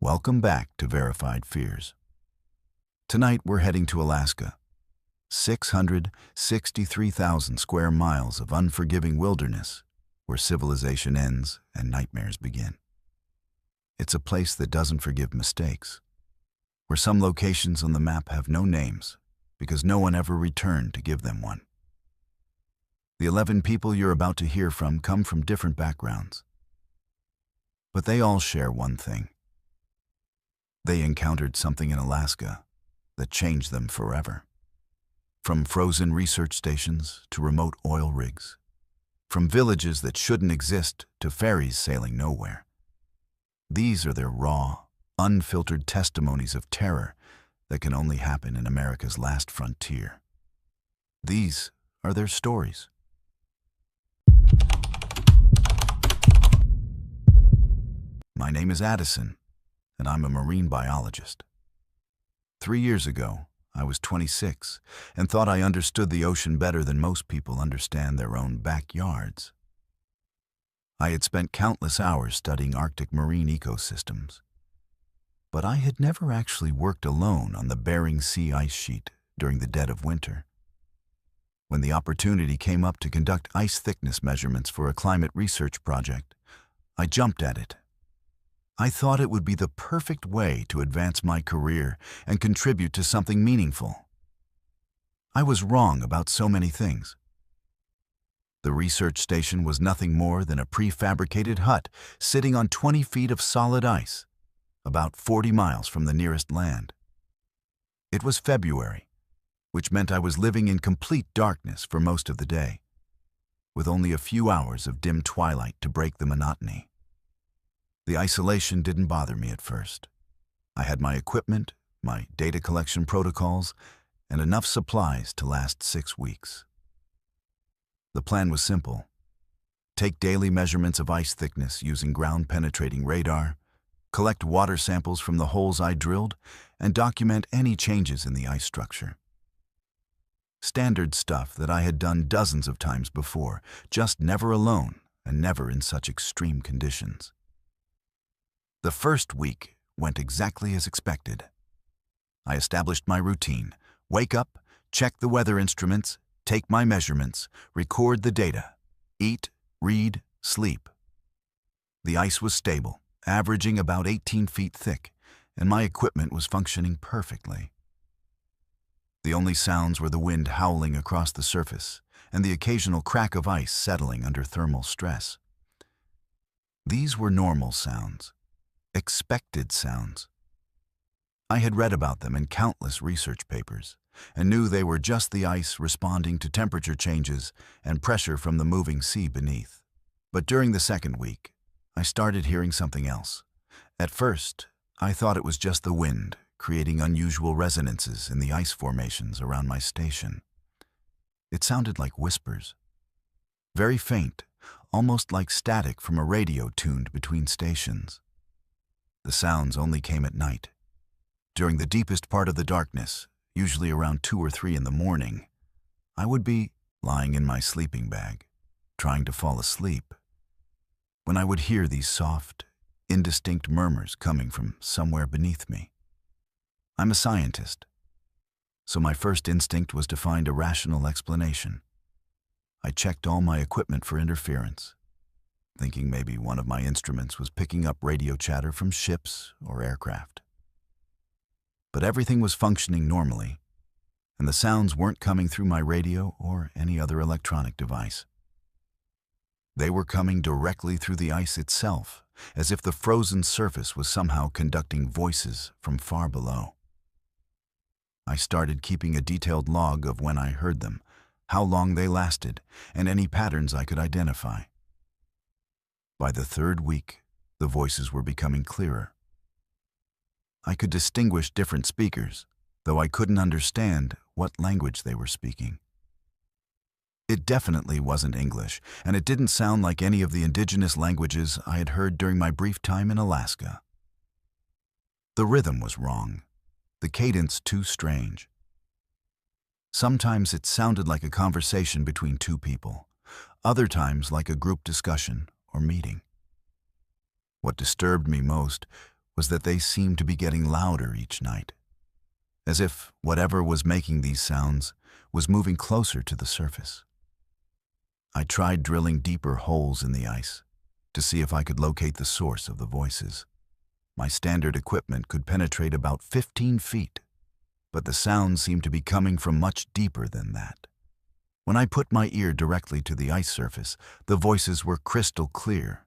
Welcome back to Verified Fears. Tonight we're heading to Alaska. 663,000 square miles of unforgiving wilderness where civilization ends and nightmares begin. It's a place that doesn't forgive mistakes, where some locations on the map have no names because no one ever returned to give them one. The 11 people you're about to hear from come from different backgrounds, but they all share one thing. They encountered something in Alaska that changed them forever. From frozen research stations to remote oil rigs, from villages that shouldn't exist to ferries sailing nowhere. These are their raw, unfiltered testimonies of terror that can only happen in America's last frontier. These are their stories. My name is Addison, and I'm a marine biologist. 3 years ago, I was 26 and thought I understood the ocean better than most people understand their own backyards. I had spent countless hours studying Arctic marine ecosystems, but I had never actually worked alone on the Bering Sea ice sheet during the dead of winter. When the opportunity came up to conduct ice thickness measurements for a climate research project, I jumped at it. I thought it would be the perfect way to advance my career and contribute to something meaningful. I was wrong about so many things. The research station was nothing more than a prefabricated hut sitting on 20 feet of solid ice, about 40 miles from the nearest land. It was February, which meant I was living in complete darkness for most of the day, with only a few hours of dim twilight to break the monotony. The isolation didn't bother me at first. I had my equipment, my data collection protocols, and enough supplies to last 6 weeks. The plan was simple. Take daily measurements of ice thickness using ground-penetrating radar, collect water samples from the holes I drilled, and document any changes in the ice structure. Standard stuff that I had done dozens of times before, just never alone and never in such extreme conditions. The first week went exactly as expected. I established my routine: wake up, check the weather instruments, take my measurements, record the data, eat, read, sleep. The ice was stable, averaging about 18 feet thick, and my equipment was functioning perfectly. The only sounds were the wind howling across the surface and the occasional crack of ice settling under thermal stress. These were normal sounds. Expected sounds. I had read about them in countless research papers and knew they were just the ice responding to temperature changes and pressure from the moving sea beneath. But during the second week, I started hearing something else. At first, I thought it was just the wind creating unusual resonances in the ice formations around my station. It sounded like whispers. Very faint, almost like static from a radio tuned between stations. The sounds only came at night. During the deepest part of the darkness, usually around 2 or 3 in the morning, I would be lying in my sleeping bag, trying to fall asleep, when I would hear these soft, indistinct murmurs coming from somewhere beneath me. I'm a scientist, so my first instinct was to find a rational explanation. I checked all my equipment for interference, thinking maybe one of my instruments was picking up radio chatter from ships or aircraft. But everything was functioning normally, and the sounds weren't coming through my radio or any other electronic device. They were coming directly through the ice itself, as if the frozen surface was somehow conducting voices from far below. I started keeping a detailed log of when I heard them, how long they lasted, and any patterns I could identify. By the third week, the voices were becoming clearer. I could distinguish different speakers, though I couldn't understand what language they were speaking. It definitely wasn't English, and it didn't sound like any of the indigenous languages I had heard during my brief time in Alaska. The rhythm was wrong, the cadence too strange. Sometimes it sounded like a conversation between 2 people, other times like a group discussion or meeting. What disturbed me most was that they seemed to be getting louder each night, as if whatever was making these sounds was moving closer to the surface. I tried drilling deeper holes in the ice to see if I could locate the source of the voices. My standard equipment could penetrate about 15 feet, but the sounds seemed to be coming from much deeper than that. When I put my ear directly to the ice surface, the voices were crystal clear,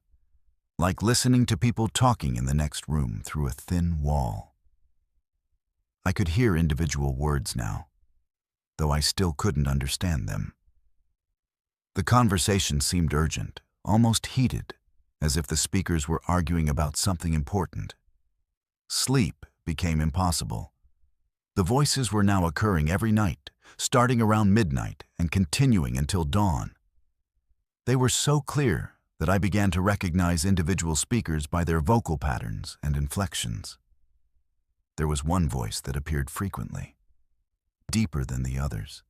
like listening to people talking in the next room through a thin wall. I could hear individual words now, though I still couldn't understand them. The conversation seemed urgent, almost heated, as if the speakers were arguing about something important. Sleep became impossible. The voices were now occurring every night, starting around midnight and continuing until dawn. They were so clear that I began to recognize individual speakers by their vocal patterns and inflections. There was one voice that appeared frequently, deeper than the others,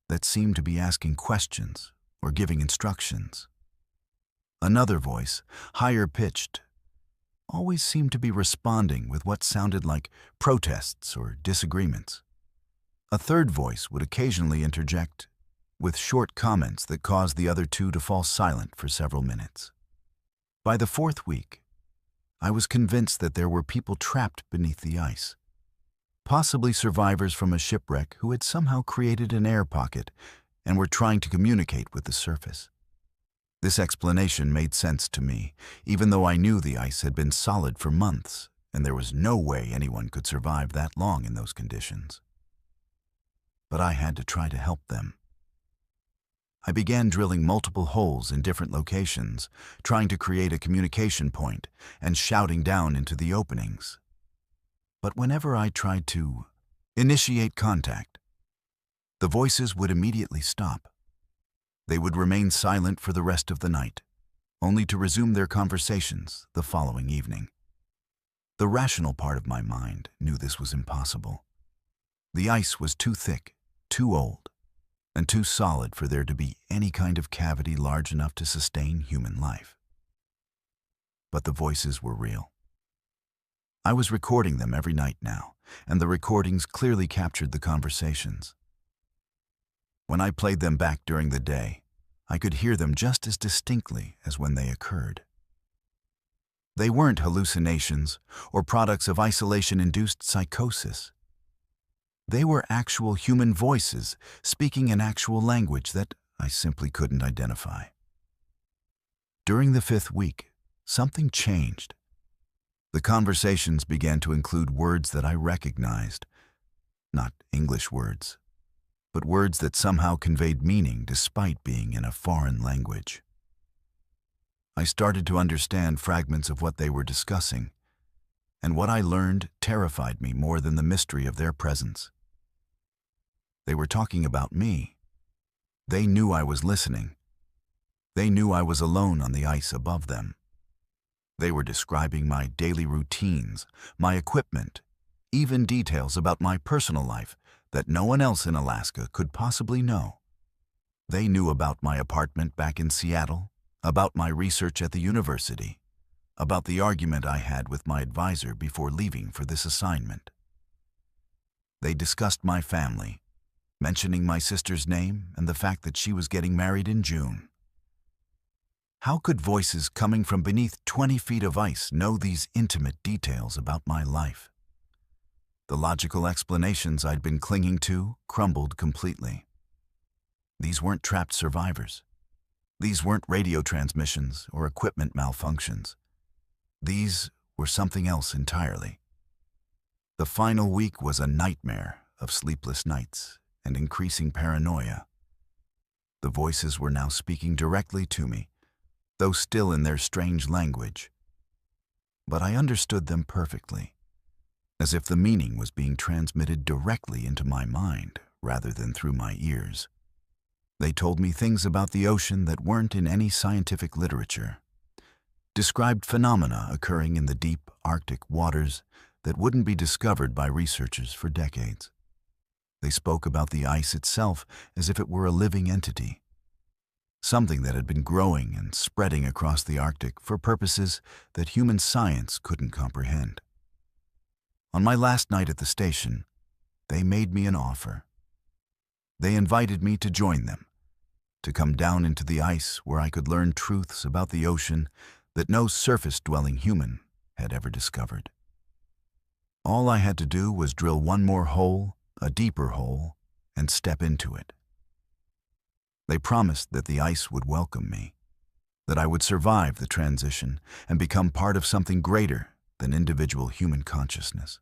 that seemed to be asking questions or giving instructions. Another voice, higher pitched, always seemed to be responding with what sounded like protests or disagreements. A third voice would occasionally interject with short comments that caused the other two to fall silent for several minutes. By the fourth week, I was convinced that there were people trapped beneath the ice, possibly survivors from a shipwreck who had somehow created an air pocket and were trying to communicate with the surface. This explanation made sense to me, even though I knew the ice had been solid for months, and there was no way anyone could survive that long in those conditions. But I had to try to help them. I began drilling multiple holes in different locations, trying to create a communication point and shouting down into the openings. But whenever I tried to initiate contact, the voices would immediately stop. They would remain silent for the rest of the night, only to resume their conversations the following evening. The rational part of my mind knew this was impossible. The ice was too thick, too old, and too solid for there to be any kind of cavity large enough to sustain human life. But the voices were real. I was recording them every night now, and the recordings clearly captured the conversations. When I played them back during the day, I could hear them just as distinctly as when they occurred. They weren't hallucinations or products of isolation-induced psychosis. They were actual human voices speaking an actual language that I simply couldn't identify. During the 5th week, something changed. The conversations began to include words that I recognized, not English words, but words that somehow conveyed meaning despite being in a foreign language. I started to understand fragments of what they were discussing, and what I learned terrified me more than the mystery of their presence. They were talking about me. They knew I was listening. They knew I was alone on the ice above them. They were describing my daily routines, my equipment, even details about my personal life that no one else in Alaska could possibly know. They knew about my apartment back in Seattle, about my research at the university, about the argument I had with my advisor before leaving for this assignment. They discussed my family, mentioning my sister's name and the fact that she was getting married in June. How could voices coming from beneath 20 feet of ice know these intimate details about my life? The logical explanations I'd been clinging to crumbled completely. These weren't trapped survivors. These weren't radio transmissions or equipment malfunctions. These were something else entirely. The final week was a nightmare of sleepless nights and increasing paranoia. The voices were now speaking directly to me, though still in their strange language. But I understood them perfectly, as if the meaning was being transmitted directly into my mind rather than through my ears. They told me things about the ocean that weren't in any scientific literature, described phenomena occurring in the deep Arctic waters that wouldn't be discovered by researchers for decades. They spoke about the ice itself as if it were a living entity, something that had been growing and spreading across the Arctic for purposes that human science couldn't comprehend. On my last night at the station, they made me an offer. They invited me to join them, to come down into the ice where I could learn truths about the ocean that no surface-dwelling human had ever discovered. All I had to do was drill one more hole, a deeper hole, and step into it. They promised that the ice would welcome me, that I would survive the transition and become part of something greater than individual human consciousness.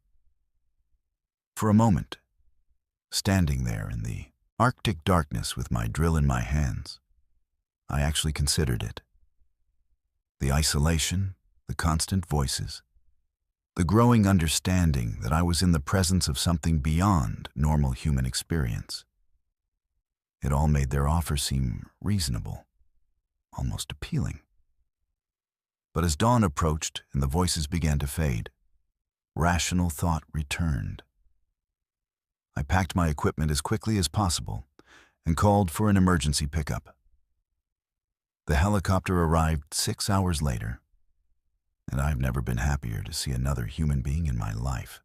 For a moment, standing there in the Arctic darkness with my drill in my hands, I actually considered it. The isolation, the constant voices, the growing understanding that I was in the presence of something beyond normal human experience. It all made their offer seem reasonable, almost appealing. But as dawn approached and the voices began to fade, rational thought returned. I packed my equipment as quickly as possible and called for an emergency pickup. The helicopter arrived 6 hours later, and I've never been happier to see another human being in my life.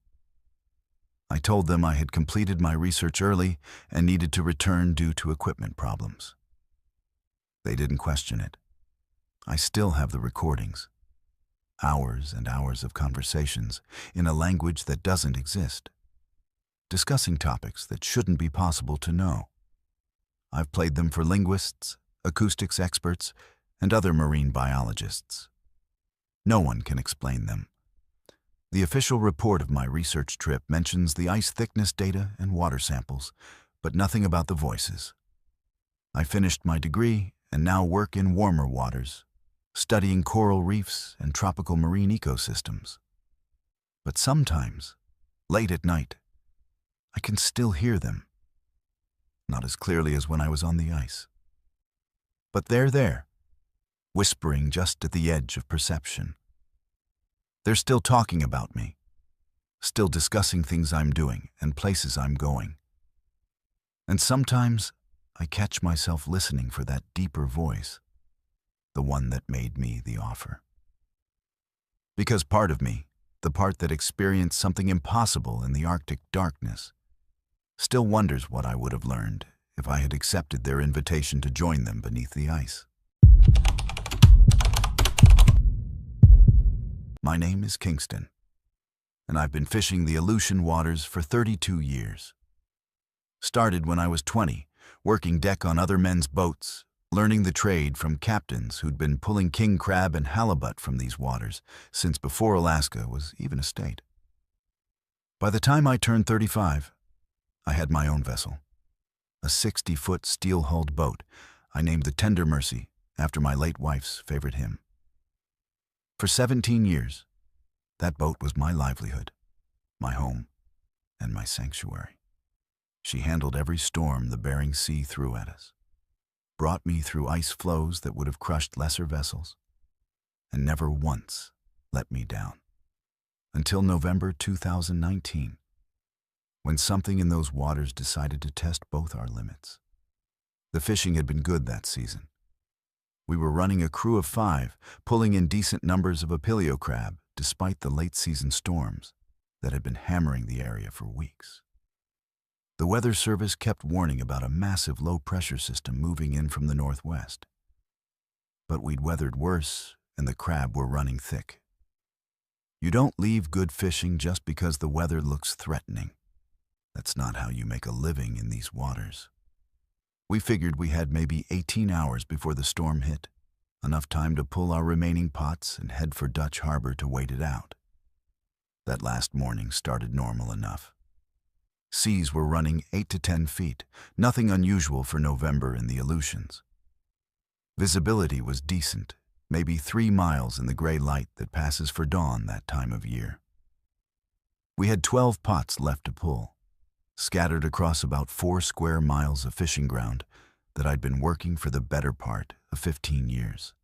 I told them I had completed my research early and needed to return due to equipment problems. They didn't question it. I still have the recordings. Hours and hours of conversations in a language that doesn't exist, discussing topics that shouldn't be possible to know. I've played them for linguists, acoustics experts, and other marine biologists. No one can explain them. The official report of my research trip mentions the ice thickness data and water samples, but nothing about the voices. I finished my degree and now work in warmer waters, studying coral reefs and tropical marine ecosystems. But sometimes, late at night, I can still hear them. Not as clearly as when I was on the ice. But they're there, whispering just at the edge of perception. They're still talking about me, still discussing things I'm doing and places I'm going. And sometimes I catch myself listening for that deeper voice, the one that made me the offer. Because part of me, the part that experienced something impossible in the Arctic darkness, still wonders what I would have learned if I had accepted their invitation to join them beneath the ice. My name is Kingston, and I've been fishing the Aleutian waters for 32 years. Started when I was 20, working deck on other men's boats, learning the trade from captains who'd been pulling king crab and halibut from these waters since before Alaska was even a state. By the time I turned 35, I had my own vessel, a 60-foot steel-hulled boat I named the Tender Mercy after my late wife's favorite hymn. For 17 years, that boat was my livelihood, my home, and my sanctuary. She handled every storm the Bering Sea threw at us, brought me through ice floes that would have crushed lesser vessels, and never once let me down. Until November 2019, when something in those waters decided to test both our limits. The fishing had been good that season. We were running a crew of 5, pulling in decent numbers of apilio crab despite the late-season storms that had been hammering the area for weeks. The Weather Service kept warning about a massive low-pressure system moving in from the northwest. But we'd weathered worse, and the crab were running thick. You don't leave good fishing just because the weather looks threatening. That's not how you make a living in these waters. We figured we had maybe 18 hours before the storm hit, enough time to pull our remaining pots and head for Dutch Harbor to wait it out. That last morning started normal enough. Seas were running 8 to 10 feet, nothing unusual for November in the Aleutians. Visibility was decent, maybe 3 miles in the gray light that passes for dawn that time of year. We had 12 pots left to pull, scattered across about 4 square miles of fishing ground that I'd been working for the better part of 15 years.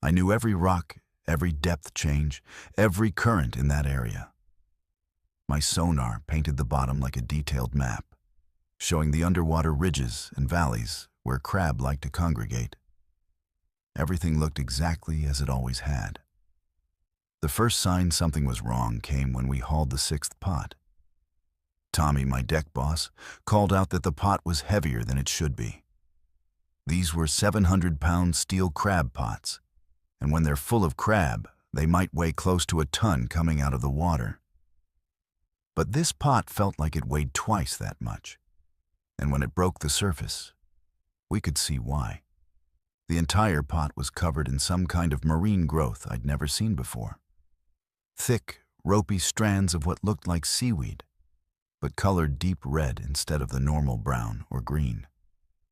I knew every rock, every depth change, every current in that area. My sonar painted the bottom like a detailed map, showing the underwater ridges and valleys where crab like to congregate. Everything looked exactly as it always had. The first sign something was wrong came when we hauled the sixth pot. Tommy, my deck boss, called out that the pot was heavier than it should be. These were 700-pound steel crab pots, and when they're full of crab, they might weigh close to a ton coming out of the water. But this pot felt like it weighed twice that much, and when it broke the surface, we could see why. The entire pot was covered in some kind of marine growth I'd never seen before. Thick, ropey strands of what looked like seaweed, but colored deep red instead of the normal brown or green.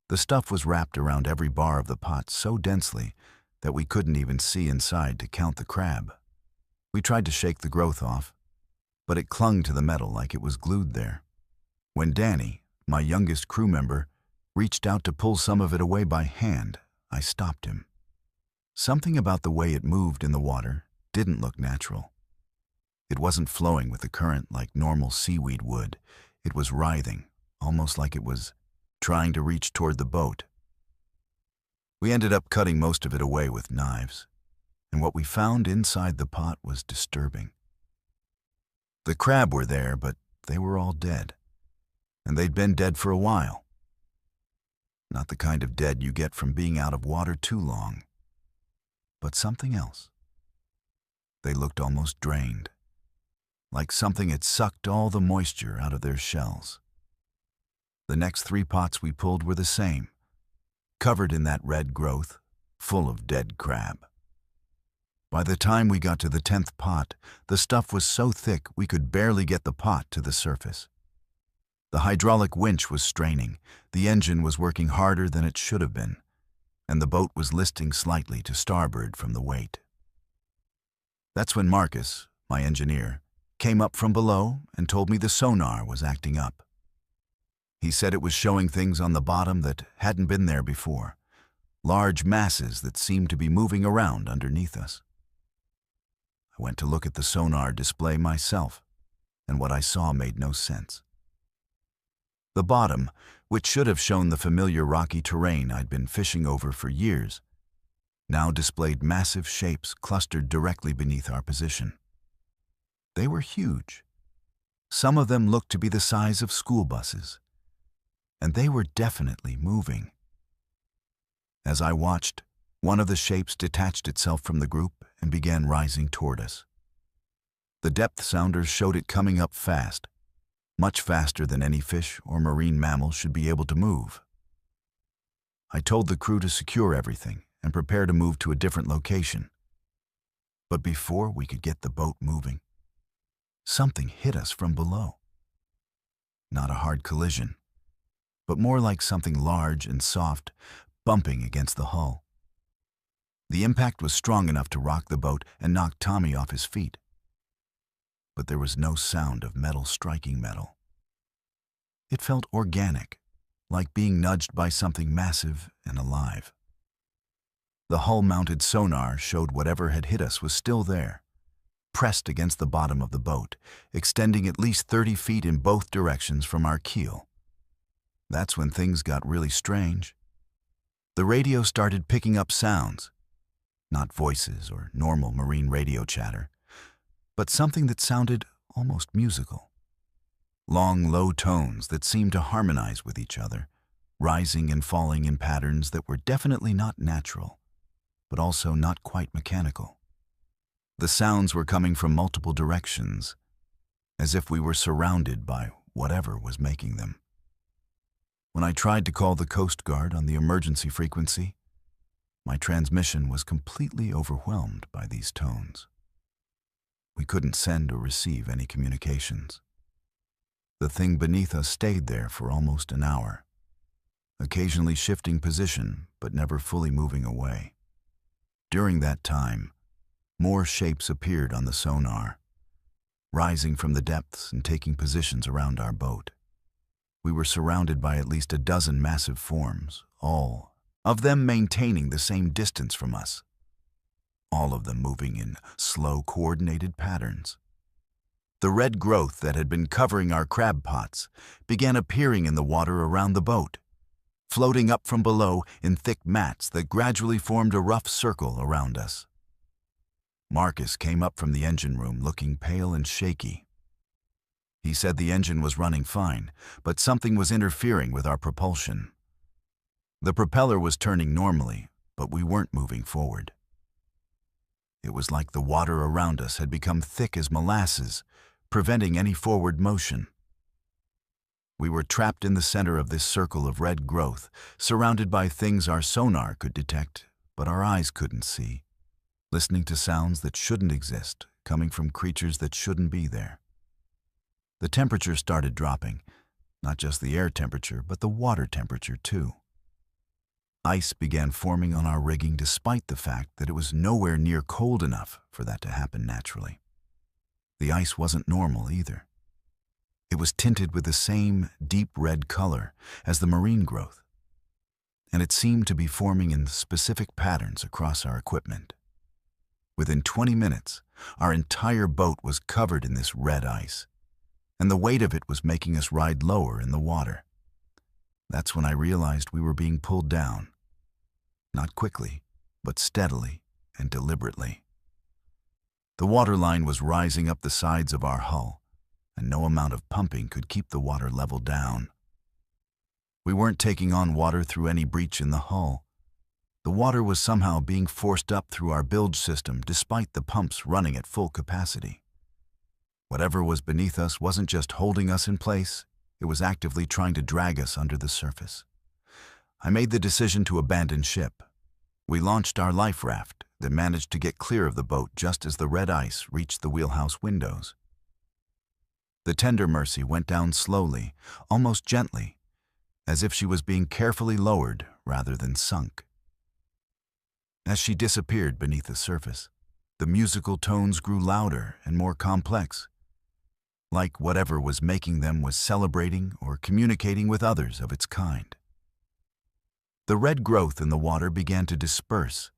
The stuff was wrapped around every bar of the pot so densely that we couldn't even see inside to count the crab. We tried to shake the growth off, but it clung to the metal like it was glued there. When Danny, my youngest crew member, reached out to pull some of it away by hand, I stopped him. Something about the way it moved in the water didn't look natural. It wasn't flowing with the current like normal seaweed would. It was writhing, almost like it was trying to reach toward the boat. We ended up cutting most of it away with knives, and what we found inside the pot was disturbing. The crab were there, but they were all dead, and they'd been dead for a while. Not the kind of dead you get from being out of water too long, but something else. They looked almost drained, like something had sucked all the moisture out of their shells. The next 3 pots we pulled were the same, covered in that red growth, full of dead crab. By the time we got to the 10th pot, the stuff was so thick we could barely get the pot to the surface. The hydraulic winch was straining, the engine was working harder than it should have been, and the boat was listing slightly to starboard from the weight. That's when Marcus, my engineer, came up from below and told me the sonar was acting up. He said it was showing things on the bottom that hadn't been there before, large masses that seemed to be moving around underneath us. I went to look at the sonar display myself, and what I saw made no sense. The bottom, which should have shown the familiar rocky terrain I'd been fishing over for years, now displayed massive shapes clustered directly beneath our position. They were huge. Some of them looked to be the size of school buses, and they were definitely moving. As I watched, one of the shapes detached itself from the group and began rising toward us. The depth sounders showed it coming up fast, much faster than any fish or marine mammal should be able to move. I told the crew to secure everything and prepare to move to a different location. But before we could get the boat moving, something hit us from below. Not a hard collision, but more like something large and soft bumping against the hull. The impact was strong enough to rock the boat and knock Tommy off his feet. But there was no sound of metal striking metal. It felt organic, like being nudged by something massive and alive. The hull-mounted sonar showed whatever had hit us was still there, pressed against the bottom of the boat, extending at least 30 feet in both directions from our keel. That's when things got really strange. The radio started picking up sounds, not voices or normal marine radio chatter, but something that sounded almost musical. Long, low tones that seemed to harmonize with each other, rising and falling in patterns that were definitely not natural, but also not quite mechanical. The sounds were coming from multiple directions, as if we were surrounded by whatever was making them. When I tried to call the Coast Guard on the emergency frequency, my transmission was completely overwhelmed by these tones. We couldn't send or receive any communications. The thing beneath us stayed there for almost an hour, occasionally shifting position but never fully moving away. During that time, more shapes appeared on the sonar, rising from the depths and taking positions around our boat. We were surrounded by at least a dozen massive forms, all of them maintaining the same distance from us, all of them moving in slow, coordinated patterns. The red growth that had been covering our crab pots began appearing in the water around the boat, floating up from below in thick mats that gradually formed a rough circle around us. Marcus came up from the engine room looking pale and shaky. He said the engine was running fine, but something was interfering with our propulsion. The propeller was turning normally, but we weren't moving forward. It was like the water around us had become thick as molasses, preventing any forward motion. We were trapped in the center of this circle of red growth, surrounded by things our sonar could detect, but our eyes couldn't see, listening to sounds that shouldn't exist, coming from creatures that shouldn't be there. The temperature started dropping, not just the air temperature, but the water temperature too. Ice began forming on our rigging despite the fact that it was nowhere near cold enough for that to happen naturally. The ice wasn't normal either. It was tinted with the same deep red color as the marine growth, and it seemed to be forming in specific patterns across our equipment. Within 20 minutes, our entire boat was covered in this red ice, and the weight of it was making us ride lower in the water. That's when I realized we were being pulled down. Not quickly, but steadily and deliberately. The water line was rising up the sides of our hull, and no amount of pumping could keep the water level down. We weren't taking on water through any breach in the hull. The water was somehow being forced up through our bilge system despite the pumps running at full capacity. Whatever was beneath us wasn't just holding us in place, it was actively trying to drag us under the surface. I made the decision to abandon ship. We launched our life raft, then managed to get clear of the boat just as the red ice reached the wheelhouse windows. The tender Mercy went down slowly, almost gently, as if she was being carefully lowered rather than sunk. As she disappeared beneath the surface, the musical tones grew louder and more complex, like whatever was making them was celebrating or communicating with others of its kind. The red growth in the water began to disperse,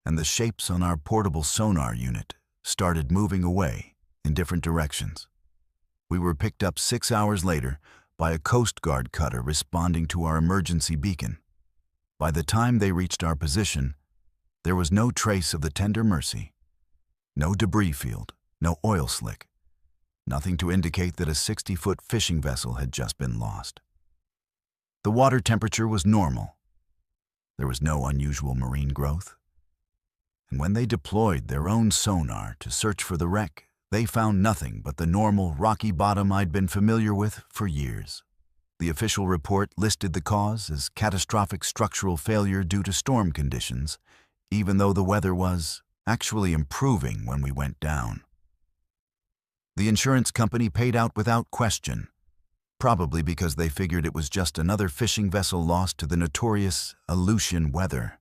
and the shapes on our portable sonar unit started moving away in different directions. We were picked up 6 hours later by a Coast Guard cutter responding to our emergency beacon. By the time they reached our position, there was no trace of the tender Mercy, no debris field, no oil slick, nothing to indicate that a 60-foot fishing vessel had just been lost. The water temperature was normal. There was no unusual marine growth. And when they deployed their own sonar to search for the wreck, they found nothing but the normal rocky bottom I'd been familiar with for years. The official report listed the cause as catastrophic structural failure due to storm conditions, even though the weather was actually improving when we went down. The insurance company paid out without question, probably because they figured it was just another fishing vessel lost to the notorious Alaskan weather.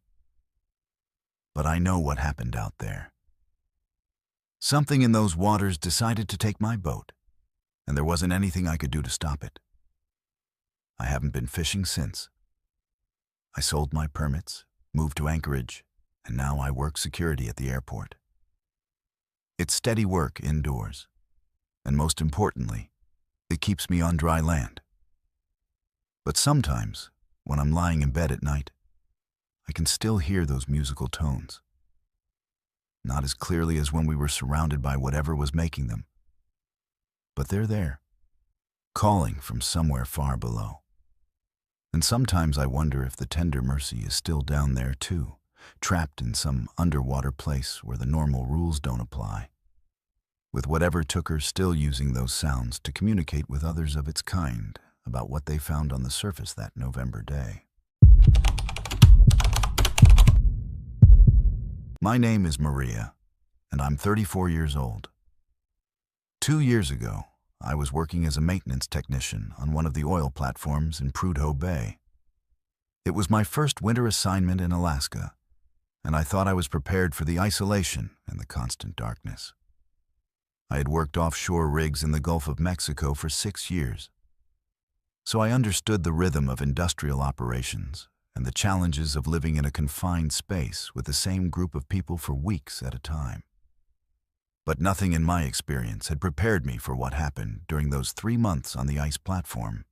But I know what happened out there. Something in those waters decided to take my boat, and there wasn't anything I could do to stop it. I haven't been fishing since. I sold my permits, moved to Anchorage, and now I work security at the airport. It's steady work indoors, and most importantly, it keeps me on dry land. But sometimes, when I'm lying in bed at night, I can still hear those musical tones. Not as clearly as when we were surrounded by whatever was making them, but they're there, calling from somewhere far below. And sometimes I wonder if the tender Mercy is still down there too, trapped in some underwater place where the normal rules don't apply, with whatever took her still using those sounds to communicate with others of its kind about what they found on the surface that November day. My name is Maria, and I'm 34 years old. 2 years ago, I was working as a maintenance technician on one of the oil platforms in Prudhoe Bay. It was my first winter assignment in Alaska, and I thought I was prepared for the isolation and the constant darkness. I had worked offshore rigs in the Gulf of Mexico for 6 years, so I understood the rhythm of industrial operations and the challenges of living in a confined space with the same group of people for weeks at a time. But nothing in my experience had prepared me for what happened during those 3 months on the ice platform.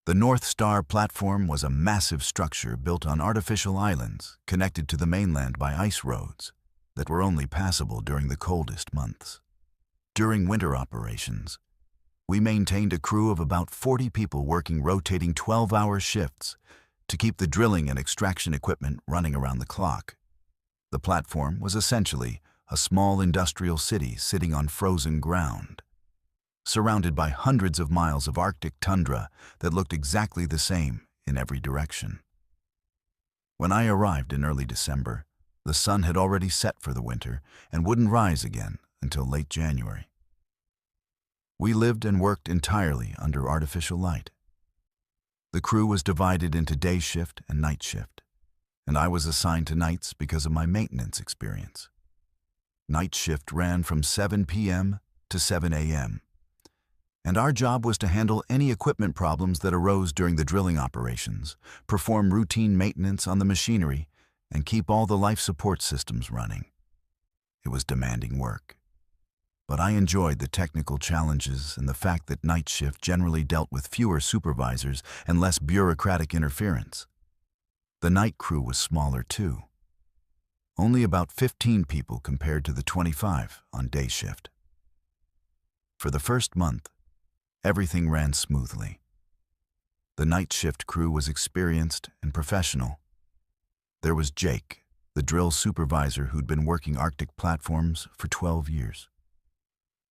The North Star platform was a massive structure built on artificial islands connected to the mainland by ice roads, that were only passable during the coldest months. During winter operations, we maintained a crew of about 40 people working rotating 12-hour shifts to keep the drilling and extraction equipment running around the clock. The platform was essentially a small industrial city sitting on frozen ground, surrounded by hundreds of miles of Arctic tundra that looked exactly the same in every direction. When I arrived in early December, the sun had already set for the winter and wouldn't rise again until late January. We lived and worked entirely under artificial light. The crew was divided into day shift and night shift, and I was assigned to nights because of my maintenance experience. Night shift ran from 7 p.m. to 7 a.m., and our job was to handle any equipment problems that arose during the drilling operations, perform routine maintenance on the machinery, and keep all the life support systems running. It was demanding work, but I enjoyed the technical challenges and the fact that night shift generally dealt with fewer supervisors and less bureaucratic interference. The night crew was smaller too. Only about 15 people compared to the 25 on day shift. For the first month, everything ran smoothly. The night shift crew was experienced and professional. There was Jake, the drill supervisor who'd been working Arctic platforms for 12 years.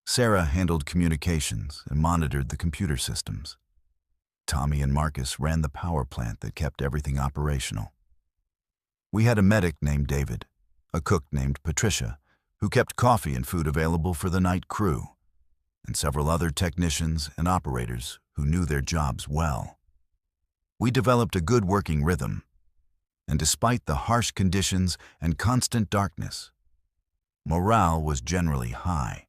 Sarah handled communications and monitored the computer systems. Tommy and Marcus ran the power plant that kept everything operational. We had a medic named David, a cook named Patricia, who kept coffee and food available for the night crew, and several other technicians and operators who knew their jobs well. We developed a good working rhythm, and despite the harsh conditions and constant darkness, morale was generally high.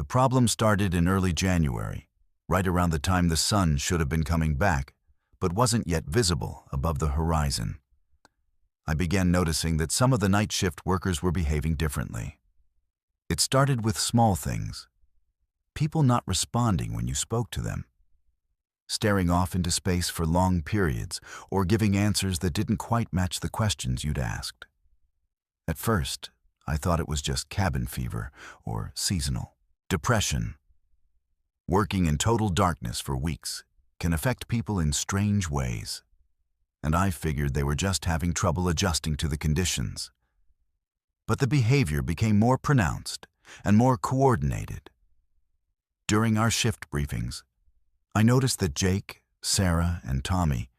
The problem started in early January, right around the time the sun should have been coming back, but wasn't yet visible above the horizon. I began noticing that some of the night shift workers were behaving differently. It started with small things. People not responding when you spoke to them, staring off into space for long periods, or giving answers that didn't quite match the questions you'd asked. At first, I thought it was just cabin fever or seasonal depression. Working in total darkness for weeks can affect people in strange ways, and I figured they were just having trouble adjusting to the conditions. But the behavior became more pronounced and more coordinated. During our shift briefings, I noticed that Jake, Sarah, and Tommy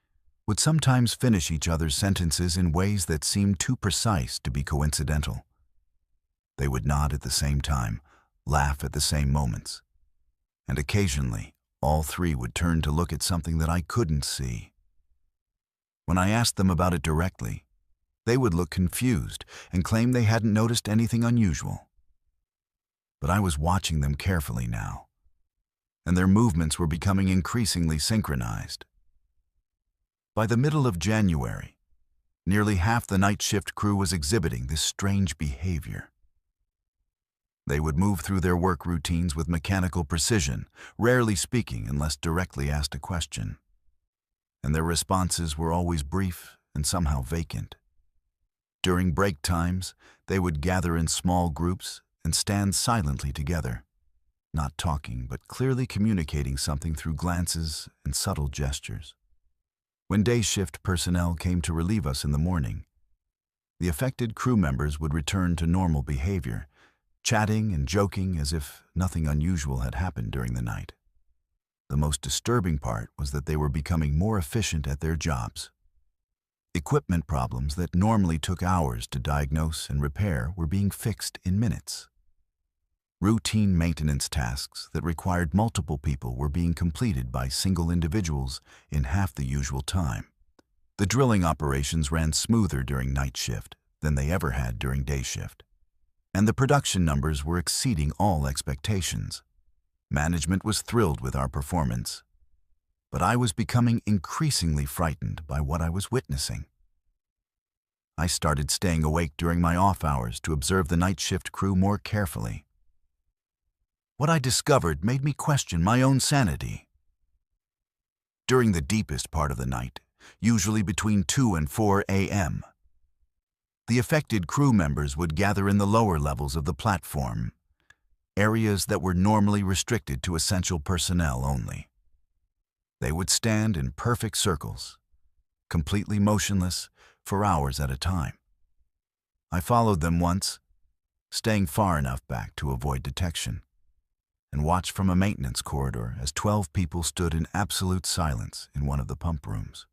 would sometimes finish each other's sentences in ways that seemed too precise to be coincidental. They would nod at the same time, laugh at the same moments, and occasionally all three would turn to look at something that I couldn't see. When I asked them about it directly, they would look confused and claim they hadn't noticed anything unusual. But I was watching them carefully now, and their movements were becoming increasingly synchronized. By the middle of January, nearly half the night shift crew was exhibiting this strange behavior. They would move through their work routines with mechanical precision, rarely speaking unless directly asked a question. And their responses were always brief and somehow vacant. During break times, they would gather in small groups and stand silently together, not talking but clearly communicating something through glances and subtle gestures. When day shift personnel came to relieve us in the morning, the affected crew members would return to normal behavior, chatting and joking as if nothing unusual had happened during the night. The most disturbing part was that they were becoming more efficient at their jobs. Equipment problems that normally took hours to diagnose and repair were being fixed in minutes. Routine maintenance tasks that required multiple people were being completed by single individuals in half the usual time. The drilling operations ran smoother during night shift than they ever had during day shift, and the production numbers were exceeding all expectations. Management was thrilled with our performance, but I was becoming increasingly frightened by what I was witnessing. I started staying awake during my off hours to observe the night shift crew more carefully. What I discovered made me question my own sanity. During the deepest part of the night, usually between 2 and 4 a.m., The affected crew members would gather in the lower levels of the platform, areas that were normally restricted to essential personnel only. They would stand in perfect circles, completely motionless, for hours at a time. I followed them once, staying far enough back to avoid detection, and watched from a maintenance corridor as 12 people stood in absolute silence in one of the pump rooms.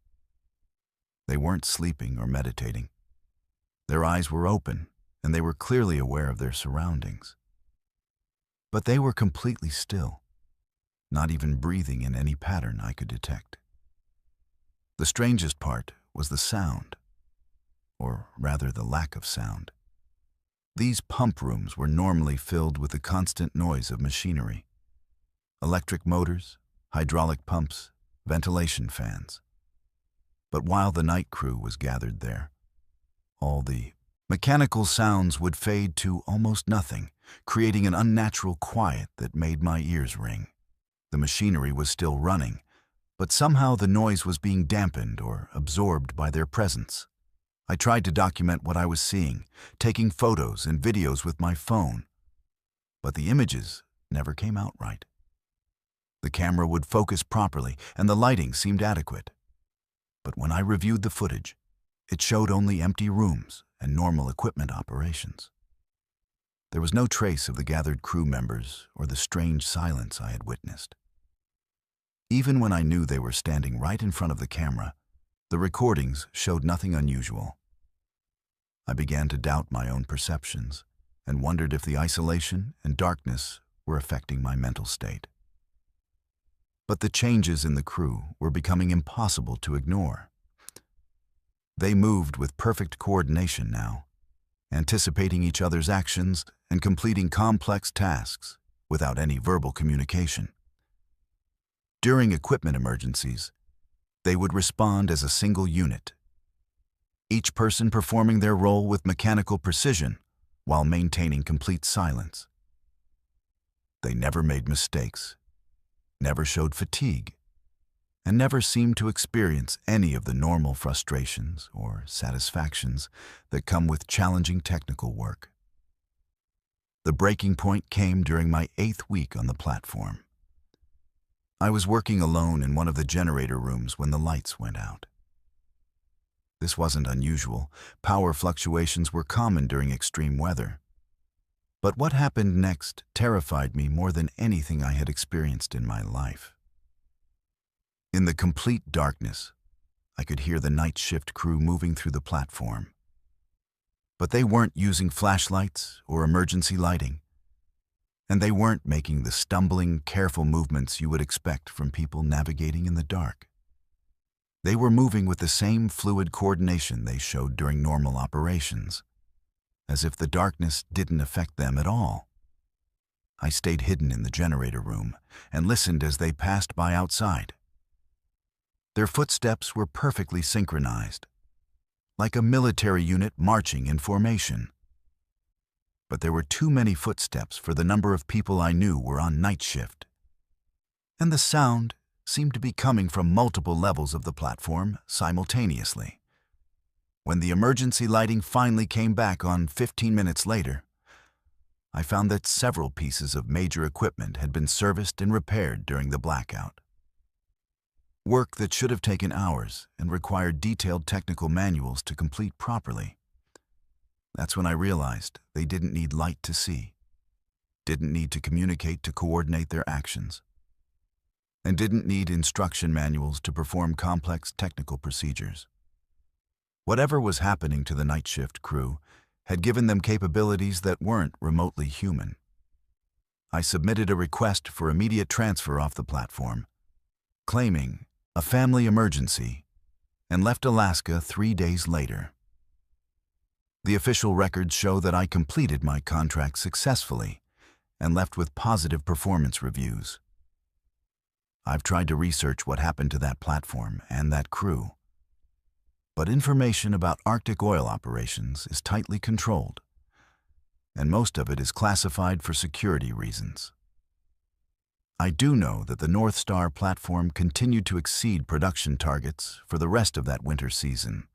They weren't sleeping or meditating. Their eyes were open, and they were clearly aware of their surroundings. But they were completely still, not even breathing in any pattern I could detect. The strangest part was the sound, or rather the lack of sound. These pump rooms were normally filled with the constant noise of machinery: electric motors, hydraulic pumps, ventilation fans. But while the night crew was gathered there, all the mechanical sounds would fade to almost nothing, creating an unnatural quiet that made my ears ring. The machinery was still running, but somehow the noise was being dampened or absorbed by their presence. I tried to document what I was seeing, taking photos and videos with my phone, but the images never came out right. The camera would focus properly and the lighting seemed adequate. But when I reviewed the footage, it showed only empty rooms and normal equipment operations. There was no trace of the gathered crew members or the strange silence I had witnessed. Even when I knew they were standing right in front of the camera, the recordings showed nothing unusual. I began to doubt my own perceptions and wondered if the isolation and darkness were affecting my mental state. But the changes in the crew were becoming impossible to ignore. They moved with perfect coordination now, anticipating each other's actions and completing complex tasks without any verbal communication. During equipment emergencies, they would respond as a single unit, each person performing their role with mechanical precision while maintaining complete silence. They never made mistakes, never showed fatigue, and never seemed to experience any of the normal frustrations or satisfactions that come with challenging technical work. The breaking point came during my 8th week on the platform. I was working alone in one of the generator rooms when the lights went out. This wasn't unusual. Power fluctuations were common during extreme weather. But what happened next terrified me more than anything I had experienced in my life. In the complete darkness, I could hear the night shift crew moving through the platform. But they weren't using flashlights or emergency lighting, and they weren't making the stumbling, careful movements you would expect from people navigating in the dark. They were moving with the same fluid coordination they showed during normal operations, as if the darkness didn't affect them at all. I stayed hidden in the generator room and listened as they passed by outside. Their footsteps were perfectly synchronized, like a military unit marching in formation. But there were too many footsteps for the number of people I knew were on night shift. And the sound seemed to be coming from multiple levels of the platform simultaneously. When the emergency lighting finally came back on 15 minutes later, I found that several pieces of major equipment had been serviced and repaired during the blackout. Work that should have taken hours and required detailed technical manuals to complete properly. That's when I realized they didn't need light to see, didn't need to communicate to coordinate their actions, and didn't need instruction manuals to perform complex technical procedures. Whatever was happening to the night shift crew had given them capabilities that weren't remotely human. I submitted a request for immediate transfer off the platform, claiming a family emergency, and left Alaska 3 days later. The official records show that I completed my contract successfully and left with positive performance reviews. I've tried to research what happened to that platform and that crew, but information about Arctic oil operations is tightly controlled, and most of it is classified for security reasons. I do know that the North Star platform continued to exceed production targets for the rest of that winter season.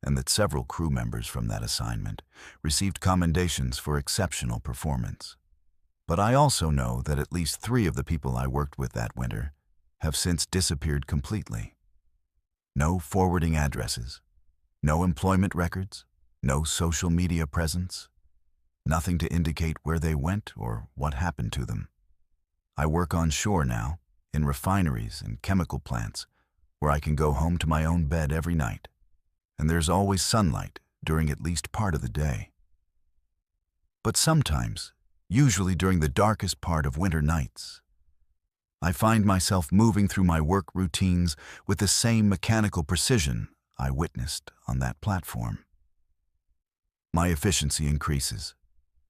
and that several crew members from that assignment received commendations for exceptional performance. But I also know that at least 3 of the people I worked with that winter have since disappeared completely. No forwarding addresses, no employment records, no social media presence, nothing to indicate where they went or what happened to them. I work on shore now, in refineries and chemical plants, where I can go home to my own bed every night, and there's always sunlight during at least part of the day. But sometimes, usually during the darkest part of winter nights, I find myself moving through my work routines with the same mechanical precision I witnessed on that platform. My efficiency increases,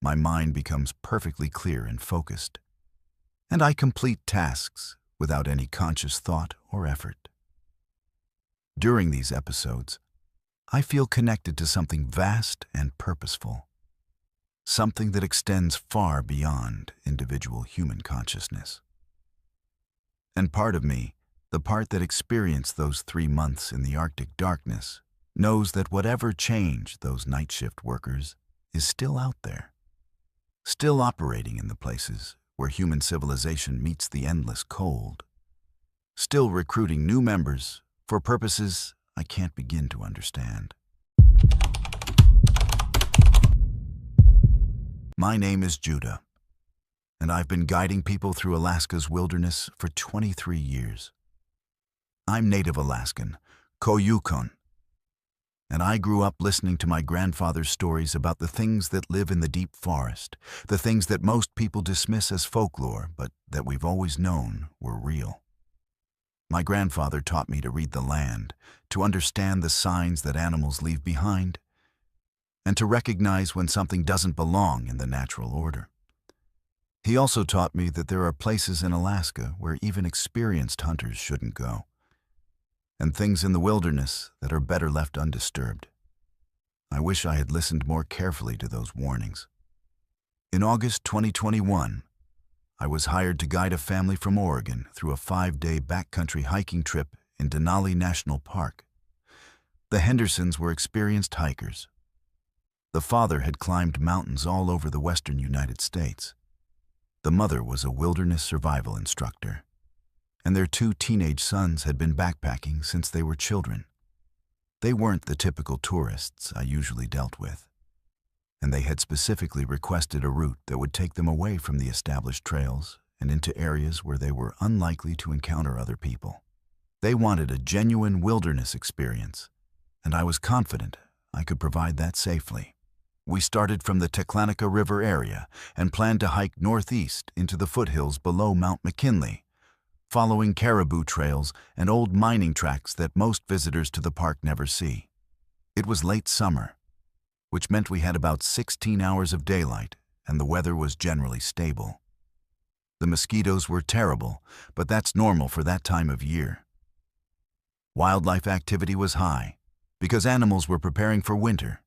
my mind becomes perfectly clear and focused, and I complete tasks without any conscious thought or effort. During these episodes, I feel connected to something vast and purposeful, something that extends far beyond individual human consciousness. And part of me, the part that experienced those 3 months in the Arctic darkness, knows that whatever changed those night shift workers is still out there, still operating in the places where human civilization meets the endless cold, still recruiting new members for purposes I can't begin to understand. My name is Judah, and I've been guiding people through Alaska's wilderness for 23 years. I'm native Alaskan, Koyukon, and I grew up listening to my grandfather's stories about the things that live in the deep forest, the things that most people dismiss as folklore, but that we've always known were real. My grandfather taught me to read the land, to understand the signs that animals leave behind, and to recognize when something doesn't belong in the natural order. He also taught me that there are places in Alaska where even experienced hunters shouldn't go, and things in the wilderness that are better left undisturbed. I wish I had listened more carefully to those warnings. In August 2021, I was hired to guide a family from Oregon through a 5-day backcountry hiking trip in Denali National Park. The Hendersons were experienced hikers. The father had climbed mountains all over the western United States. The mother was a wilderness survival instructor, and their 2 teenage sons had been backpacking since they were children. They weren't the typical tourists I usually dealt with, and they had specifically requested a route that would take them away from the established trails and into areas where they were unlikely to encounter other people. They wanted a genuine wilderness experience, and I was confident I could provide that safely. We started from the Teclanica River area and planned to hike northeast into the foothills below Mount McKinley, following caribou trails and old mining tracks that most visitors to the park never see. It was late summer, which meant we had about 16 hours of daylight and the weather was generally stable. The mosquitoes were terrible, but that's normal for that time of year. Wildlife activity was high because animals were preparing for winter,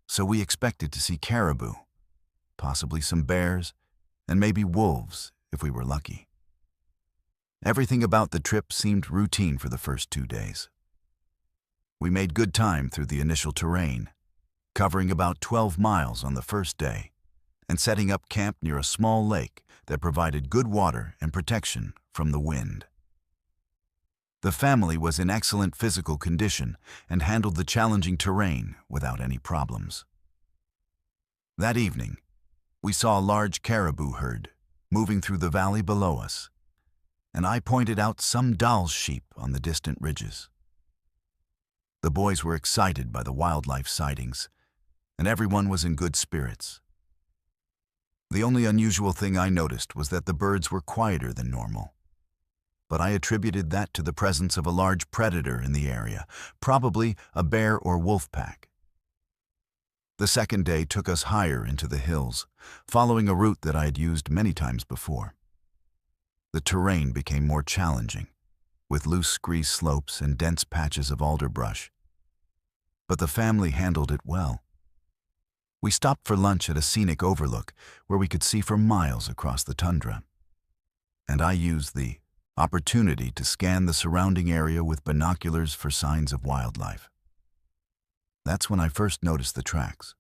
so we expected to see caribou, possibly some bears, and maybe wolves if we were lucky. Everything about the trip seemed routine for the first 2 days. We made good time through the initial terrain, covering about 12 miles on the first day, and setting up camp near a small lake that provided good water and protection from the wind. The family was in excellent physical condition and handled the challenging terrain without any problems. That evening, we saw a large caribou herd moving through the valley below us, and I pointed out some Dall's sheep on the distant ridges. The boys were excited by the wildlife sightings, and everyone was in good spirits. The only unusual thing I noticed was that the birds were quieter than normal, but I attributed that to the presence of a large predator in the area, probably a bear or wolf pack. The second day took us higher into the hills, following a route that I had used many times before. The terrain became more challenging, with loose scree slopes and dense patches of alder brush. But the family handled it well. We stopped for lunch at a scenic overlook where we could see for miles across the tundra, and I used the opportunity to scan the surrounding area with binoculars for signs of wildlife. That's when I first noticed the tracks.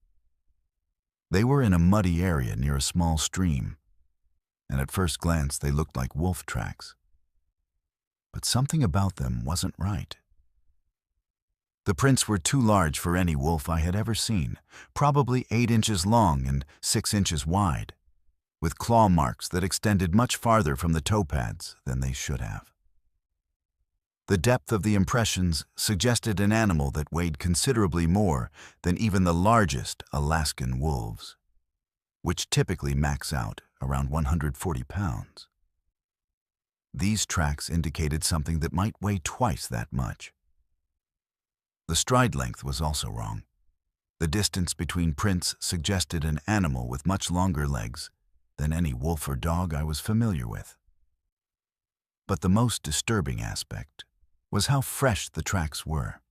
They were in a muddy area near a small stream, and at first glance they looked like wolf tracks. But something about them wasn't right. The prints were too large for any wolf I had ever seen, probably 8 inches long and 6 inches wide, with claw marks that extended much farther from the toe pads than they should have. The depth of the impressions suggested an animal that weighed considerably more than even the largest Alaskan wolves, which typically max out around 140 pounds. These tracks indicated something that might weigh twice that much. The stride length was also wrong. The distance between prints suggested an animal with much longer legs than any wolf or dog I was familiar with. But the most disturbing aspect was how fresh the tracks were.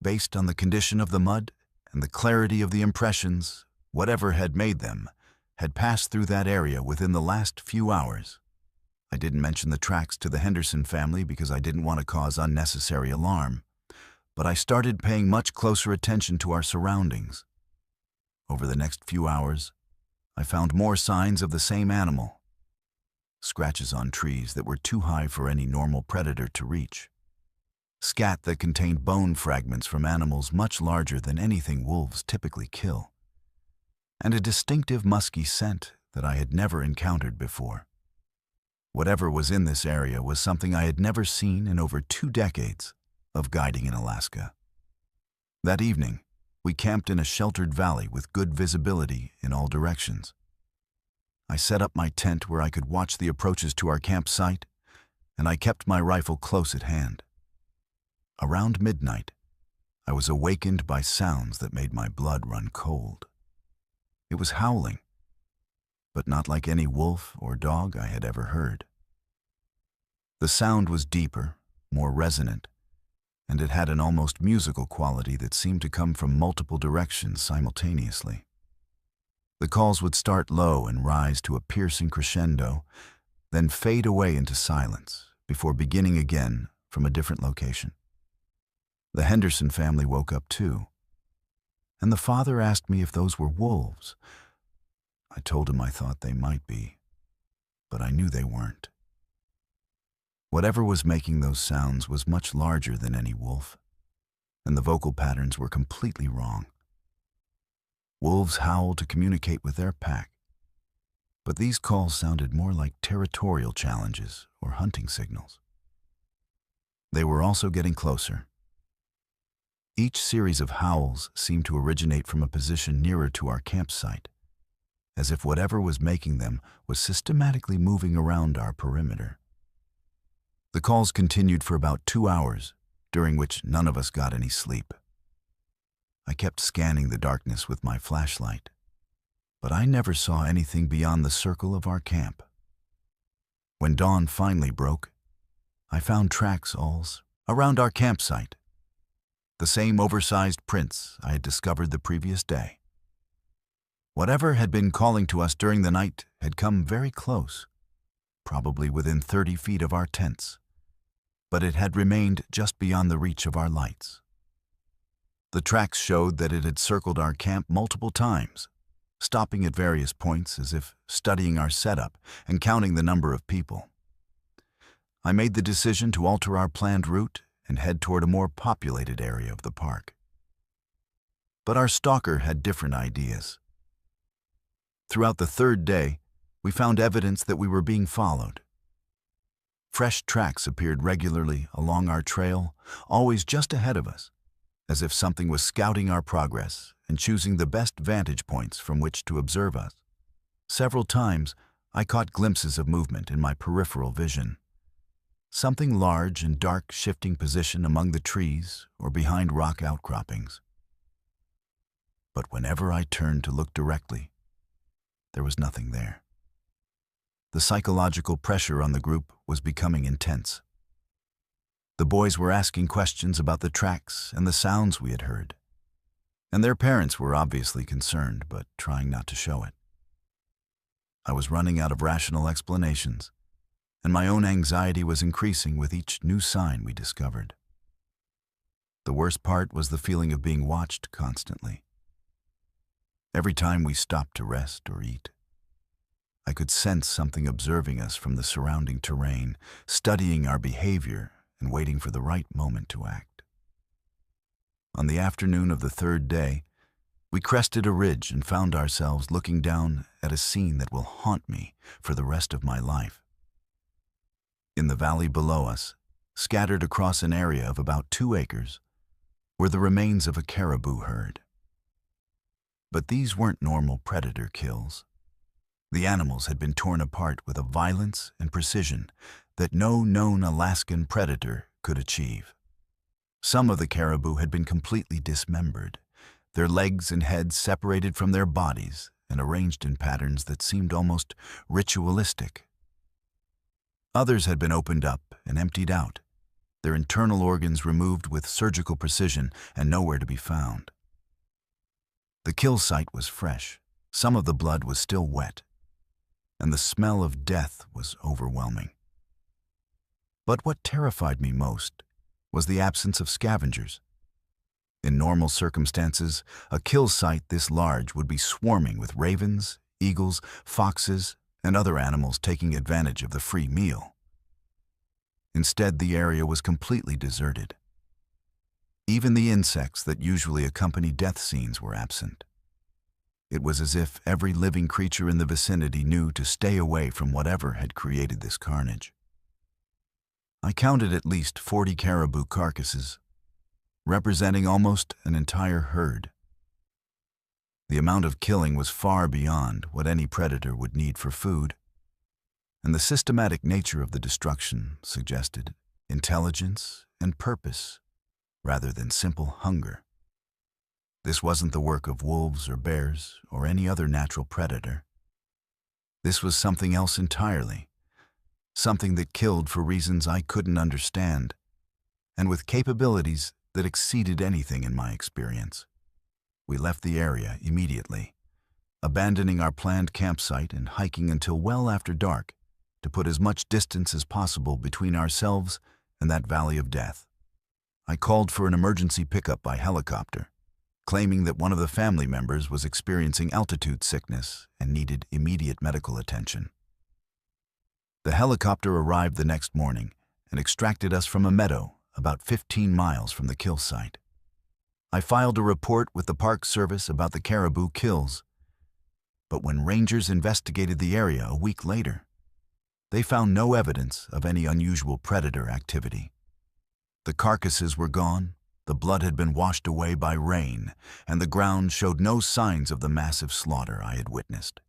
Based on the condition of the mud and the clarity of the impressions, whatever had made them had passed through that area within the last few hours. I didn't mention the tracks to the Henderson family because I didn't want to cause unnecessary alarm, but I started paying much closer attention to our surroundings. Over the next few hours, I found more signs of the same animal. Scratches on trees that were too high for any normal predator to reach. Scat that contained bone fragments from animals much larger than anything wolves typically kill. And a distinctive musky scent that I had never encountered before. Whatever was in this area was something I had never seen in over 2 decades of guiding in Alaska. That evening, we camped in a sheltered valley with good visibility in all directions. I set up my tent where I could watch the approaches to our campsite, and I kept my rifle close at hand. Around midnight, I was awakened by sounds that made my blood run cold. It was howling, but not like any wolf or dog I had ever heard. The sound was deeper, more resonant, and it had an almost musical quality that seemed to come from multiple directions simultaneously. The calls would start low and rise to a piercing crescendo, then fade away into silence before beginning again from a different location. The Henderson family woke up too, and the father asked me if those were wolves. I told him I thought they might be, but I knew they weren't. Whatever was making those sounds was much larger than any wolf, and the vocal patterns were completely wrong. Wolves howl to communicate with their pack, but these calls sounded more like territorial challenges or hunting signals. They were also getting closer. Each series of howls seemed to originate from a position nearer to our campsite, as if whatever was making them was systematically moving around our perimeter. The calls continued for about 2 hours, during which none of us got any sleep. I kept scanning the darkness with my flashlight, but I never saw anything beyond the circle of our camp. When dawn finally broke, I found tracks all around our campsite, the same oversized prints I had discovered the previous day. Whatever had been calling to us during the night had come very close, probably within 30 feet of our tents, but it had remained just beyond the reach of our lights. The tracks showed that it had circled our camp multiple times, stopping at various points as if studying our setup and counting the number of people. I made the decision to alter our planned route and head toward a more populated area of the park. But our stalker had different ideas. Throughout the 3rd day, we found evidence that we were being followed. Fresh tracks appeared regularly along our trail, always just ahead of us, as if something was scouting our progress and choosing the best vantage points from which to observe us. Several times, I caught glimpses of movement in my peripheral vision. Something large and dark shifting position among the trees or behind rock outcroppings. But whenever I turned to look directly, there was nothing there. The psychological pressure on the group was becoming intense. The boys were asking questions about the tracks and the sounds we had heard, and their parents were obviously concerned, but trying not to show it. I was running out of rational explanations, and my own anxiety was increasing with each new sign we discovered. The worst part was the feeling of being watched constantly. Every time we stopped to rest or eat, I could sense something observing us from the surrounding terrain, studying our behavior and waiting for the right moment to act. On the afternoon of the third day, we crested a ridge and found ourselves looking down at a scene that will haunt me for the rest of my life. In the valley below us, scattered across an area of about 2 acres, were the remains of a caribou herd. But these weren't normal predator kills. The animals had been torn apart with a violence and precision that no known Alaskan predator could achieve. Some of the caribou had been completely dismembered, their legs and heads separated from their bodies and arranged in patterns that seemed almost ritualistic. Others had been opened up and emptied out, their internal organs removed with surgical precision and nowhere to be found. The kill site was fresh, some of the blood was still wet, and the smell of death was overwhelming. But what terrified me most was the absence of scavengers. In normal circumstances, a kill site this large would be swarming with ravens, eagles, foxes, and other animals taking advantage of the free meal. Instead, the area was completely deserted. Even the insects that usually accompany death scenes were absent. It was as if every living creature in the vicinity knew to stay away from whatever had created this carnage. I counted at least 40 caribou carcasses, representing almost an entire herd. The amount of killing was far beyond what any predator would need for food, and the systematic nature of the destruction suggested intelligence and purpose rather than simple hunger. This wasn't the work of wolves or bears or any other natural predator. This was something else entirely, something that killed for reasons I couldn't understand, and with capabilities that exceeded anything in my experience. We left the area immediately, abandoning our planned campsite and hiking until well after dark to put as much distance as possible between ourselves and that valley of death. I called for an emergency pickup by helicopter, claiming that one of the family members was experiencing altitude sickness and needed immediate medical attention. The helicopter arrived the next morning and extracted us from a meadow about 15 miles from the kill site. I filed a report with the Park Service about the caribou kills, but when rangers investigated the area a week later, they found no evidence of any unusual predator activity. The carcasses were gone, the blood had been washed away by rain, and the ground showed no signs of the massive slaughter I had witnessed.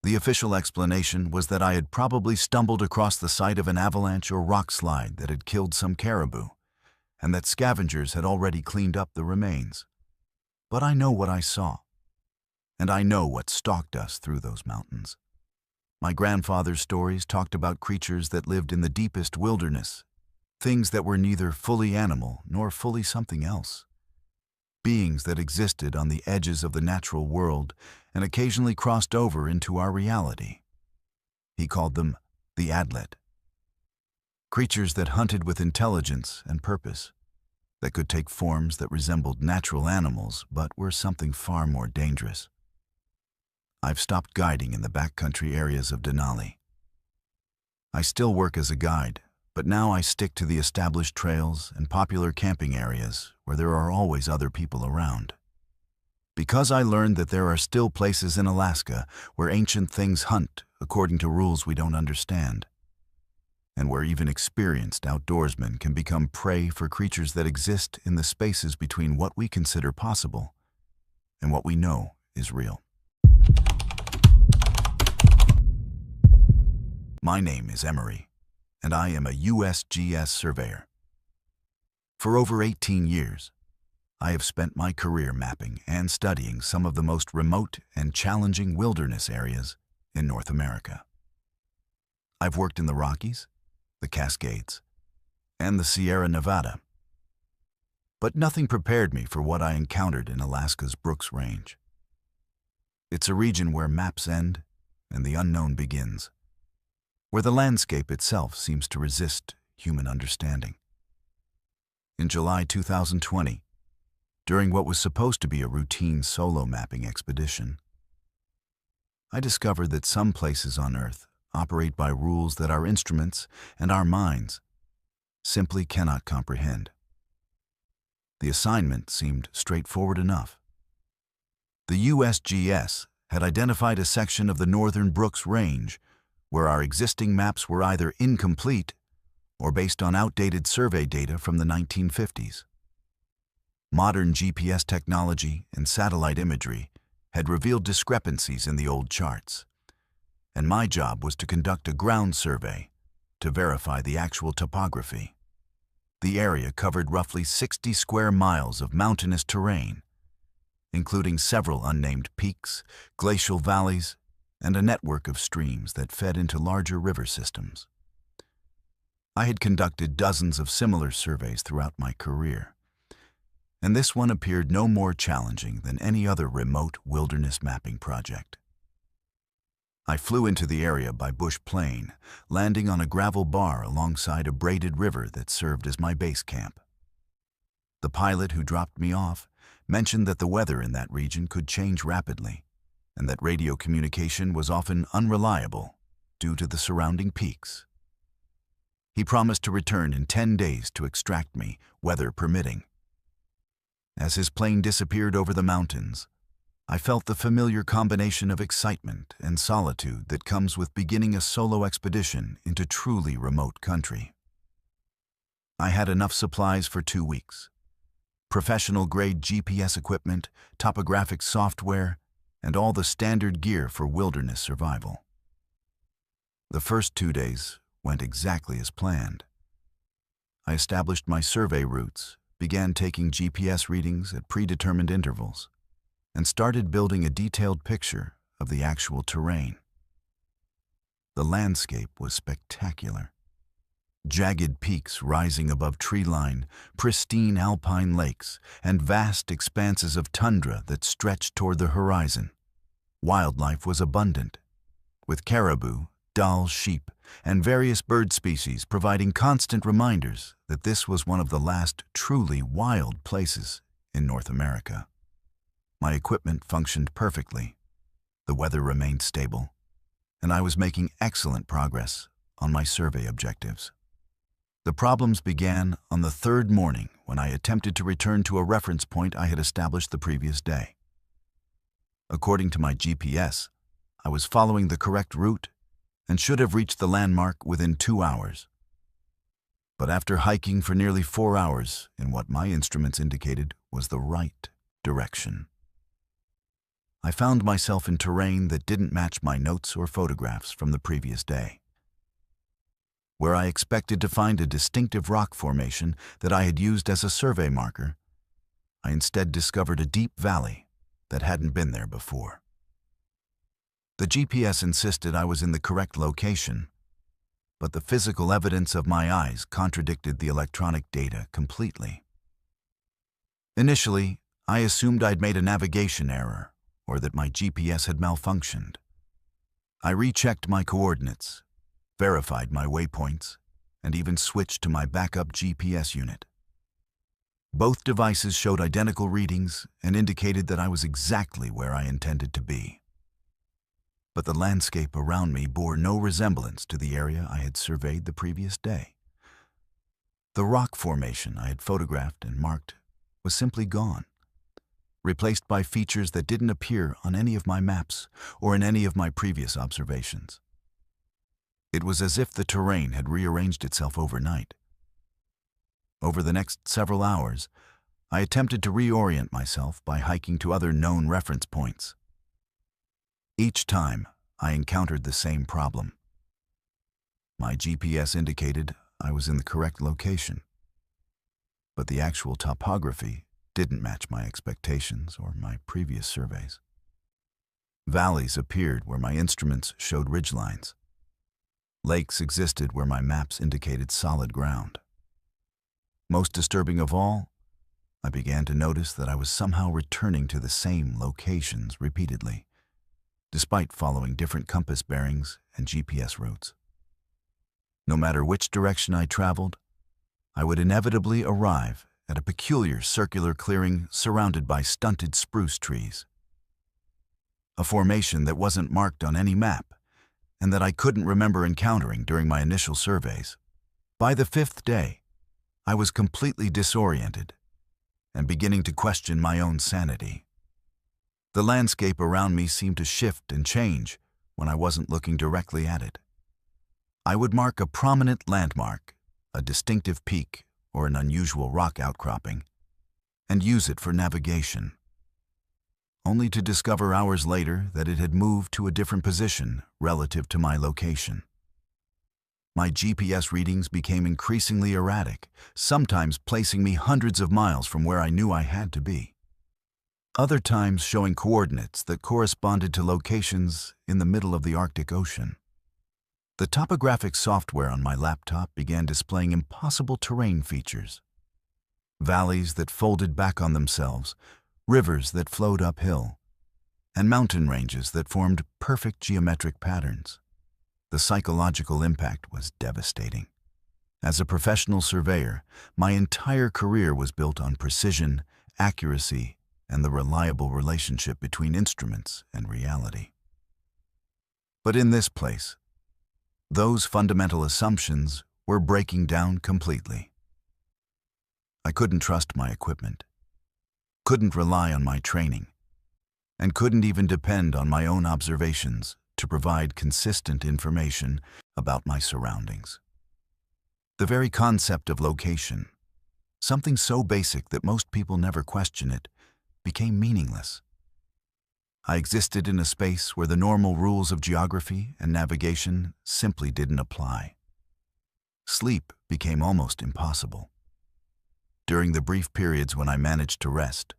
The official explanation was that I had probably stumbled across the site of an avalanche or rock slide that had killed some caribou, and that scavengers had already cleaned up the remains. But I know what I saw, and I know what stalked us through those mountains. My grandfather's stories talked about creatures that lived in the deepest wilderness, things that were neither fully animal nor fully something else. Beings that existed on the edges of the natural world and occasionally crossed over into our reality. He called them the Adlet. Creatures that hunted with intelligence and purpose, that could take forms that resembled natural animals but were something far more dangerous. I've stopped guiding in the backcountry areas of Denali. I still work as a guide, but now I stick to the established trails and popular camping areas where there are always other people around. Because I learned that there are still places in Alaska where ancient things hunt according to rules we don't understand, and where even experienced outdoorsmen can become prey for creatures that exist in the spaces between what we consider possible and what we know is real. My name is Emery, and I am a USGS surveyor. For over 18 years, I have spent my career mapping and studying some of the most remote and challenging wilderness areas in North America. I've worked in the Rockies, the Cascades, and the Sierra Nevada. But nothing prepared me for what I encountered in Alaska's Brooks Range. It's a region where maps end and the unknown begins, where the landscape itself seems to resist human understanding. In July 2020, during what was supposed to be a routine solo mapping expedition, I discovered that some places on Earth operate by rules that our instruments and our minds simply cannot comprehend. The assignment seemed straightforward enough. The USGS had identified a section of the northern Brooks Range where our existing maps were either incomplete or based on outdated survey data from the 1950s. Modern GPS technology and satellite imagery had revealed discrepancies in the old charts, and my job was to conduct a ground survey to verify the actual topography. The area covered roughly 60 square miles of mountainous terrain, including several unnamed peaks, glacial valleys, and a network of streams that fed into larger river systems. I had conducted dozens of similar surveys throughout my career, and this one appeared no more challenging than any other remote wilderness mapping project. I flew into the area by bush plane, landing on a gravel bar alongside a braided river that served as my base camp. The pilot who dropped me off mentioned that the weather in that region could change rapidly, and that radio communication was often unreliable due to the surrounding peaks. He promised to return in 10 days to extract me, weather permitting. As his plane disappeared over the mountains, I felt the familiar combination of excitement and solitude that comes with beginning a solo expedition into truly remote country. I had enough supplies for 2 weeks: professional-grade GPS equipment, topographic software, and all the standard gear for wilderness survival. The first 2 days went exactly as planned. I established my survey routes, began taking GPS readings at predetermined intervals, and started building a detailed picture of the actual terrain. The landscape was spectacular. Jagged peaks rising above tree line, pristine alpine lakes, and vast expanses of tundra that stretched toward the horizon. Wildlife was abundant, with caribou, Dall sheep, and various bird species providing constant reminders that this was one of the last truly wild places in North America. My equipment functioned perfectly, the weather remained stable, and I was making excellent progress on my survey objectives. The problems began on the third morning when I attempted to return to a reference point I had established the previous day. According to my GPS, I was following the correct route and should have reached the landmark within 2 hours. But after hiking for nearly 4 hours in what my instruments indicated was the right direction, I found myself in terrain that didn't match my notes or photographs from the previous day. Where I expected to find a distinctive rock formation that I had used as a survey marker, I instead discovered a deep valley that hadn't been there before. The GPS insisted I was in the correct location, but the physical evidence of my eyes contradicted the electronic data completely. Initially, I assumed I'd made a navigation error or that my GPS had malfunctioned. I rechecked my coordinates, verified my waypoints, and even switched to my backup GPS unit. Both devices showed identical readings and indicated that I was exactly where I intended to be. But the landscape around me bore no resemblance to the area I had surveyed the previous day. The rock formation I had photographed and marked was simply gone, replaced by features that didn't appear on any of my maps or in any of my previous observations. It was as if the terrain had rearranged itself overnight. Over the next several hours, I attempted to reorient myself by hiking to other known reference points. Each time, I encountered the same problem. My GPS indicated I was in the correct location, but the actual topography didn't match my expectations or my previous surveys. Valleys appeared where my instruments showed ridgelines. Lakes existed where my maps indicated solid ground. Most disturbing of all, I began to notice that I was somehow returning to the same locations repeatedly, despite following different compass bearings and GPS routes. No matter which direction I traveled, I would inevitably arrive at a peculiar circular clearing surrounded by stunted spruce trees. A formation that wasn't marked on any map, and that I couldn't remember encountering during my initial surveys. By the fifth day, I was completely disoriented and beginning to question my own sanity. The landscape around me seemed to shift and change when I wasn't looking directly at it. I would mark a prominent landmark, a distinctive peak or an unusual rock outcropping, and use it for navigation, only to discover hours later that it had moved to a different position relative to my location. My GPS readings became increasingly erratic, sometimes placing me hundreds of miles from where I knew I had to be. Other times showing coordinates that corresponded to locations in the middle of the Arctic Ocean. The topographic software on my laptop began displaying impossible terrain features. Valleys that folded back on themselves, rivers that flowed uphill, and mountain ranges that formed perfect geometric patterns. The psychological impact was devastating. As a professional surveyor, my entire career was built on precision, accuracy, and the reliable relationship between instruments and reality. But in this place, those fundamental assumptions were breaking down completely. I couldn't trust my equipment, couldn't rely on my training, and couldn't even depend on my own observations to provide consistent information about my surroundings. The very concept of location, something so basic that most people never question it, became meaningless. I existed in a space where the normal rules of geography and navigation simply didn't apply. Sleep became almost impossible. During the brief periods when I managed to rest,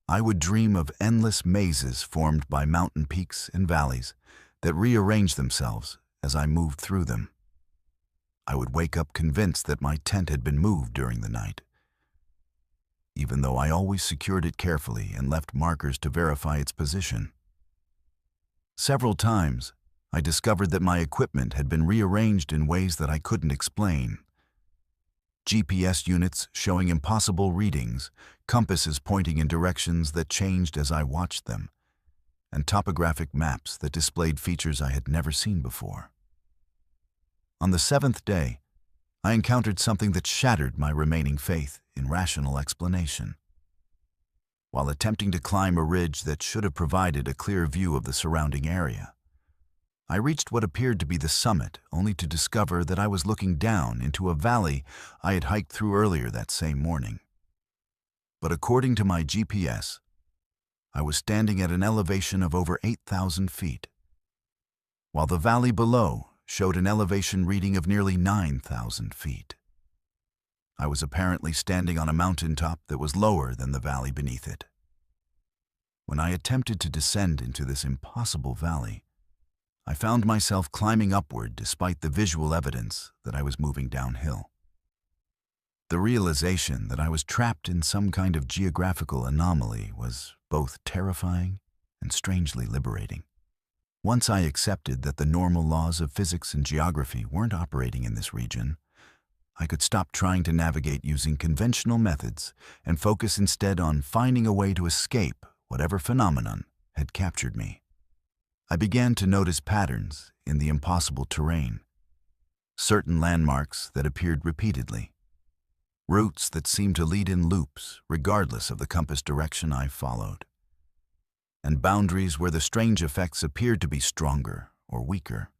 I would dream of endless mazes formed by mountain peaks and valleys that rearranged themselves as I moved through them. I would wake up convinced that my tent had been moved during the night, even though I always secured it carefully and left markers to verify its position. Several times, I discovered that my equipment had been rearranged in ways that I couldn't explain. GPS units showing impossible readings, compasses pointing in directions that changed as I watched them, and topographic maps that displayed features I had never seen before. On the seventh day, I encountered something that shattered my remaining faith in rational explanation. While attempting to climb a ridge that should have provided a clear view of the surrounding area, I reached what appeared to be the summit, only to discover that I was looking down into a valley I had hiked through earlier that same morning. But according to my GPS, I was standing at an elevation of over 8,000 feet, while the valley below showed an elevation reading of nearly 9,000 feet. I was apparently standing on a mountaintop that was lower than the valley beneath it. When I attempted to descend into this impossible valley, I found myself climbing upward despite the visual evidence that I was moving downhill. The realization that I was trapped in some kind of geographical anomaly was both terrifying and strangely liberating. Once I accepted that the normal laws of physics and geography weren't operating in this region, I could stop trying to navigate using conventional methods and focus instead on finding a way to escape whatever phenomenon had captured me. I began to notice patterns in the impossible terrain, certain landmarks that appeared repeatedly, routes that seemed to lead in loops regardless of the compass direction I followed, and boundaries where the strange effects appeared to be stronger or weaker.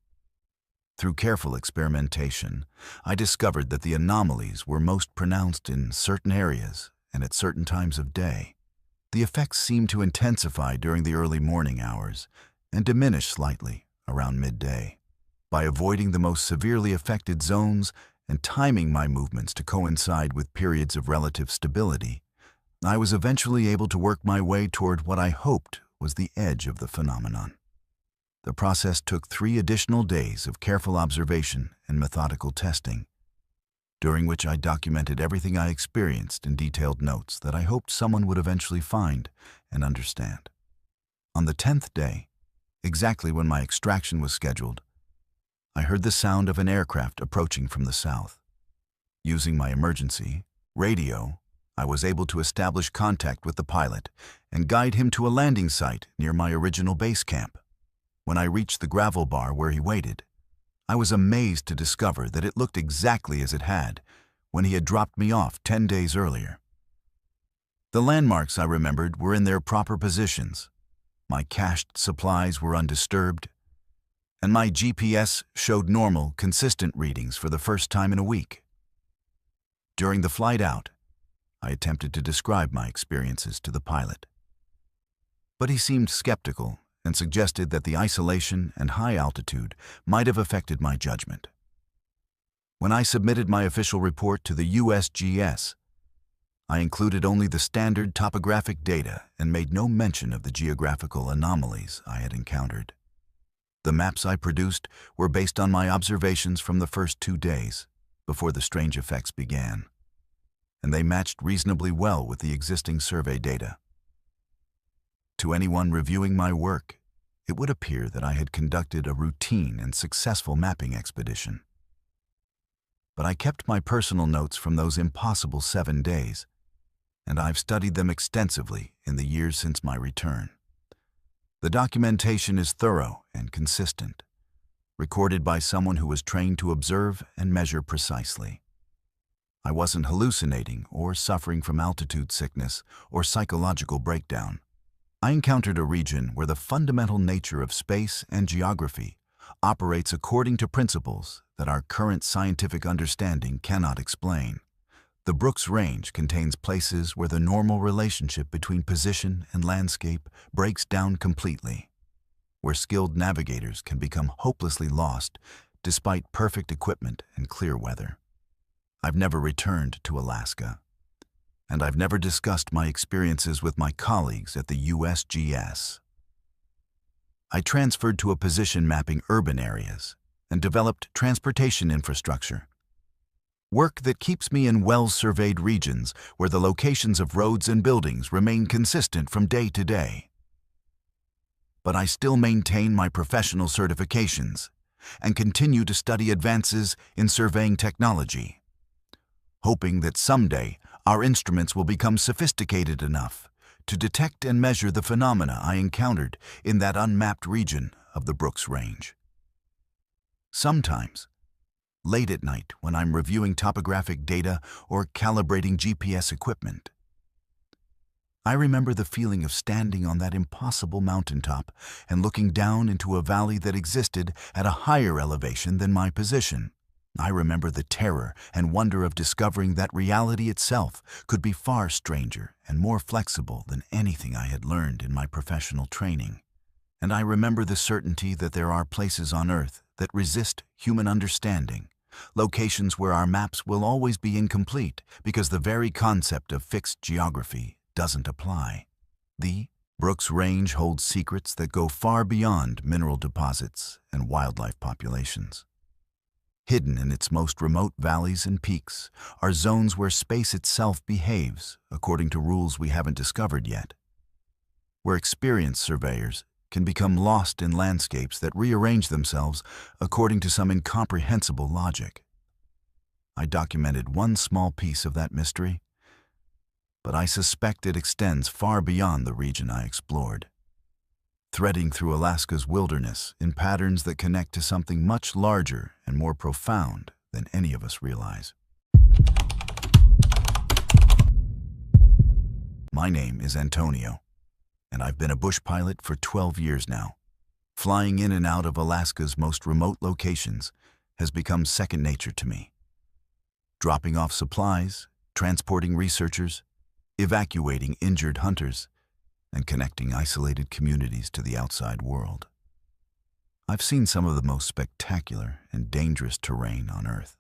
Through careful experimentation, I discovered that the anomalies were most pronounced in certain areas and at certain times of day. The effects seemed to intensify during the early morning hours and diminish slightly around midday. By avoiding the most severely affected zones and timing my movements to coincide with periods of relative stability, I was eventually able to work my way toward what I hoped was the edge of the phenomenon. The process took 3 additional days of careful observation and methodical testing, during which I documented everything I experienced in detailed notes that I hoped someone would eventually find and understand. On the 10th day, exactly when my extraction was scheduled, I heard the sound of an aircraft approaching from the south. Using my emergency radio, I was able to establish contact with the pilot and guide him to a landing site near my original base camp. When I reached the gravel bar where he waited, I was amazed to discover that it looked exactly as it had when he had dropped me off 10 days earlier. The landmarks I remembered were in their proper positions. My cached supplies were undisturbed, and my GPS showed normal, consistent readings for the first time in a week. During the flight out, I attempted to describe my experiences to the pilot, but he seemed skeptical and suggested that the isolation and high altitude might have affected my judgment. When I submitted my official report to the USGS, I included only the standard topographic data and made no mention of the geographical anomalies I had encountered. The maps I produced were based on my observations from the first 2 days, before the strange effects began, and they matched reasonably well with the existing survey data. To anyone reviewing my work, it would appear that I had conducted a routine and successful mapping expedition. But I kept my personal notes from those impossible 7 days, and I've studied them extensively in the years since my return. The documentation is thorough and consistent, recorded by someone who was trained to observe and measure precisely. I wasn't hallucinating or suffering from altitude sickness or psychological breakdown. I encountered a region where the fundamental nature of space and geography operates according to principles that our current scientific understanding cannot explain. The Brooks Range contains places where the normal relationship between position and landscape breaks down completely, where skilled navigators can become hopelessly lost despite perfect equipment and clear weather. I've never returned to Alaska, and I've never discussed my experiences with my colleagues at the USGS. I transferred to a position mapping urban areas and developed transportation infrastructure. Work that keeps me in well-surveyed regions where the locations of roads and buildings remain consistent from day to day. But I still maintain my professional certifications and continue to study advances in surveying technology, hoping that someday our instruments will become sophisticated enough to detect and measure the phenomena I encountered in that unmapped region of the Brooks Range. Sometimes, late at night when I'm reviewing topographic data or calibrating GPS equipment, I remember the feeling of standing on that impossible mountaintop and looking down into a valley that existed at a higher elevation than my position. I remember the terror and wonder of discovering that reality itself could be far stranger and more flexible than anything I had learned in my professional training. And I remember the certainty that there are places on Earth that resist human understanding, locations where our maps will always be incomplete because the very concept of fixed geography doesn't apply. The Brooks Range holds secrets that go far beyond mineral deposits and wildlife populations. Hidden in its most remote valleys and peaks are zones where space itself behaves according to rules we haven't discovered yet, where experienced surveyors can become lost in landscapes that rearrange themselves according to some incomprehensible logic. I documented one small piece of that mystery, but I suspect it extends far beyond the region I explored, threading through Alaska's wilderness in patterns that connect to something much larger and more profound than any of us realize. My name is Antonio, and I've been a bush pilot for 12 years now. Flying in and out of Alaska's most remote locations has become second nature to me. Dropping off supplies, transporting researchers, evacuating injured hunters, and connecting isolated communities to the outside world. I've seen some of the most spectacular and dangerous terrain on Earth.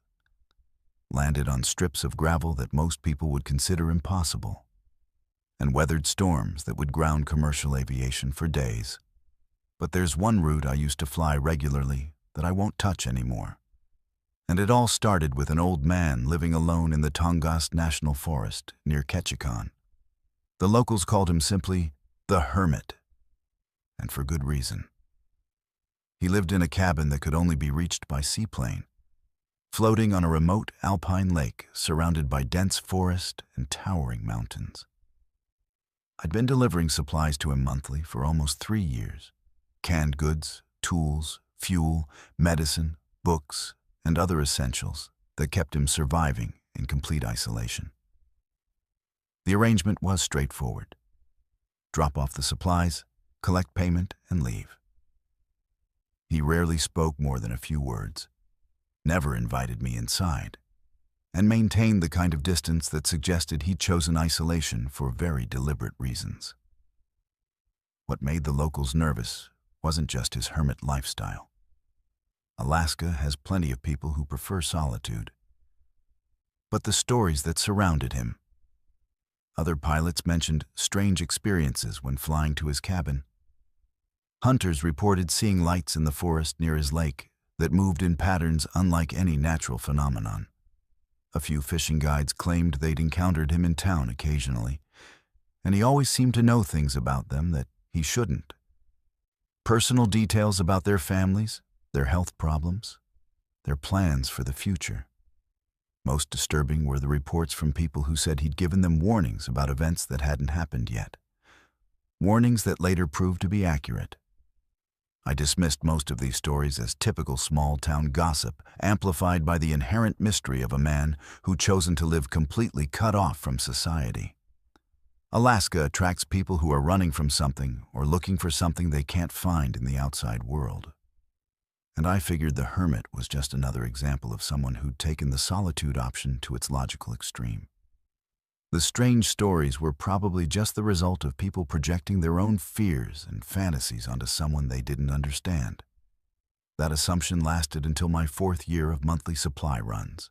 Landed on strips of gravel that most people would consider impossible, and weathered storms that would ground commercial aviation for days. But there's one route I used to fly regularly that I won't touch anymore. And it all started with an old man living alone in the Tongass National Forest near Ketchikan. The locals called him simply the Hermit, and for good reason. He lived in a cabin that could only be reached by seaplane, floating on a remote alpine lake surrounded by dense forest and towering mountains. I'd been delivering supplies to him monthly for almost 3 years. Canned goods, tools, fuel, medicine, books, and other essentials that kept him surviving in complete isolation. The arrangement was straightforward. Drop off the supplies, collect payment, and leave. He rarely spoke more than a few words, never invited me inside, and maintained the kind of distance that suggested he'd chosen isolation for very deliberate reasons. What made the locals nervous wasn't just his hermit lifestyle. Alaska has plenty of people who prefer solitude, but the stories that surrounded him. Other pilots mentioned strange experiences when flying to his cabin. Hunters reported seeing lights in the forest near his lake that moved in patterns unlike any natural phenomenon. A few fishing guides claimed they'd encountered him in town occasionally, and he always seemed to know things about them that he shouldn't. Personal details about their families, their health problems, their plans for the future. Most disturbing were the reports from people who said he'd given them warnings about events that hadn't happened yet. Warnings that later proved to be accurate. I dismissed most of these stories as typical small-town gossip, amplified by the inherent mystery of a man who'd chosen to live completely cut off from society. Alaska attracts people who are running from something or looking for something they can't find in the outside world. And I figured the hermit was just another example of someone who'd taken the solitude option to its logical extreme. The strange stories were probably just the result of people projecting their own fears and fantasies onto someone they didn't understand. That assumption lasted until my 4th year of monthly supply runs,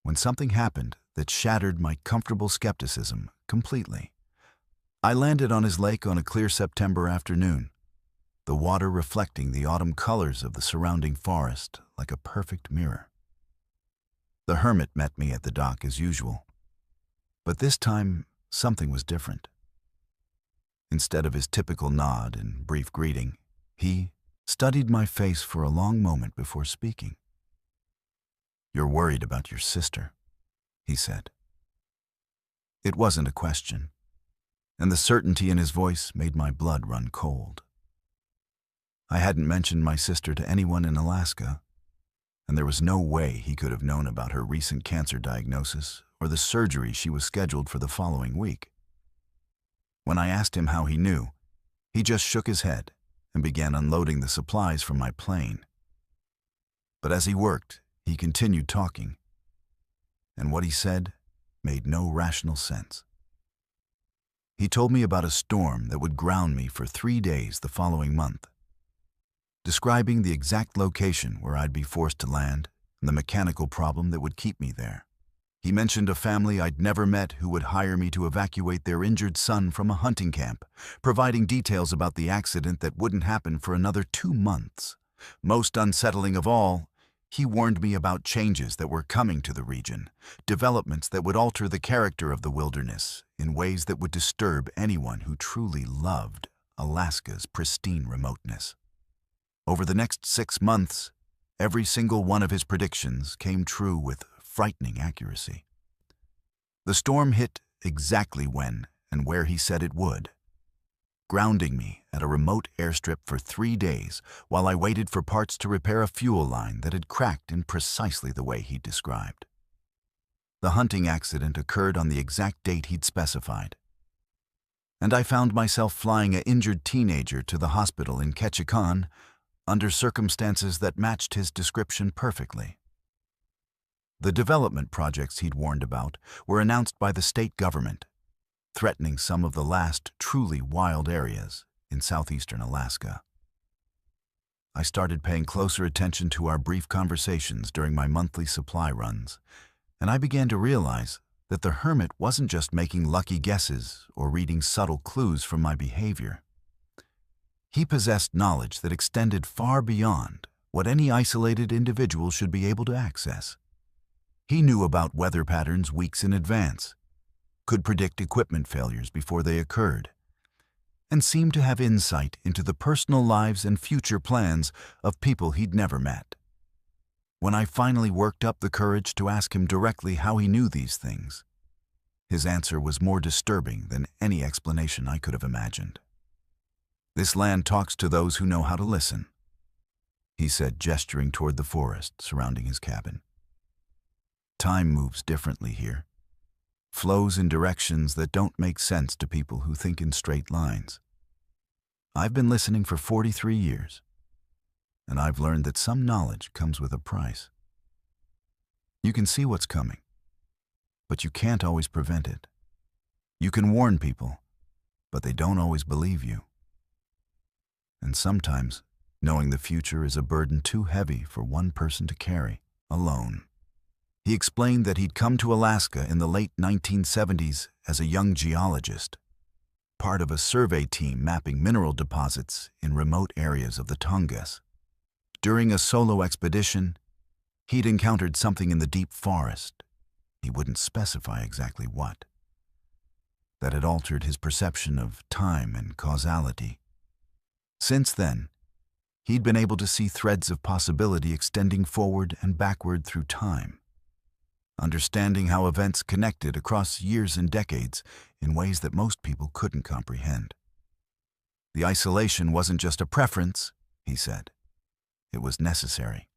when something happened that shattered my comfortable skepticism completely. I landed on his lake on a clear September afternoon, the water reflecting the autumn colors of the surrounding forest like a perfect mirror. The hermit met me at the dock as usual, but this time something was different. Instead of his typical nod and brief greeting, he studied my face for a long moment before speaking. "You're worried about your sister," he said. It wasn't a question, and the certainty in his voice made my blood run cold. I hadn't mentioned my sister to anyone in Alaska, and there was no way he could have known about her recent cancer diagnosis or the surgery she was scheduled for the following week. When I asked him how he knew, he just shook his head and began unloading the supplies from my plane. But as he worked, he continued talking, and what he said made no rational sense. He told me about a storm that would ground me for 3 days the following month, describing the exact location where I'd be forced to land and the mechanical problem that would keep me there. He mentioned a family I'd never met who would hire me to evacuate their injured son from a hunting camp, providing details about the accident that wouldn't happen for another 2 months. Most unsettling of all, he warned me about changes that were coming to the region, developments that would alter the character of the wilderness in ways that would disturb anyone who truly loved Alaska's pristine remoteness. Over the next 6 months, every single one of his predictions came true with frightening accuracy. The storm hit exactly when and where he said it would, grounding me at a remote airstrip for 3 days while I waited for parts to repair a fuel line that had cracked in precisely the way he'd described. The hunting accident occurred on the exact date he'd specified, and I found myself flying an injured teenager to the hospital in Ketchikan under circumstances that matched his description perfectly. The development projects he'd warned about were announced by the state government, threatening some of the last truly wild areas in southeastern Alaska. I started paying closer attention to our brief conversations during my monthly supply runs, and I began to realize that the hermit wasn't just making lucky guesses or reading subtle clues from my behavior. He possessed knowledge that extended far beyond what any isolated individual should be able to access. He knew about weather patterns weeks in advance, could predict equipment failures before they occurred, and seemed to have insight into the personal lives and future plans of people he'd never met. When I finally worked up the courage to ask him directly how he knew these things, his answer was more disturbing than any explanation I could have imagined. "This land talks to those who know how to listen," he said, gesturing toward the forest surrounding his cabin. "Time moves differently here, flows in directions that don't make sense to people who think in straight lines. I've been listening for 43 years, and I've learned that some knowledge comes with a price. You can see what's coming, but you can't always prevent it. You can warn people, but they don't always believe you. And sometimes, knowing the future is a burden too heavy for one person to carry alone." He explained that he'd come to Alaska in the late 1970s as a young geologist, part of a survey team mapping mineral deposits in remote areas of the Tongass. During a solo expedition, he'd encountered something in the deep forest, he wouldn't specify exactly what, that had altered his perception of time and causality. Since then, he'd been able to see threads of possibility extending forward and backward through time, understanding how events connected across years and decades in ways that most people couldn't comprehend. The isolation wasn't just a preference, he said. It was necessary.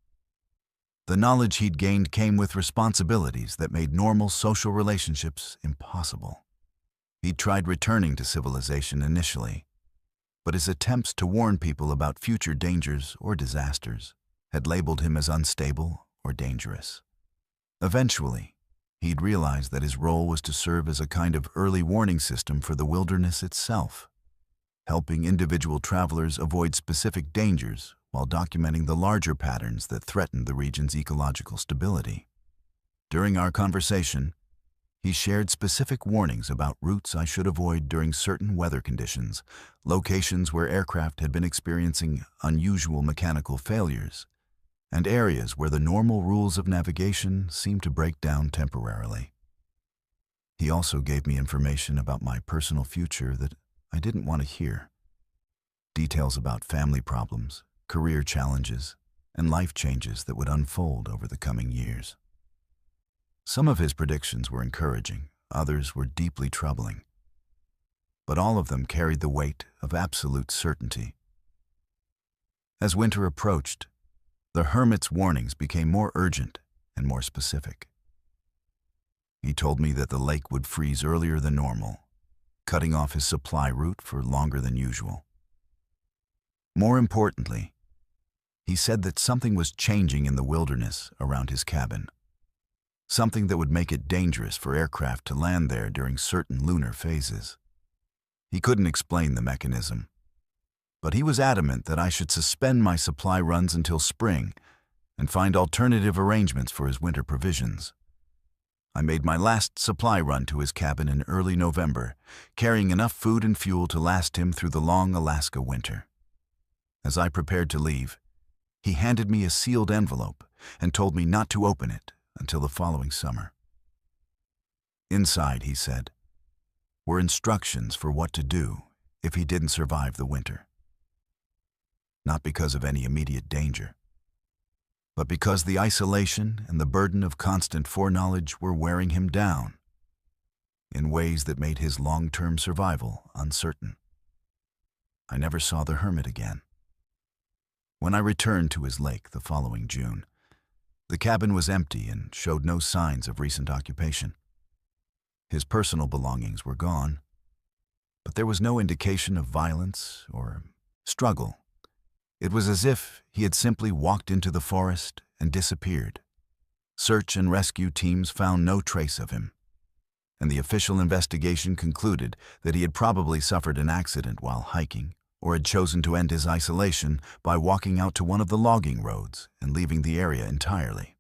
The knowledge he'd gained came with responsibilities that made normal social relationships impossible. He'd tried returning to civilization initially, but his attempts to warn people about future dangers or disasters had labeled him as unstable or dangerous. Eventually, he'd realized that his role was to serve as a kind of early warning system for the wilderness itself, helping individual travelers avoid specific dangers while documenting the larger patterns that threatened the region's ecological stability. During our conversation, he shared specific warnings about routes I should avoid during certain weather conditions, locations where aircraft had been experiencing unusual mechanical failures, and areas where the normal rules of navigation seemed to break down temporarily. He also gave me information about my personal future that I didn't want to hear. Details about family problems, career challenges, and life changes that would unfold over the coming years. Some of his predictions were encouraging, others were deeply troubling. But all of them carried the weight of absolute certainty. As winter approached, the hermit's warnings became more urgent and more specific. He told me that the lake would freeze earlier than normal, cutting off his supply route for longer than usual. More importantly, he said that something was changing in the wilderness around his cabin, something that would make it dangerous for aircraft to land there during certain lunar phases. He couldn't explain the mechanism, but he was adamant that I should suspend my supply runs until spring and find alternative arrangements for his winter provisions. I made my last supply run to his cabin in early November, carrying enough food and fuel to last him through the long Alaska winter. As I prepared to leave, he handed me a sealed envelope and told me not to open it until the following summer. Inside, he said, were instructions for what to do if he didn't survive the winter. Not because of any immediate danger, but because the isolation and the burden of constant foreknowledge were wearing him down in ways that made his long-term survival uncertain. I never saw the hermit again. When I returned to his lake the following June, the cabin was empty and showed no signs of recent occupation. His personal belongings were gone, but there was no indication of violence or struggle. It was as if he had simply walked into the forest and disappeared. Search and rescue teams found no trace of him, and the official investigation concluded that he had probably suffered an accident while hiking or had chosen to end his isolation by walking out to one of the logging roads and leaving the area entirely.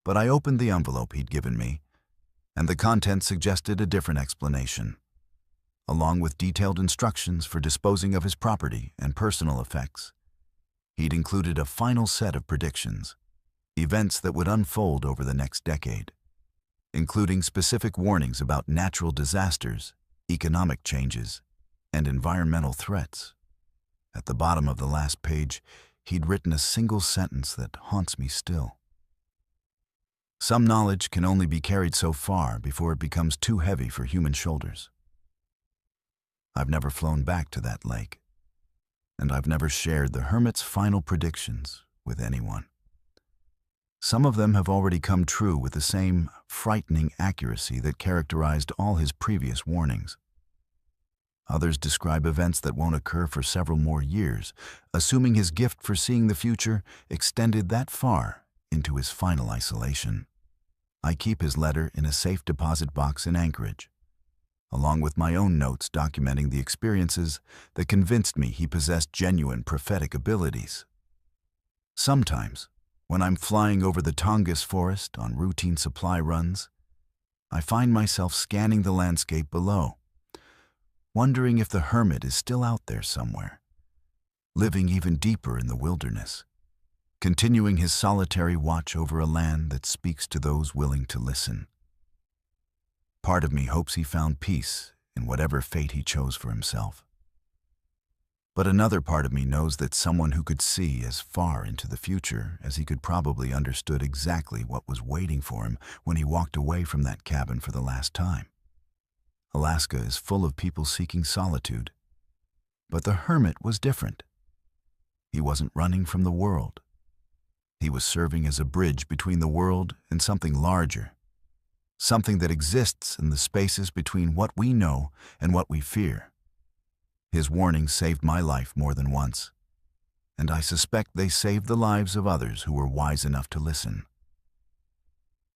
But I opened the envelope he'd given me, and the contents suggested a different explanation. Along with detailed instructions for disposing of his property and personal effects, he'd included a final set of predictions, events that would unfold over the next decade, including specific warnings about natural disasters, economic changes, and environmental threats. At the bottom of the last page, he'd written a single sentence that haunts me still. Some knowledge can only be carried so far before it becomes too heavy for human shoulders. I've never flown back to that lake, and I've never shared the hermit's final predictions with anyone. Some of them have already come true with the same frightening accuracy that characterized all his previous warnings. Others describe events that won't occur for several more years, assuming his gift for seeing the future extended that far into his final isolation. I keep his letter in a safe deposit box in Anchorage, along with my own notes documenting the experiences that convinced me he possessed genuine prophetic abilities. Sometimes, when I'm flying over the Tongass forest on routine supply runs, I find myself scanning the landscape below, wondering if the hermit is still out there somewhere, living even deeper in the wilderness, continuing his solitary watch over a land that speaks to those willing to listen. Part of me hopes he found peace in whatever fate he chose for himself. But another part of me knows that someone who could see as far into the future as he could probably understood exactly what was waiting for him when he walked away from that cabin for the last time. Alaska is full of people seeking solitude, but the hermit was different. He wasn't running from the world. He was serving as a bridge between the world and something larger, something that exists in the spaces between what we know and what we fear. His warnings saved my life more than once, and I suspect they saved the lives of others who were wise enough to listen.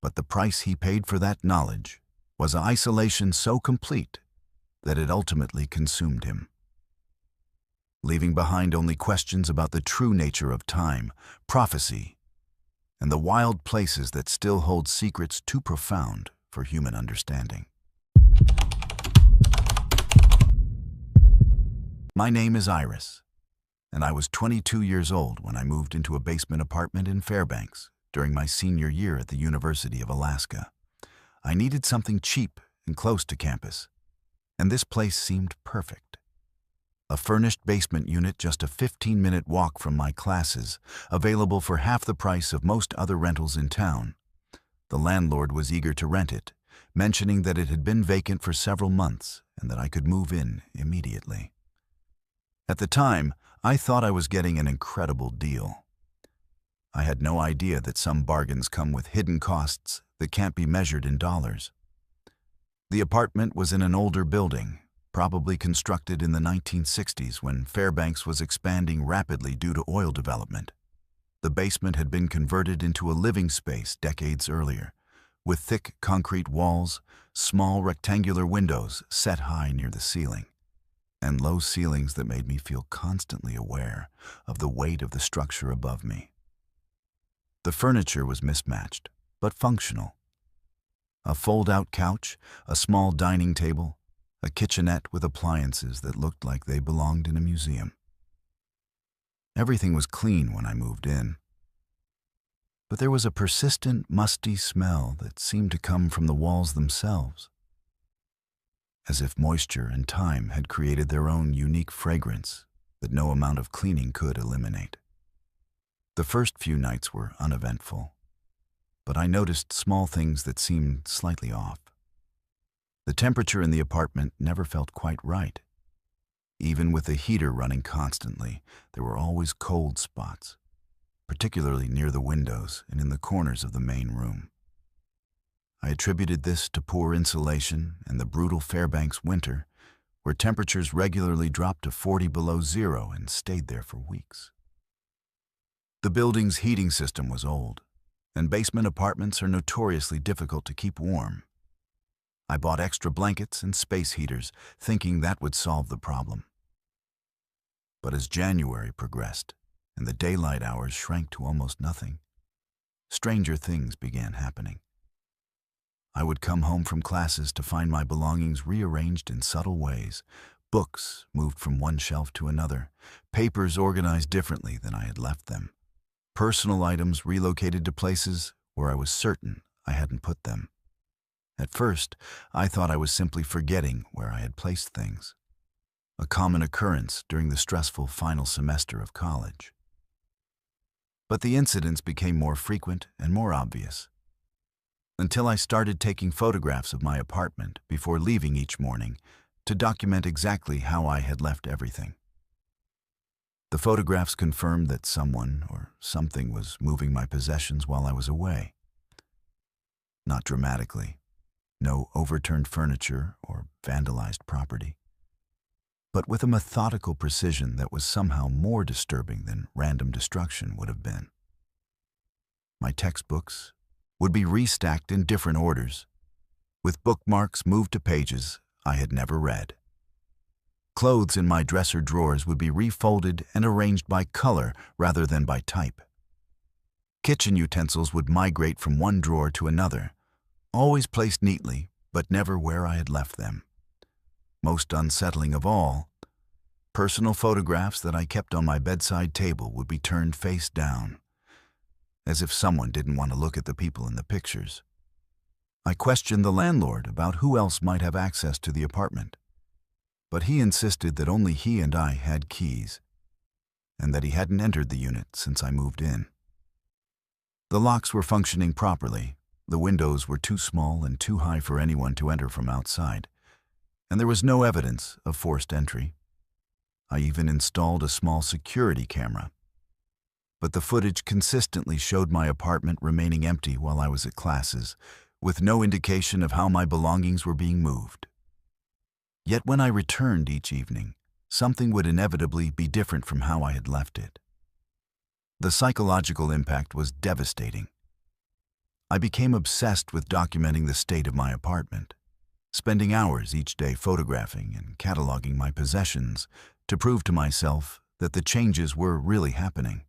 But the price he paid for that knowledge was an isolation so complete that it ultimately consumed him, leaving behind only questions about the true nature of time, prophecy, and the wild places that still hold secrets too profound for human understanding. My name is Iris, and I was 22 years old when I moved into a basement apartment in Fairbanks during my senior year at the University of Alaska. I needed something cheap and close to campus, and this place seemed perfect. A furnished basement unit just a 15-minute walk from my classes, available for half the price of most other rentals in town. The landlord was eager to rent it, mentioning that it had been vacant for several months and that I could move in immediately. At the time, I thought I was getting an incredible deal. I had no idea that some bargains come with hidden costs that can't be measured in dollars. The apartment was in an older building, probably constructed in the 1960s when Fairbanks was expanding rapidly due to oil development. The basement had been converted into a living space decades earlier, with thick concrete walls, small rectangular windows set high near the ceiling, and low ceilings that made me feel constantly aware of the weight of the structure above me. The furniture was mismatched, but functional. A fold-out couch, a small dining table, a kitchenette with appliances that looked like they belonged in a museum. Everything was clean when I moved in, but there was a persistent, musty smell that seemed to come from the walls themselves, as if moisture and time had created their own unique fragrance that no amount of cleaning could eliminate. The first few nights were uneventful, but I noticed small things that seemed slightly off. The temperature in the apartment never felt quite right. Even with the heater running constantly, there were always cold spots, particularly near the windows and in the corners of the main room. I attributed this to poor insulation and the brutal Fairbanks winter, where temperatures regularly dropped to 40 below zero and stayed there for weeks. The building's heating system was old, and basement apartments are notoriously difficult to keep warm. I bought extra blankets and space heaters, thinking that would solve the problem. But as January progressed and the daylight hours shrank to almost nothing, stranger things began happening. I would come home from classes to find my belongings rearranged in subtle ways, books moved from one shelf to another, papers organized differently than I had left them, personal items relocated to places where I was certain I hadn't put them. At first, I thought I was simply forgetting where I had placed things, a common occurrence during the stressful final semester of college. But the incidents became more frequent and more obvious. until I started taking photographs of my apartment before leaving each morning to document exactly how I had left everything. The photographs confirmed that someone or something was moving my possessions while I was away. Not dramatically, no overturned furniture or vandalized property, but with a methodical precision that was somehow more disturbing than random destruction would have been. My textbooks would be restacked in different orders, with bookmarks moved to pages I had never read. Clothes in my dresser drawers would be refolded and arranged by color rather than by type. Kitchen utensils would migrate from one drawer to another, always placed neatly, but never where I had left them. Most unsettling of all, personal photographs that I kept on my bedside table would be turned face down, as if someone didn't want to look at the people in the pictures. I questioned the landlord about who else might have access to the apartment, but he insisted that only he and I had keys, and that he hadn't entered the unit since I moved in. The locks were functioning properly, the windows were too small and too high for anyone to enter from outside, and there was no evidence of forced entry. I even installed a small security camera, but the footage consistently showed my apartment remaining empty while I was at classes, with no indication of how my belongings were being moved. Yet when I returned each evening, something would inevitably be different from how I had left it. The psychological impact was devastating. I became obsessed with documenting the state of my apartment, spending hours each day photographing and cataloging my possessions to prove to myself that the changes were really happening.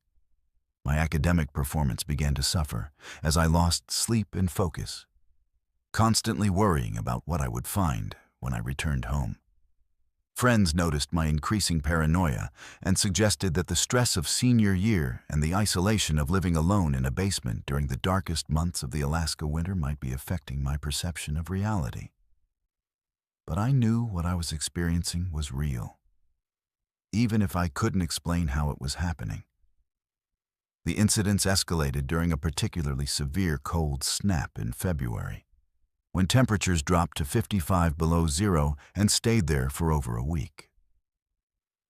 My academic performance began to suffer as I lost sleep and focus, constantly worrying about what I would find when I returned home. Friends noticed my increasing paranoia and suggested that the stress of senior year and the isolation of living alone in a basement during the darkest months of the Alaska winter might be affecting my perception of reality. But I knew what I was experiencing was real, even if I couldn't explain how it was happening. The incidents escalated during a particularly severe cold snap in February, when temperatures dropped to 55 below zero and stayed there for over a week.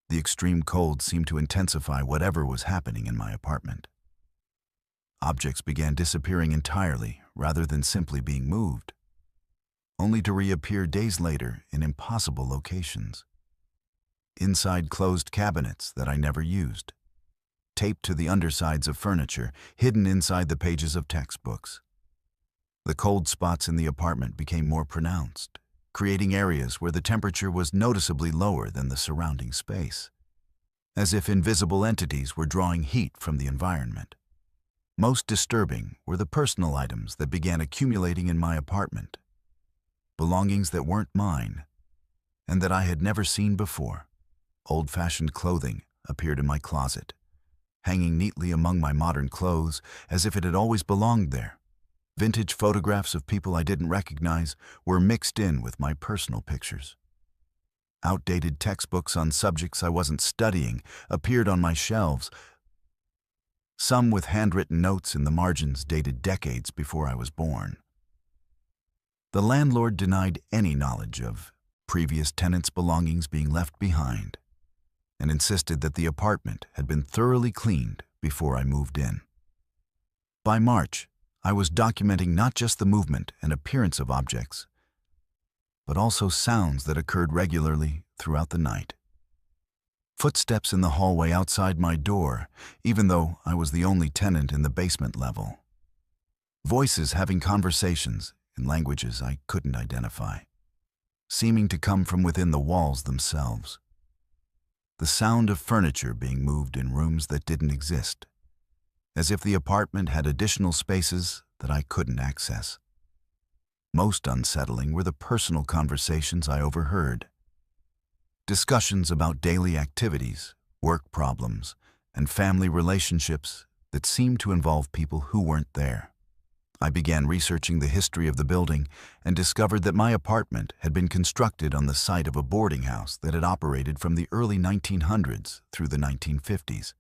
The extreme cold seemed to intensify whatever was happening in my apartment. Objects began disappearing entirely rather than simply being moved, only to reappear days later in impossible locations. Inside closed cabinets that I never used, taped to the undersides of furniture, hidden inside the pages of textbooks. The cold spots in the apartment became more pronounced, creating areas where the temperature was noticeably lower than the surrounding space, as if invisible entities were drawing heat from the environment. Most disturbing were the personal items that began accumulating in my apartment, belongings that weren't mine and that I had never seen before. Old-fashioned clothing appeared in my closet, hanging neatly among my modern clothes as if it had always belonged there. Vintage photographs of people I didn't recognize were mixed in with my personal pictures. Outdated textbooks on subjects I wasn't studying appeared on my shelves, some with handwritten notes in the margins dated decades before I was born. The landlord denied any knowledge of previous tenants' belongings being left behind and insisted that the apartment had been thoroughly cleaned before I moved in. By March, I was documenting not just the movement and appearance of objects, but also sounds that occurred regularly throughout the night. Footsteps in the hallway outside my door, even though I was the only tenant in the basement level. Voices having conversations in languages I couldn't identify, seeming to come from within the walls themselves. The sound of furniture being moved in rooms that didn't exist, as if the apartment had additional spaces that I couldn't access. Most unsettling were the personal conversations I overheard. Discussions about daily activities, work problems, and family relationships that seemed to involve people who weren't there. I began researching the history of the building and discovered that my apartment had been constructed on the site of a boarding house that had operated from the early 1900s through the 1950s.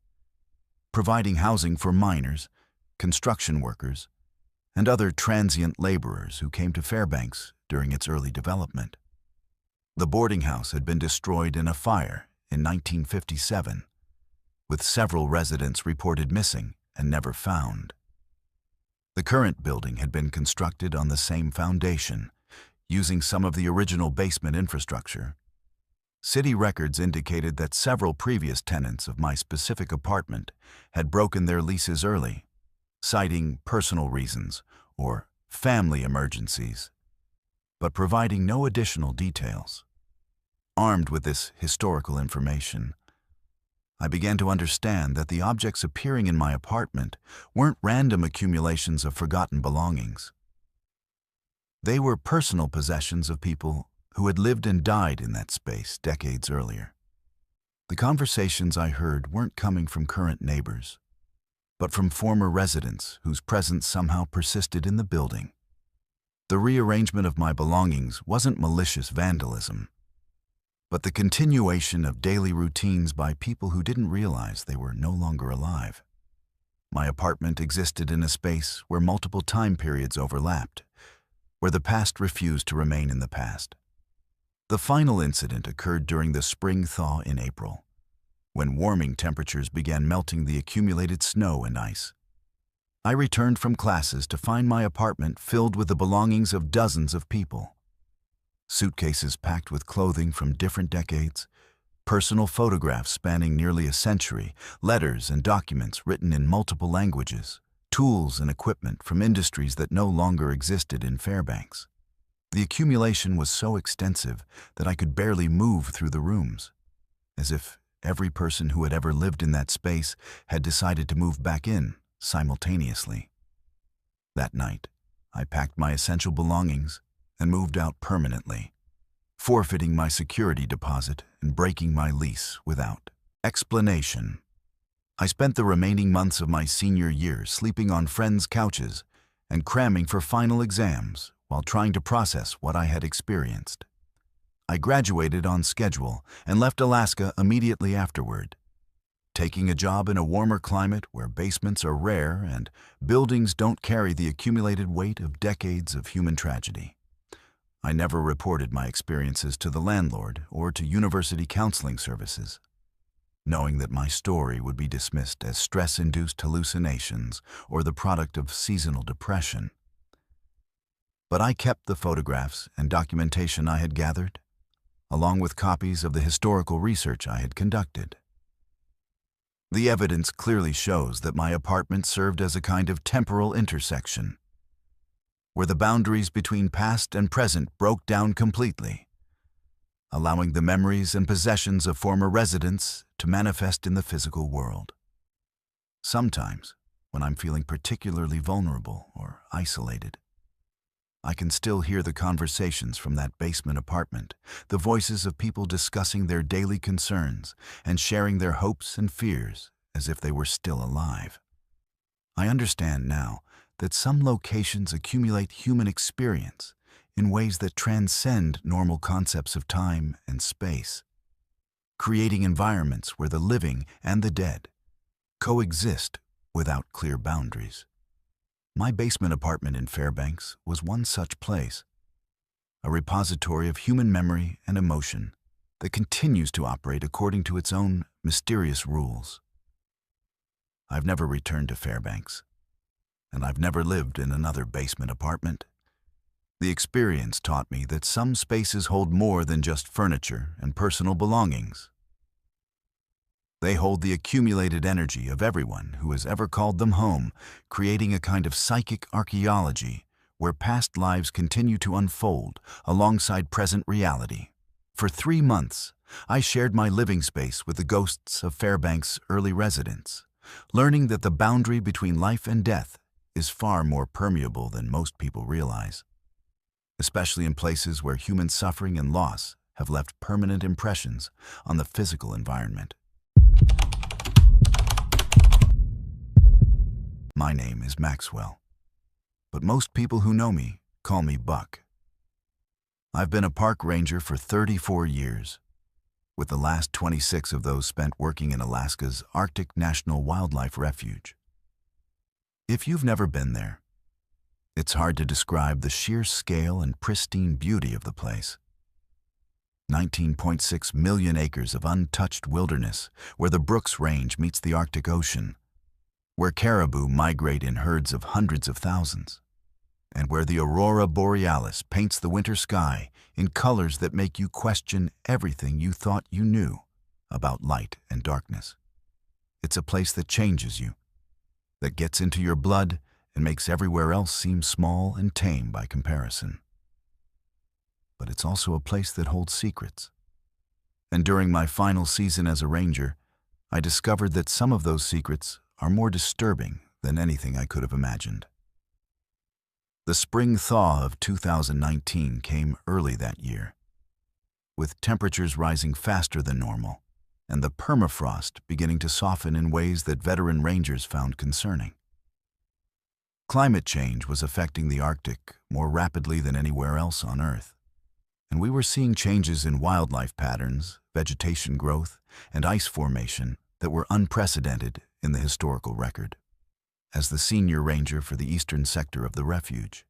Providing housing for miners, construction workers, and other transient laborers who came to Fairbanks during its early development. The boarding house had been destroyed in a fire in 1957, with several residents reported missing and never found. The current building had been constructed on the same foundation, using some of the original basement infrastructure. City records indicated that several previous tenants of my specific apartment had broken their leases early, citing personal reasons or family emergencies, but providing no additional details. Armed with this historical information, I began to understand that the objects appearing in my apartment weren't random accumulations of forgotten belongings. They were personal possessions of people who had lived and died in that space decades earlier. The conversations I heard weren't coming from current neighbors, but from former residents whose presence somehow persisted in the building. The rearrangement of my belongings wasn't malicious vandalism, but the continuation of daily routines by people who didn't realize they were no longer alive. My apartment existed in a space where multiple time periods overlapped, where the past refused to remain in the past. The final incident occurred during the spring thaw in April, when warming temperatures began melting the accumulated snow and ice. I returned from classes to find my apartment filled with the belongings of dozens of people. Suitcases packed with clothing from different decades, personal photographs spanning nearly a century, letters and documents written in multiple languages, tools and equipment from industries that no longer existed in Fairbanks. The accumulation was so extensive that I could barely move through the rooms, as if every person who had ever lived in that space had decided to move back in simultaneously. That night, I packed my essential belongings and moved out permanently, forfeiting my security deposit and breaking my lease without explanation. I spent the remaining months of my senior year sleeping on friends' couches and cramming for final exams while trying to process what I had experienced. I graduated on schedule and left Alaska immediately afterward, taking a job in a warmer climate where basements are rare and buildings don't carry the accumulated weight of decades of human tragedy. I never reported my experiences to the landlord or to university counseling services, knowing that my story would be dismissed as stress-induced hallucinations or the product of seasonal depression. But I kept the photographs and documentation I had gathered, along with copies of the historical research I had conducted. The evidence clearly shows that my apartment served as a kind of temporal intersection, where the boundaries between past and present broke down completely, allowing the memories and possessions of former residents to manifest in the physical world. Sometimes, when I'm feeling particularly vulnerable or isolated, I can still hear the conversations from that basement apartment, the voices of people discussing their daily concerns and sharing their hopes and fears as if they were still alive. I understand now that some locations accumulate human experience in ways that transcend normal concepts of time and space, creating environments where the living and the dead coexist without clear boundaries. My basement apartment in Fairbanks was one such place, a repository of human memory and emotion that continues to operate according to its own mysterious rules. I've never returned to Fairbanks, and I've never lived in another basement apartment. The experience taught me that some spaces hold more than just furniture and personal belongings. They hold the accumulated energy of everyone who has ever called them home, creating a kind of psychic archaeology where past lives continue to unfold alongside present reality. For 3 months, I shared my living space with the ghosts of Fairbanks' early residents, learning that the boundary between life and death is far more permeable than most people realize, especially in places where human suffering and loss have left permanent impressions on the physical environment. My name is Maxwell, but most people who know me call me Buck. I've been a park ranger for 34 years, with the last 26 of those spent working in Alaska's Arctic National Wildlife Refuge. If you've never been there, It's hard to describe the sheer scale and pristine beauty of the place. 19.6 million acres of untouched wilderness, where the Brooks Range meets the Arctic Ocean, where caribou migrate in herds of hundreds of thousands, and where the aurora borealis paints the winter sky in colors that make you question everything you thought you knew about light and darkness. It's a place that changes you, that gets into your blood and makes everywhere else seem small and tame by comparison. But it's also a place that holds secrets. And during my final season as a ranger, I discovered that some of those secrets are more disturbing than anything I could have imagined. The spring thaw of 2019 came early that year, with temperatures rising faster than normal and the permafrost beginning to soften in ways that veteran rangers found concerning. Climate change was affecting the Arctic more rapidly than anywhere else on Earth, and we were seeing changes in wildlife patterns, vegetation growth, and ice formation that were unprecedented in the historical record. As the senior ranger for the eastern sector of the refuge,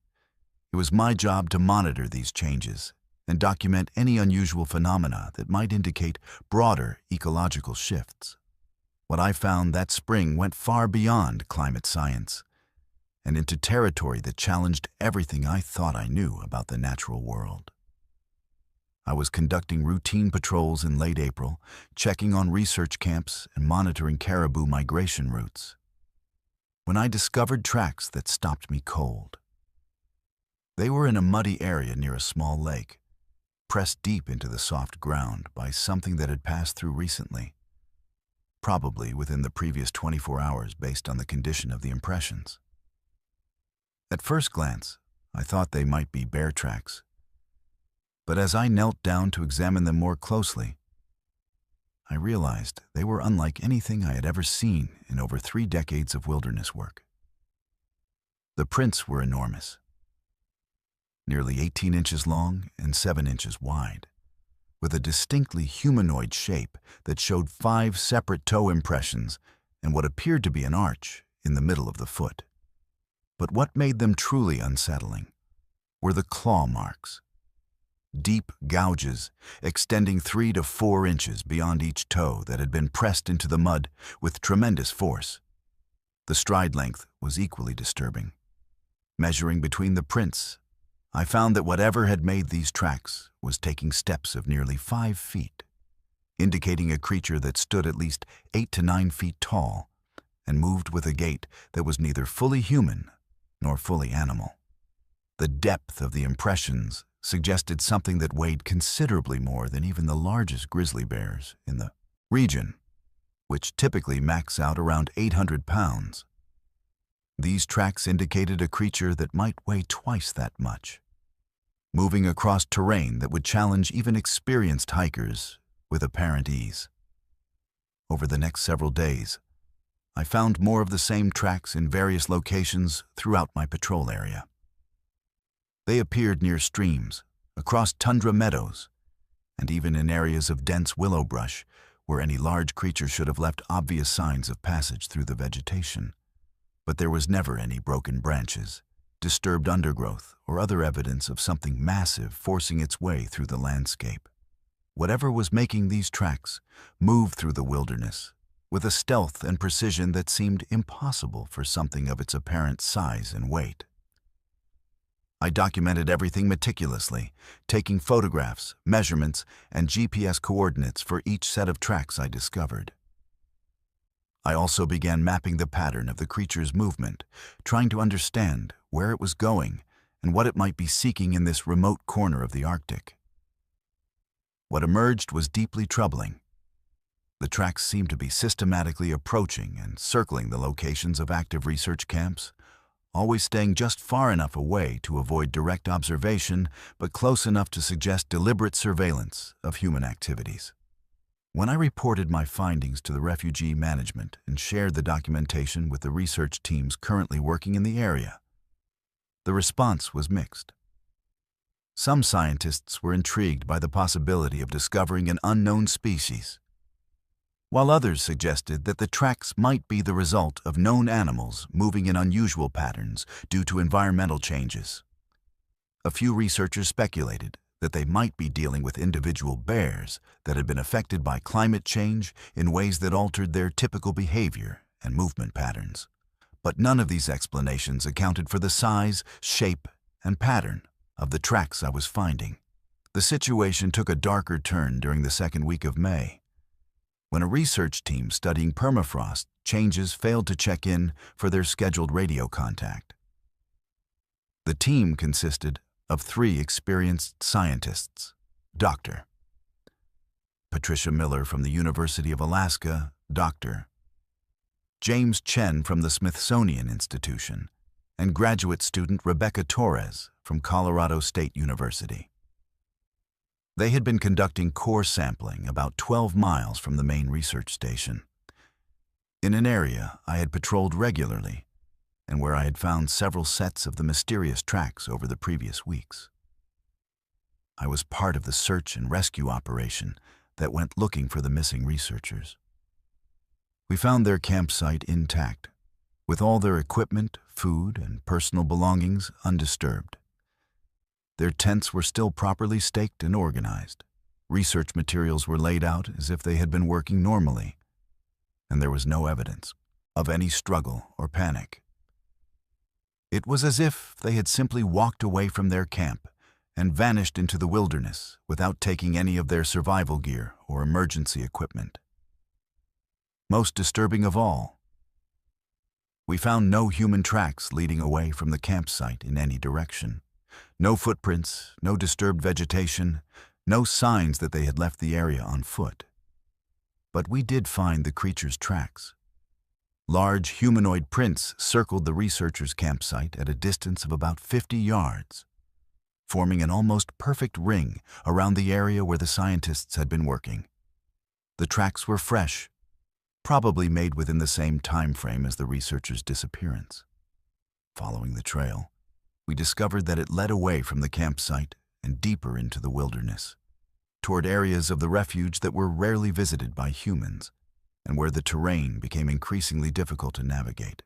it was my job to monitor these changes and document any unusual phenomena that might indicate broader ecological shifts. What I found that spring went far beyond climate science and into territory that challenged everything I thought I knew about the natural world. I was conducting routine patrols in late April, checking on research camps and monitoring caribou migration routes, when I discovered tracks that stopped me cold. They were in a muddy area near a small lake, pressed deep into the soft ground by something that had passed through recently, probably within the previous 24 hours based on the condition of the impressions. At first glance, I thought they might be bear tracks, but as I knelt down to examine them more closely, I realized they were unlike anything I had ever seen in over 3 decades of wilderness work. The prints were enormous, nearly 18 inches long and 7 inches wide, with a distinctly humanoid shape that showed 5 separate toe impressions and what appeared to be an arch in the middle of the foot. But what made them truly unsettling were the claw marks. Deep gouges extending 3 to 4 inches beyond each toe that had been pressed into the mud with tremendous force. The stride length was equally disturbing. Measuring between the prints, I found that whatever had made these tracks was taking steps of nearly 5 feet, indicating a creature that stood at least 8 to 9 feet tall and moved with a gait that was neither fully human nor fully animal. The depth of the impressions suggested something that weighed considerably more than even the largest grizzly bears in the region, which typically max out around 800 pounds. These tracks indicated a creature that might weigh twice that much, moving across terrain that would challenge even experienced hikers with apparent ease. Over the next several days, I found more of the same tracks in various locations throughout my patrol area. They appeared near streams, across tundra meadows, and even in areas of dense willow brush where any large creature should have left obvious signs of passage through the vegetation. But there was never any broken branches, disturbed undergrowth, or other evidence of something massive forcing its way through the landscape. Whatever was making these tracks moved through the wilderness with a stealth and precision that seemed impossible for something of its apparent size and weight. I documented everything meticulously, taking photographs, measurements, and GPS coordinates for each set of tracks I discovered. I also began mapping the pattern of the creature's movement, trying to understand where it was going and what it might be seeking in this remote corner of the Arctic. What emerged was deeply troubling. The tracks seemed to be systematically approaching and circling the locations of active research camps, always staying just far enough away to avoid direct observation, but close enough to suggest deliberate surveillance of human activities. When I reported my findings to the refugee management and shared the documentation with the research teams currently working in the area, the response was mixed. Some scientists were intrigued by the possibility of discovering an unknown species. while others suggested that the tracks might be the result of known animals moving in unusual patterns due to environmental changes. A few researchers speculated that they might be dealing with individual bears that had been affected by climate change in ways that altered their typical behavior and movement patterns. But none of these explanations accounted for the size, shape, and pattern of the tracks I was finding. The situation took a darker turn during the second week of May, when a research team studying permafrost changes failed to check in for their scheduled radio contact. The team consisted of 3 experienced scientists: Dr. Patricia Miller from the University of Alaska, Dr. James Chen from the Smithsonian Institution, and graduate student Rebecca Torres from Colorado State University. They had been conducting core sampling about 12 miles from the main research station, in an area I had patrolled regularly and where I had found several sets of the mysterious tracks over the previous weeks. I was part of the search and rescue operation that went looking for the missing researchers. We found their campsite intact, with all their equipment, food, and personal belongings undisturbed. Their tents were still properly staked and organized. Research materials were laid out as if they had been working normally, and there was no evidence of any struggle or panic. It was as if they had simply walked away from their camp and vanished into the wilderness without taking any of their survival gear or emergency equipment. Most disturbing of all, we found no human tracks leading away from the campsite in any direction. No footprints, no disturbed vegetation, no signs that they had left the area on foot. But we did find the creatures' tracks. Large humanoid prints circled the researchers' campsite at a distance of about 50 yards, forming an almost perfect ring around the area where the scientists had been working. The tracks were fresh, probably made within the same time frame as the researchers' disappearance. Following the trail, we discovered that it led away from the campsite and deeper into the wilderness, toward areas of the refuge that were rarely visited by humans and where the terrain became increasingly difficult to navigate.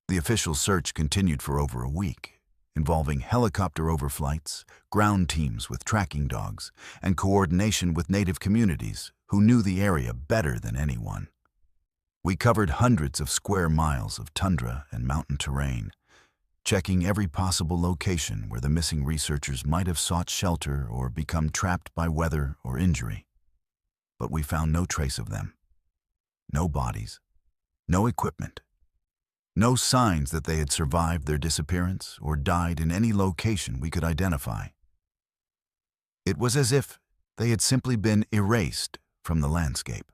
The official search continued for over a week, involving helicopter overflights, ground teams with tracking dogs, and coordination with native communities who knew the area better than anyone. We covered hundreds of square miles of tundra and mountain terrain, checking every possible location where the missing researchers might have sought shelter or become trapped by weather or injury. But we found no trace of them. No bodies, no equipment, no signs that they had survived their disappearance or died in any location we could identify. It was as if they had simply been erased from the landscape.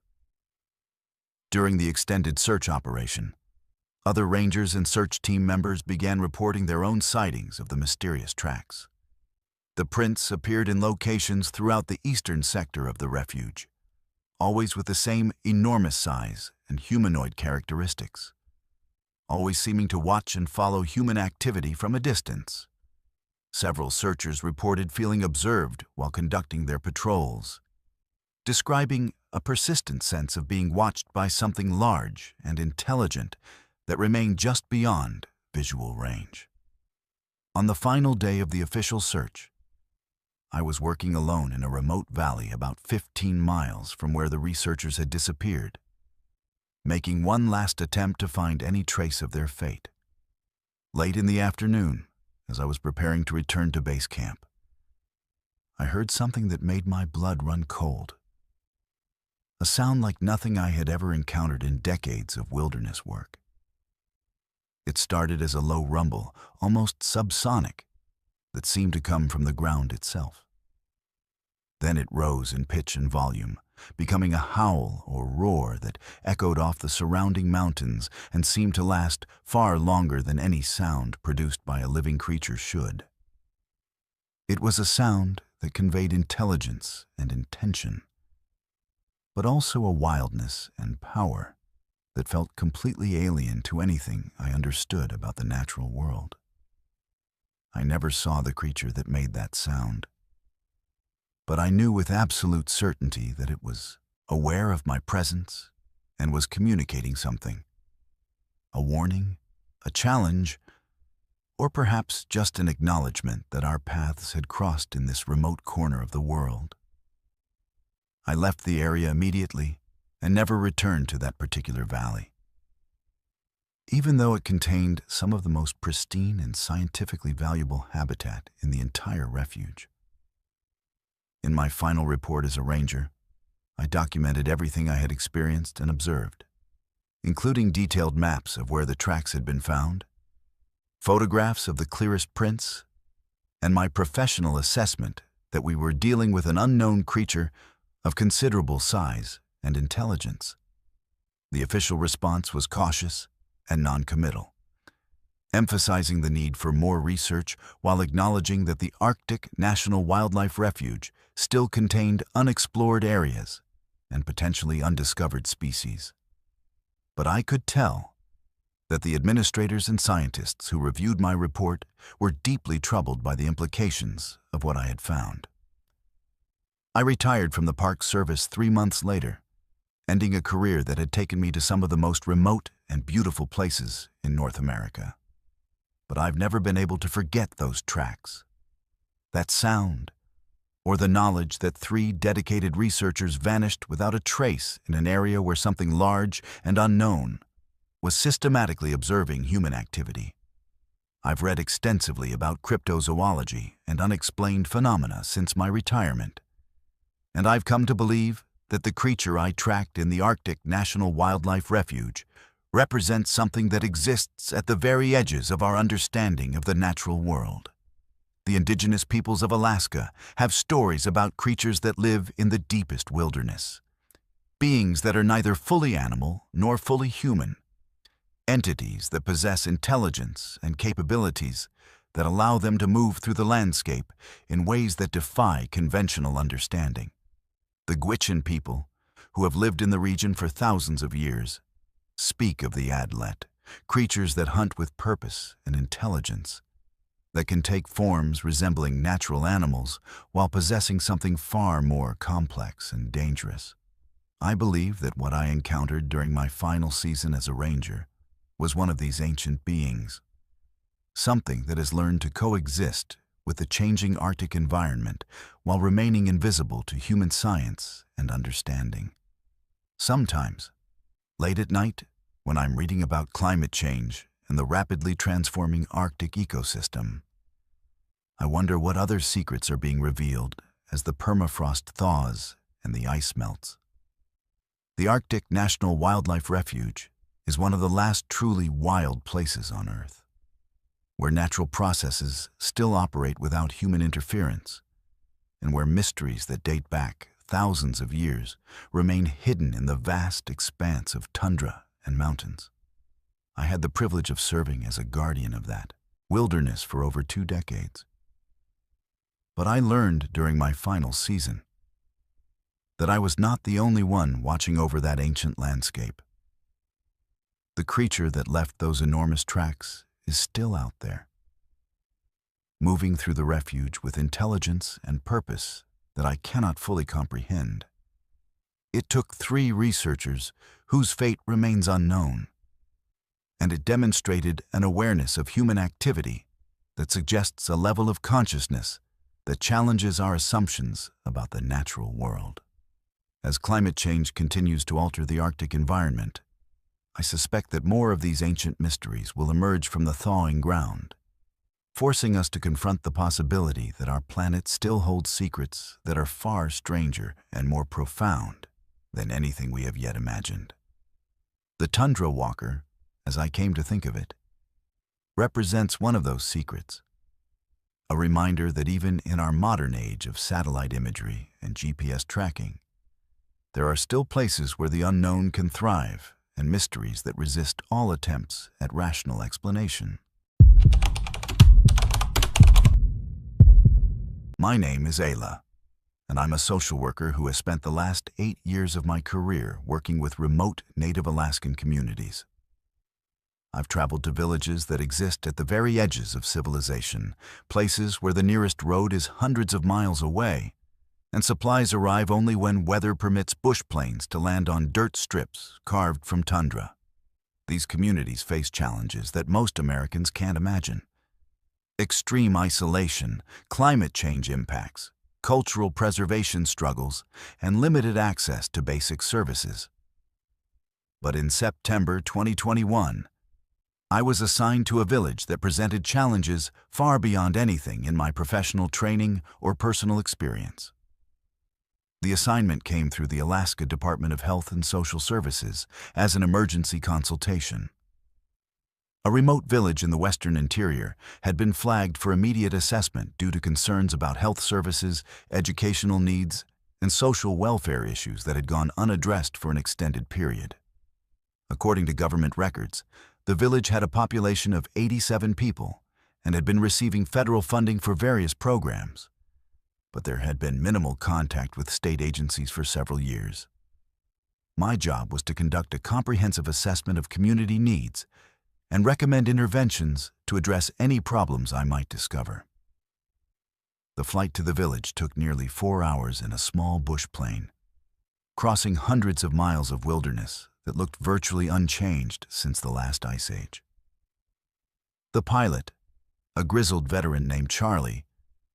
During the extended search operation, other rangers and search team members began reporting their own sightings of the mysterious tracks. The prints appeared in locations throughout the eastern sector of the refuge, always with the same enormous size and humanoid characteristics, always seeming to watch and follow human activity from a distance. Several searchers reported feeling observed while conducting their patrols, describing a persistent sense of being watched by something large and intelligent that remained just beyond visual range. On the final day of the official search, I was working alone in a remote valley about 15 miles from where the researchers had disappeared, making one last attempt to find any trace of their fate. Late in the afternoon, as I was preparing to return to base camp, I heard something that made my blood run cold. A sound like nothing I had ever encountered in decades of wilderness work. It started as a low rumble, almost subsonic, that seemed to come from the ground itself. Then it rose in pitch and volume, becoming a howl or roar that echoed off the surrounding mountains and seemed to last far longer than any sound produced by a living creature should. It was a sound that conveyed intelligence and intention, but also a wildness and power that felt completely alien to anything I understood about the natural world. I never saw the creature that made that sound, but I knew with absolute certainty that it was aware of my presence, and was communicating something. A warning, a challenge, or perhaps just an acknowledgement that our paths had crossed in this remote corner of the world. I left the area immediately and never returned to that particular valley. Even though it contained some of the most pristine and scientifically valuable habitat in the entire refuge. In my final report as a ranger, I documented everything I had experienced and observed, including detailed maps of where the tracks had been found, photographs of the clearest prints, and my professional assessment that we were dealing with an unknown creature of considerable size and intelligence. The official response was cautious and non-committal, emphasizing the need for more research while acknowledging that the Arctic National Wildlife Refuge still contained unexplored areas and potentially undiscovered species. But I could tell that the administrators and scientists who reviewed my report were deeply troubled by the implications of what I had found. I retired from the Park Service 3 months later, ending a career that had taken me to some of the most remote and beautiful places in North America. But I've never been able to forget those tracks, that sound, or the knowledge that 3 dedicated researchers vanished without a trace in an area where something large and unknown was systematically observing human activity. I've read extensively about cryptozoology and unexplained phenomena since my retirement, and I've come to believe that the creature I tracked in the Arctic National Wildlife Refuge represents something that exists at the very edges of our understanding of the natural world. The indigenous peoples of Alaska have stories about creatures that live in the deepest wilderness, beings that are neither fully animal nor fully human, entities that possess intelligence and capabilities that allow them to move through the landscape in ways that defy conventional understanding. The Gwich'in people, who have lived in the region for thousands of years, speak of the Adlet, creatures that hunt with purpose and intelligence, that can take forms resembling natural animals while possessing something far more complex and dangerous. I believe that what I encountered during my final season as a ranger was one of these ancient beings, something that has learned to coexist with the changing Arctic environment while remaining invisible to human science and understanding. Sometimes, late at night, when I'm reading about climate change and the rapidly transforming Arctic ecosystem, I wonder what other secrets are being revealed as the permafrost thaws and the ice melts. The Arctic National Wildlife Refuge is one of the last truly wild places on Earth, where natural processes still operate without human interference, and where mysteries that date back thousands of years remain hidden in the vast expanse of tundra and mountains. I had the privilege of serving as a guardian of that wilderness for over 2 decades. But I learned during my final season that I was not the only one watching over that ancient landscape. The creature that left those enormous tracks is still out there, moving through the refuge with intelligence and purpose that I cannot fully comprehend. It took 3 researchers whose fate remains unknown, and it demonstrated an awareness of human activity that suggests a level of consciousness that challenges our assumptions about the natural world. As climate change continues to alter the Arctic environment, I suspect that more of these ancient mysteries will emerge from the thawing ground, forcing us to confront the possibility that our planet still holds secrets that are far stranger and more profound than anything we have yet imagined. The tundra walker, as I came to think of it, represents one of those secrets, a reminder that even in our modern age of satellite imagery and GPS tracking, there are still places where the unknown can thrive and mysteries that resist all attempts at rational explanation. My name is Ayla, and I'm a social worker who has spent the last 8 years of my career working with remote Native Alaskan communities. I've traveled to villages that exist at the very edges of civilization, places where the nearest road is hundreds of miles away, and supplies arrive only when weather permits bush planes to land on dirt strips carved from tundra. These communities face challenges that most Americans can't imagine. Extreme isolation, climate change impacts, cultural preservation struggles, and limited access to basic services. But in September 2021, I was assigned to a village that presented challenges far beyond anything in my professional training or personal experience. The assignment came through the Alaska Department of Health and Social Services as an emergency consultation. A remote village in the western interior had been flagged for immediate assessment due to concerns about health services, educational needs, and social welfare issues that had gone unaddressed for an extended period. According to government records, the village had a population of 87 people and had been receiving federal funding for various programs, but there had been minimal contact with state agencies for several years. My job was to conduct a comprehensive assessment of community needs and recommend interventions to address any problems I might discover. The flight to the village took nearly 4 hours in a small bush plane, crossing hundreds of miles of wilderness that looked virtually unchanged since the last ice age. The pilot, a grizzled veteran named Charlie,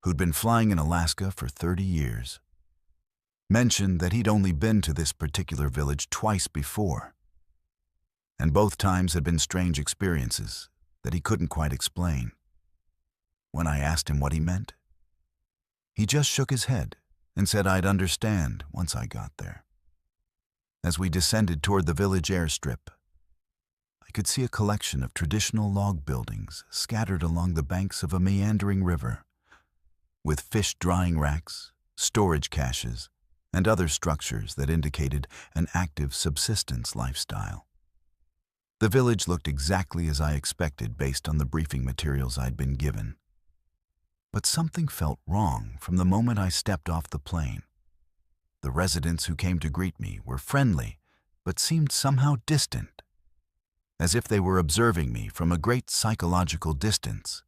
who'd been flying in Alaska for 30 years, mentioned that he'd only been to this particular village twice before, and both times had been strange experiences that he couldn't quite explain. When I asked him what he meant, he just shook his head and said I'd understand once I got there. As we descended toward the village airstrip, I could see a collection of traditional log buildings scattered along the banks of a meandering river, with fish drying racks, storage caches, and other structures that indicated an active subsistence lifestyle. The village looked exactly as I expected based on the briefing materials I'd been given. But something felt wrong from the moment I stepped off the plane. The residents who came to greet me were friendly, but seemed somehow distant, as if they were observing me from a great psychological distance,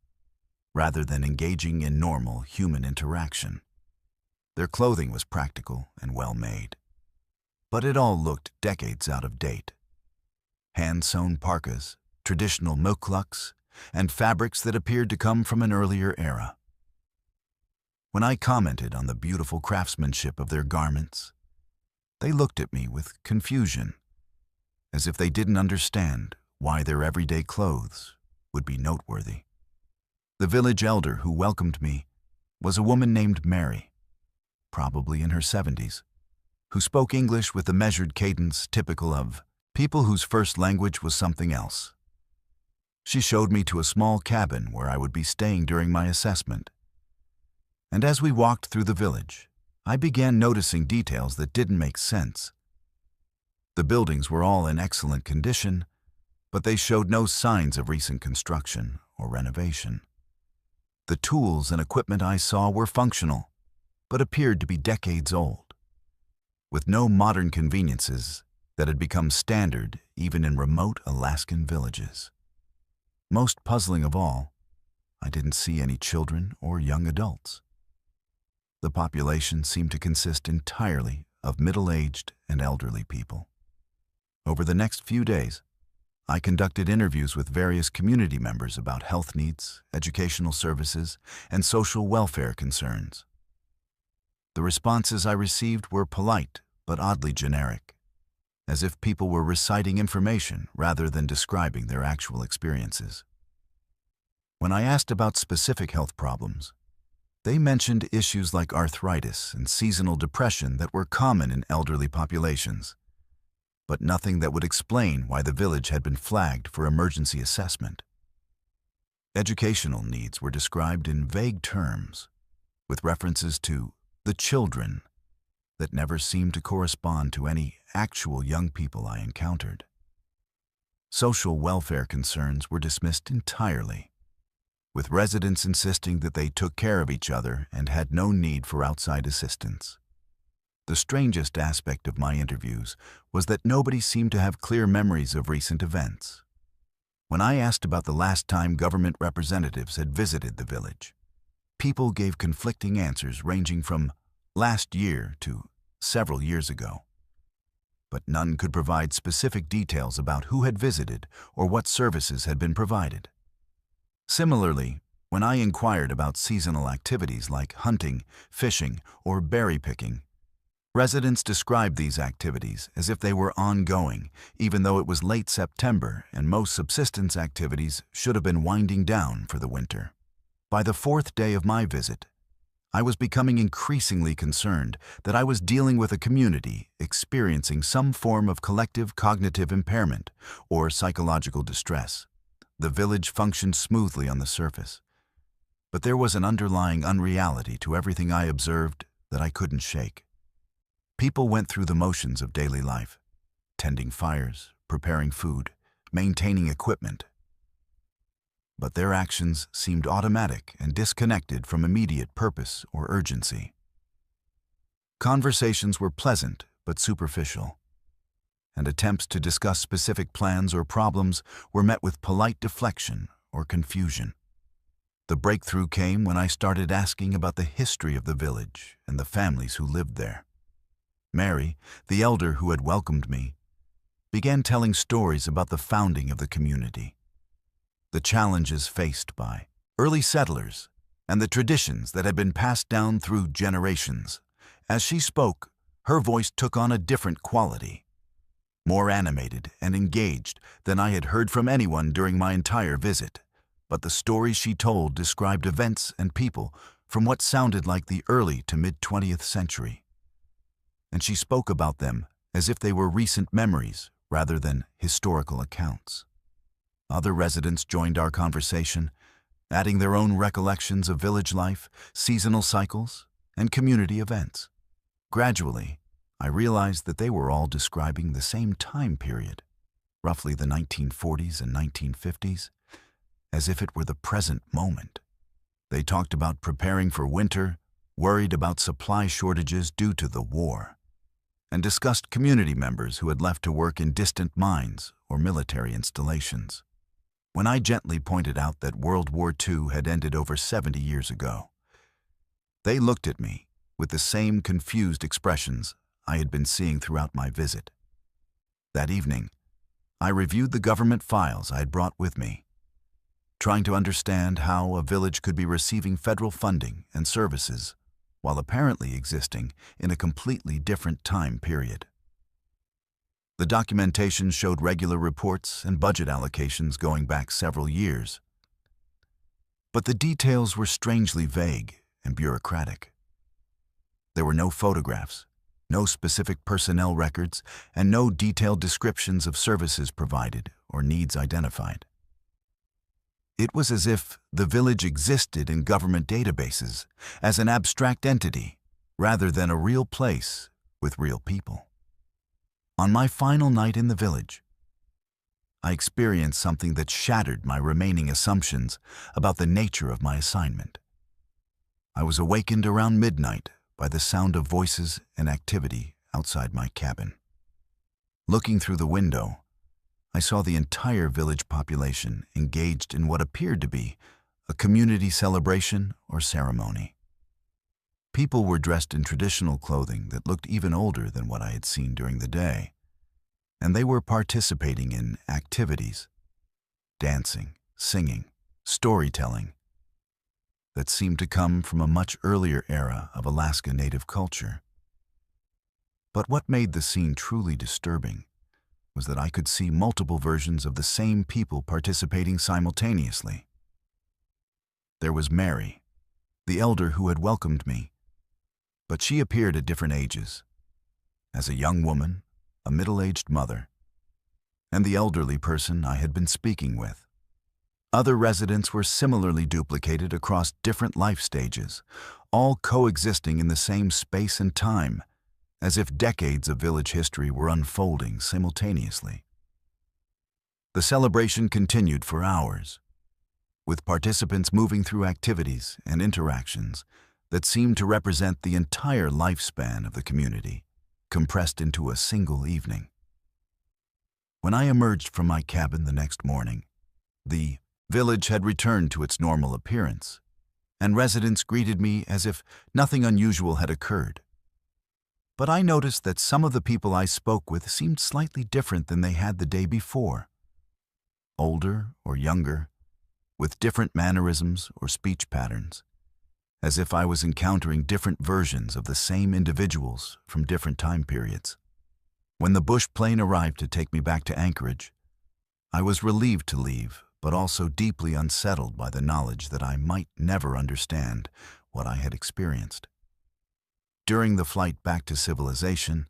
rather than engaging in normal human interaction. Their clothing was practical and well-made, but it all looked decades out of date. Hand-sewn parkas, traditional mukluks, and fabrics that appeared to come from an earlier era. When I commented on the beautiful craftsmanship of their garments, they looked at me with confusion, as if they didn't understand why their everyday clothes would be noteworthy. The village elder who welcomed me was a woman named Mary, probably in her 70s, who spoke English with the measured cadence typical of people whose first language was something else. She showed me to a small cabin where I would be staying during my assessment. And as we walked through the village, I began noticing details that didn't make sense. The buildings were all in excellent condition, but they showed no signs of recent construction or renovation. The tools and equipment I saw were functional, but appeared to be decades old, with no modern conveniences that had become standard even in remote Alaskan villages. Most puzzling of all, I didn't see any children or young adults. The population seemed to consist entirely of middle-aged and elderly people. Over the next few days, I conducted interviews with various community members about health needs, educational services, and social welfare concerns. The responses I received were polite but oddly generic, as if people were reciting information rather than describing their actual experiences. When I asked about specific health problems, they mentioned issues like arthritis and seasonal depression that were common in elderly populations, but nothing that would explain why the village had been flagged for emergency assessment. Educational needs were described in vague terms, with references to the children that never seemed to correspond to any actual young people I encountered. Social welfare concerns were dismissed entirely, with residents insisting that they took care of each other and had no need for outside assistance. The strangest aspect of my interviews was that nobody seemed to have clear memories of recent events. When I asked about the last time government representatives had visited the village, people gave conflicting answers ranging from last year to several years ago. But none could provide specific details about who had visited or what services had been provided. Similarly, when I inquired about seasonal activities like hunting, fishing, or berry picking, residents described these activities as if they were ongoing, even though it was late September and most subsistence activities should have been winding down for the winter. By the fourth day of my visit, I was becoming increasingly concerned that I was dealing with a community experiencing some form of collective cognitive impairment or psychological distress. The village functioned smoothly on the surface, but there was an underlying unreality to everything I observed that I couldn't shake. People went through the motions of daily life, tending fires, preparing food, maintaining equipment. But their actions seemed automatic and disconnected from immediate purpose or urgency. Conversations were pleasant but superficial, and attempts to discuss specific plans or problems were met with polite deflection or confusion. The breakthrough came when I started asking about the history of the village and the families who lived there. Mary, the elder who had welcomed me, began telling stories about the founding of the community, the challenges faced by early settlers, and the traditions that had been passed down through generations. As she spoke, her voice took on a different quality, more animated and engaged than I had heard from anyone during my entire visit. But the stories she told described events and people from what sounded like the early to mid-20th century. And she spoke about them as if they were recent memories rather than historical accounts. Other residents joined our conversation, adding their own recollections of village life, seasonal cycles, and community events. Gradually, I realized that they were all describing the same time period, roughly the 1940s and 1950s, as if it were the present moment. They talked about preparing for winter, worried about supply shortages due to the war, and discussed community members who had left to work in distant mines or military installations. When I gently pointed out that World War II had ended over 70 years ago, they looked at me with the same confused expressions I had been seeing throughout my visit. That evening, I reviewed the government files I had brought with me, trying to understand how a village could be receiving federal funding and services while apparently existing in a completely different time period. The documentation showed regular reports and budget allocations going back several years, but the details were strangely vague and bureaucratic. There were no photographs, no specific personnel records, and no detailed descriptions of services provided or needs identified. It was as if the village existed in government databases as an abstract entity rather than a real place with real people. On my final night in the village, I experienced something that shattered my remaining assumptions about the nature of my assignment. I was awakened around midnight by the sound of voices and activity outside my cabin. Looking through the window, I saw the entire village population engaged in what appeared to be a community celebration or ceremony. People were dressed in traditional clothing that looked even older than what I had seen during the day, and they were participating in activities, dancing, singing, storytelling, that seemed to come from a much earlier era of Alaska Native culture. But what made the scene truly disturbing was that I could see multiple versions of the same people participating simultaneously. There was Mary, the elder who had welcomed me, but she appeared at different ages, as a young woman, a middle-aged mother, and the elderly person I had been speaking with. Other residents were similarly duplicated across different life stages, all coexisting in the same space and time, as if decades of village history were unfolding simultaneously. The celebration continued for hours, with participants moving through activities and interactions that seemed to represent the entire lifespan of the community, compressed into a single evening. When I emerged from my cabin the next morning, the village had returned to its normal appearance, and residents greeted me as if nothing unusual had occurred. But I noticed that some of the people I spoke with seemed slightly different than they had the day before. Older or younger, with different mannerisms or speech patterns, as if I was encountering different versions of the same individuals from different time periods. When the bush plane arrived to take me back to Anchorage, I was relieved to leave, but also deeply unsettled by the knowledge that I might never understand what I had experienced. During the flight back to civilization,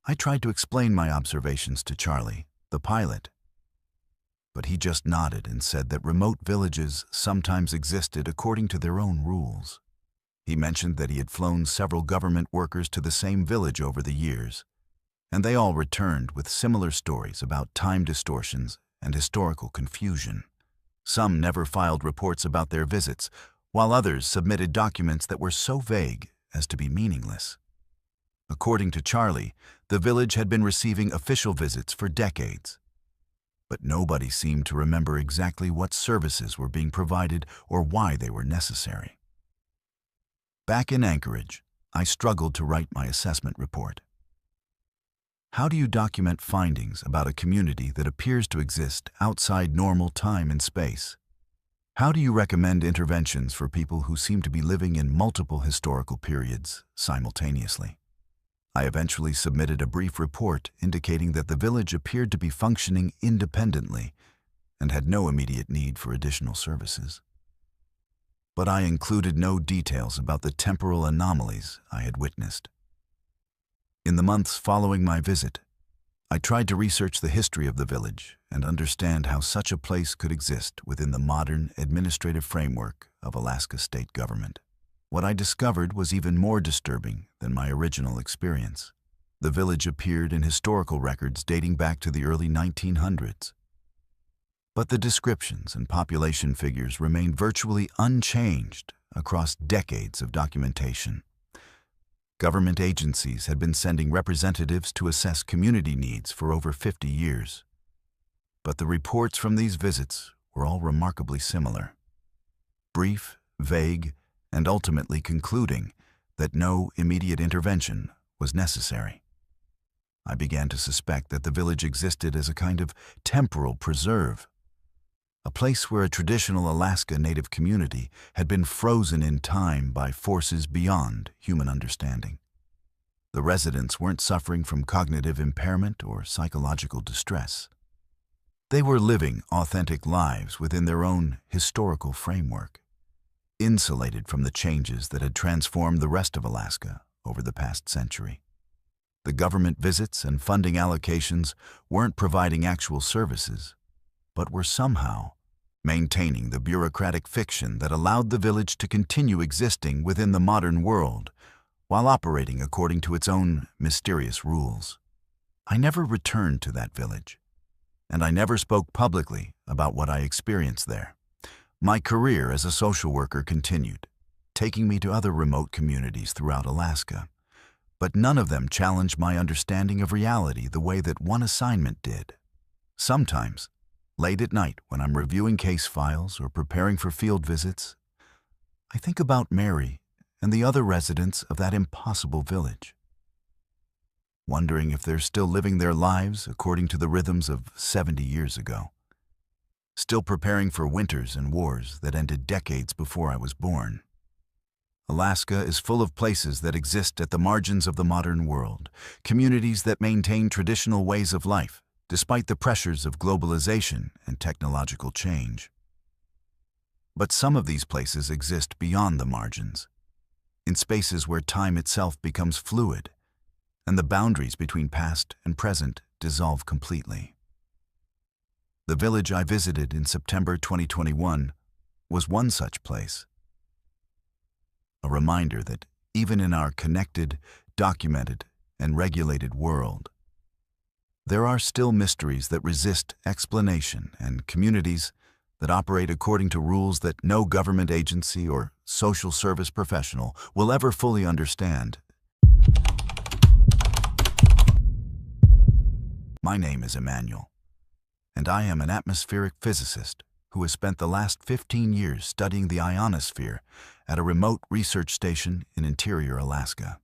I tried to explain my observations to Charlie, the pilot, but he just nodded and said that remote villages sometimes existed according to their own rules. He mentioned that he had flown several government workers to the same village over the years, and they all returned with similar stories about time distortions and historical confusion. Some never filed reports about their visits, while others submitted documents that were so vague as to be meaningless. According to Charlie, the village had been receiving official visits for decades, but nobody seemed to remember exactly what services were being provided or why they were necessary. Back in Anchorage, I struggled to write my assessment report. How do you document findings about a community that appears to exist outside normal time and space? How do you recommend interventions for people who seem to be living in multiple historical periods simultaneously? I eventually submitted a brief report indicating that the village appeared to be functioning independently and had no immediate need for additional services. But I included no details about the temporal anomalies I had witnessed. In the months following my visit, I tried to research the history of the village and understand how such a place could exist within the modern administrative framework of Alaska state government. What I discovered was even more disturbing than my original experience. The village appeared in historical records dating back to the early 1900s. But the descriptions and population figures remained virtually unchanged across decades of documentation. Government agencies had been sending representatives to assess community needs for over 50 years. But the reports from these visits were all remarkably similar. Brief, vague, and ultimately concluding that no immediate intervention was necessary. I began to suspect that the village existed as a kind of temporal preserve, a place where a traditional Alaska Native community had been frozen in time by forces beyond human understanding. The residents weren't suffering from cognitive impairment or psychological distress. They were living authentic lives within their own historical framework, insulated from the changes that had transformed the rest of Alaska over the past century. The government visits and funding allocations weren't providing actual services, but were somehow maintaining the bureaucratic fiction that allowed the village to continue existing within the modern world while operating according to its own mysterious rules. I never returned to that village, and I never spoke publicly about what I experienced there. My career as a social worker continued, taking me to other remote communities throughout Alaska, but none of them challenged my understanding of reality the way that one assignment did. Sometimes, late at night when I'm reviewing case files or preparing for field visits, I think about Mary and the other residents of that impossible village, wondering if they're still living their lives according to the rhythms of 70 years ago, still preparing for winters and wars that ended decades before I was born. Alaska is full of places that exist at the margins of the modern world, communities that maintain traditional ways of life, despite the pressures of globalization and technological change. But some of these places exist beyond the margins, in spaces where time itself becomes fluid, and the boundaries between past and present dissolve completely. The village I visited in September 2021 was one such place. A reminder that even in our connected, documented, and regulated world, there are still mysteries that resist explanation and communities that operate according to rules that no government agency or social service professional will ever fully understand. My name is Emmanuel, and I am an atmospheric physicist who has spent the last 15 years studying the ionosphere at a remote research station in interior Alaska.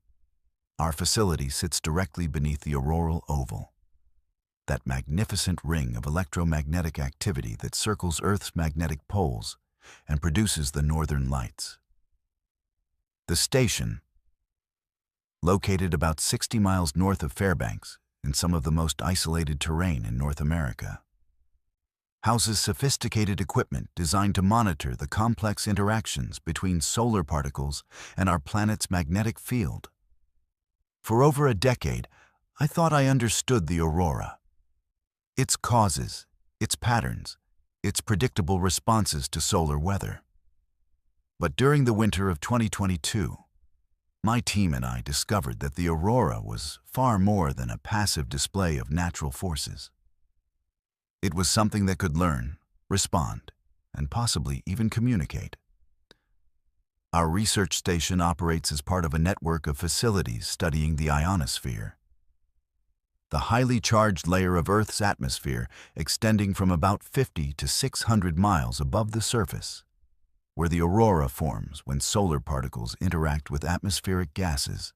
Our facility sits directly beneath the auroral oval, that magnificent ring of electromagnetic activity that circles Earth's magnetic poles and produces the northern lights. The station, located about 60 miles north of Fairbanks in some of the most isolated terrain in North America, houses sophisticated equipment designed to monitor the complex interactions between solar particles and our planet's magnetic field. For over a decade, I thought I understood the aurora, its causes, its patterns, its predictable responses to solar weather. But during the winter of 2022, my team and I discovered that the aurora was far more than a passive display of natural forces. It was something that could learn, respond, and possibly even communicate. Our research station operates as part of a network of facilities studying the ionosphere, the highly charged layer of Earth's atmosphere extending from about 50 to 600 miles above the surface, where the aurora forms when solar particles interact with atmospheric gases.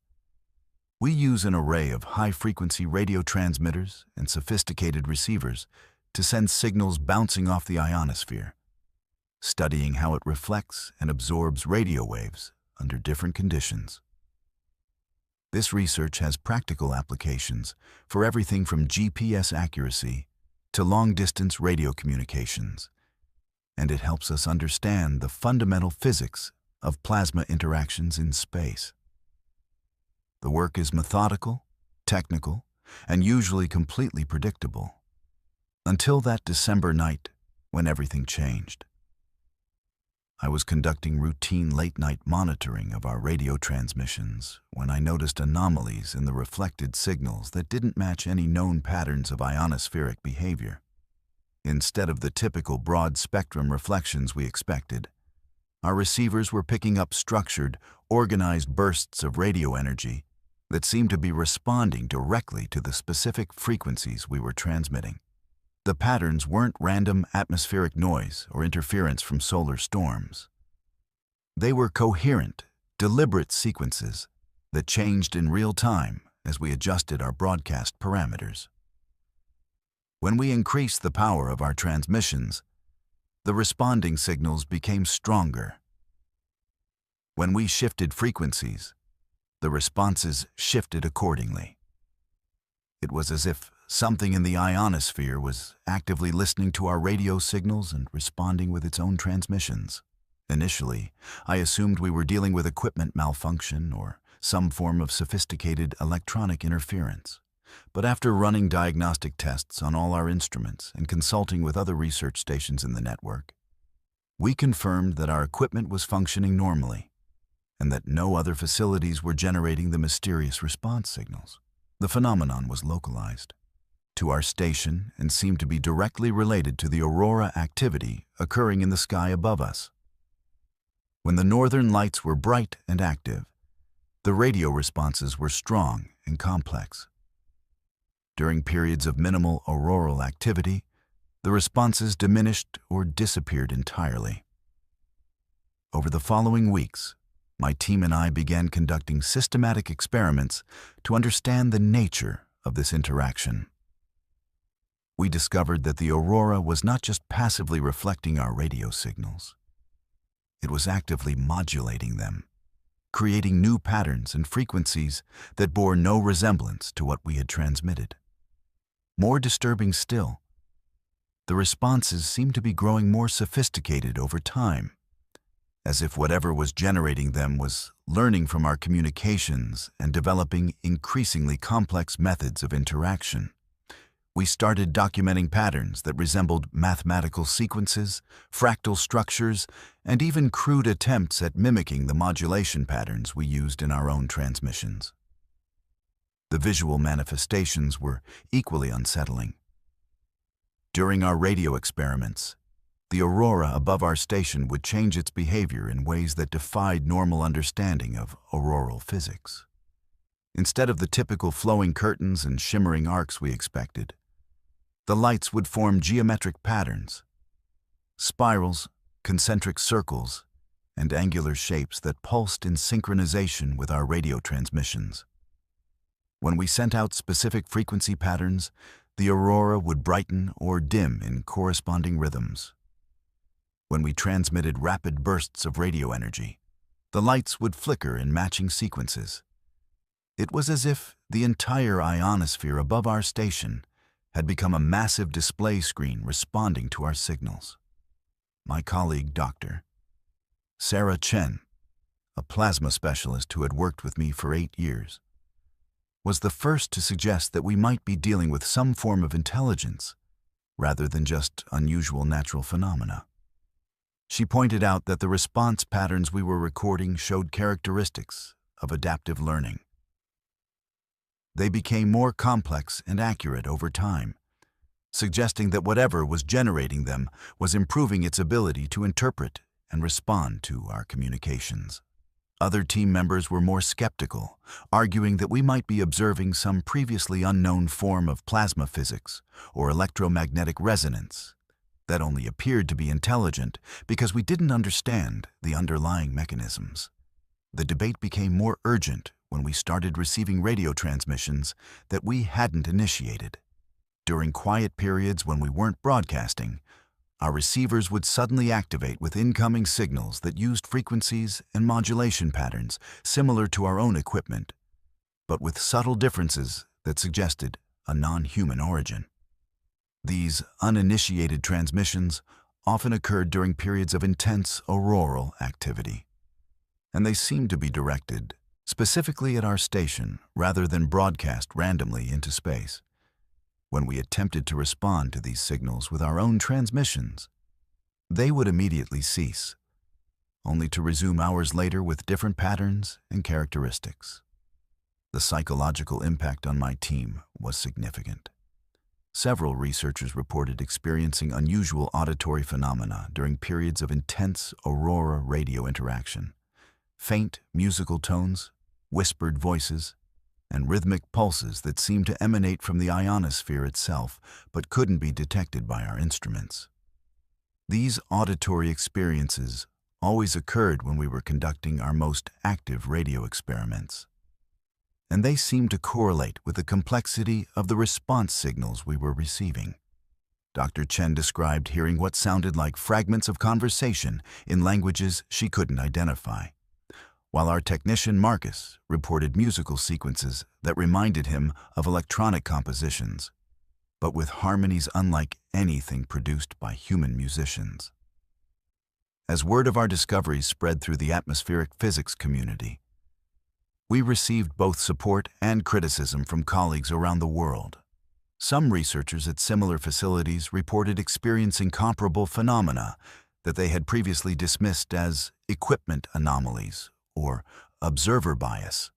We use an array of high-frequency radio transmitters and sophisticated receivers to send signals bouncing off the ionosphere, studying how it reflects and absorbs radio waves under different conditions. This research has practical applications for everything from GPS accuracy to long-distance radio communications, and it helps us understand the fundamental physics of plasma interactions in space. The work is methodical, technical, and usually completely predictable, until that December night when everything changed. I was conducting routine late-night monitoring of our radio transmissions when I noticed anomalies in the reflected signals that didn't match any known patterns of ionospheric behavior. Instead of the typical broad-spectrum reflections we expected, our receivers were picking up structured, organized bursts of radio energy that seemed to be responding directly to the specific frequencies we were transmitting. The patterns weren't random atmospheric noise or interference from solar storms. They were coherent, deliberate sequences that changed in real time as we adjusted our broadcast parameters. When we increased the power of our transmissions, the responding signals became stronger. When we shifted frequencies, the responses shifted accordingly. It was as if something in the ionosphere was actively listening to our radio signals and responding with its own transmissions. Initially, I assumed we were dealing with equipment malfunction or some form of sophisticated electronic interference. But after running diagnostic tests on all our instruments and consulting with other research stations in the network, we confirmed that our equipment was functioning normally and that no other facilities were generating the mysterious response signals. The phenomenon was localized to our station and seemed to be directly related to the aurora activity occurring in the sky above us. When the northern lights were bright and active, the radio responses were strong and complex. During periods of minimal auroral activity, the responses diminished or disappeared entirely. Over the following weeks, my team and I began conducting systematic experiments to understand the nature of this interaction. We discovered that the aurora was not just passively reflecting our radio signals. It was actively modulating them, creating new patterns and frequencies that bore no resemblance to what we had transmitted. More disturbing still, the responses seemed to be growing more sophisticated over time, as if whatever was generating them was learning from our communications and developing increasingly complex methods of interaction. We started documenting patterns that resembled mathematical sequences, fractal structures, and even crude attempts at mimicking the modulation patterns we used in our own transmissions. The visual manifestations were equally unsettling. During our radio experiments, the aurora above our station would change its behavior in ways that defied normal understanding of auroral physics. Instead of the typical flowing curtains and shimmering arcs we expected, the lights would form geometric patterns, spirals, concentric circles, and angular shapes that pulsed in synchronization with our radio transmissions. When we sent out specific frequency patterns, the aurora would brighten or dim in corresponding rhythms. When we transmitted rapid bursts of radio energy, the lights would flicker in matching sequences. It was as if the entire ionosphere above our station had become a massive display screen responding to our signals. My colleague, Dr. Sarah Chen, a plasma specialist who had worked with me for 8 years, was the first to suggest that we might be dealing with some form of intelligence rather than just unusual natural phenomena. She pointed out that the response patterns we were recording showed characteristics of adaptive learning. They became more complex and accurate over time, suggesting that whatever was generating them was improving its ability to interpret and respond to our communications. Other team members were more skeptical, arguing that we might be observing some previously unknown form of plasma physics or electromagnetic resonance that only appeared to be intelligent because we didn't understand the underlying mechanisms. The debate became more urgent when we started receiving radio transmissions that we hadn't initiated. During quiet periods when we weren't broadcasting, our receivers would suddenly activate with incoming signals that used frequencies and modulation patterns similar to our own equipment, but with subtle differences that suggested a non-human origin. These uninitiated transmissions often occurred during periods of intense auroral activity, and they seemed to be directed specifically at our station rather than broadcast randomly into space. When we attempted to respond to these signals with our own transmissions, they would immediately cease, only to resume hours later with different patterns and characteristics. The psychological impact on my team was significant. Several researchers reported experiencing unusual auditory phenomena during periods of intense aurora radio interaction. Faint musical tones, whispered voices, and rhythmic pulses that seemed to emanate from the ionosphere itself but couldn't be detected by our instruments. These auditory experiences always occurred when we were conducting our most active radio experiments, and they seemed to correlate with the complexity of the response signals we were receiving. Dr. Chen described hearing what sounded like fragments of conversation in languages she couldn't identify, while our technician Marcus reported musical sequences that reminded him of electronic compositions, but with harmonies unlike anything produced by human musicians. As word of our discoveries spread through the atmospheric physics community, we received both support and criticism from colleagues around the world. Some researchers at similar facilities reported experiencing comparable phenomena that they had previously dismissed as equipment anomalies or observer bias.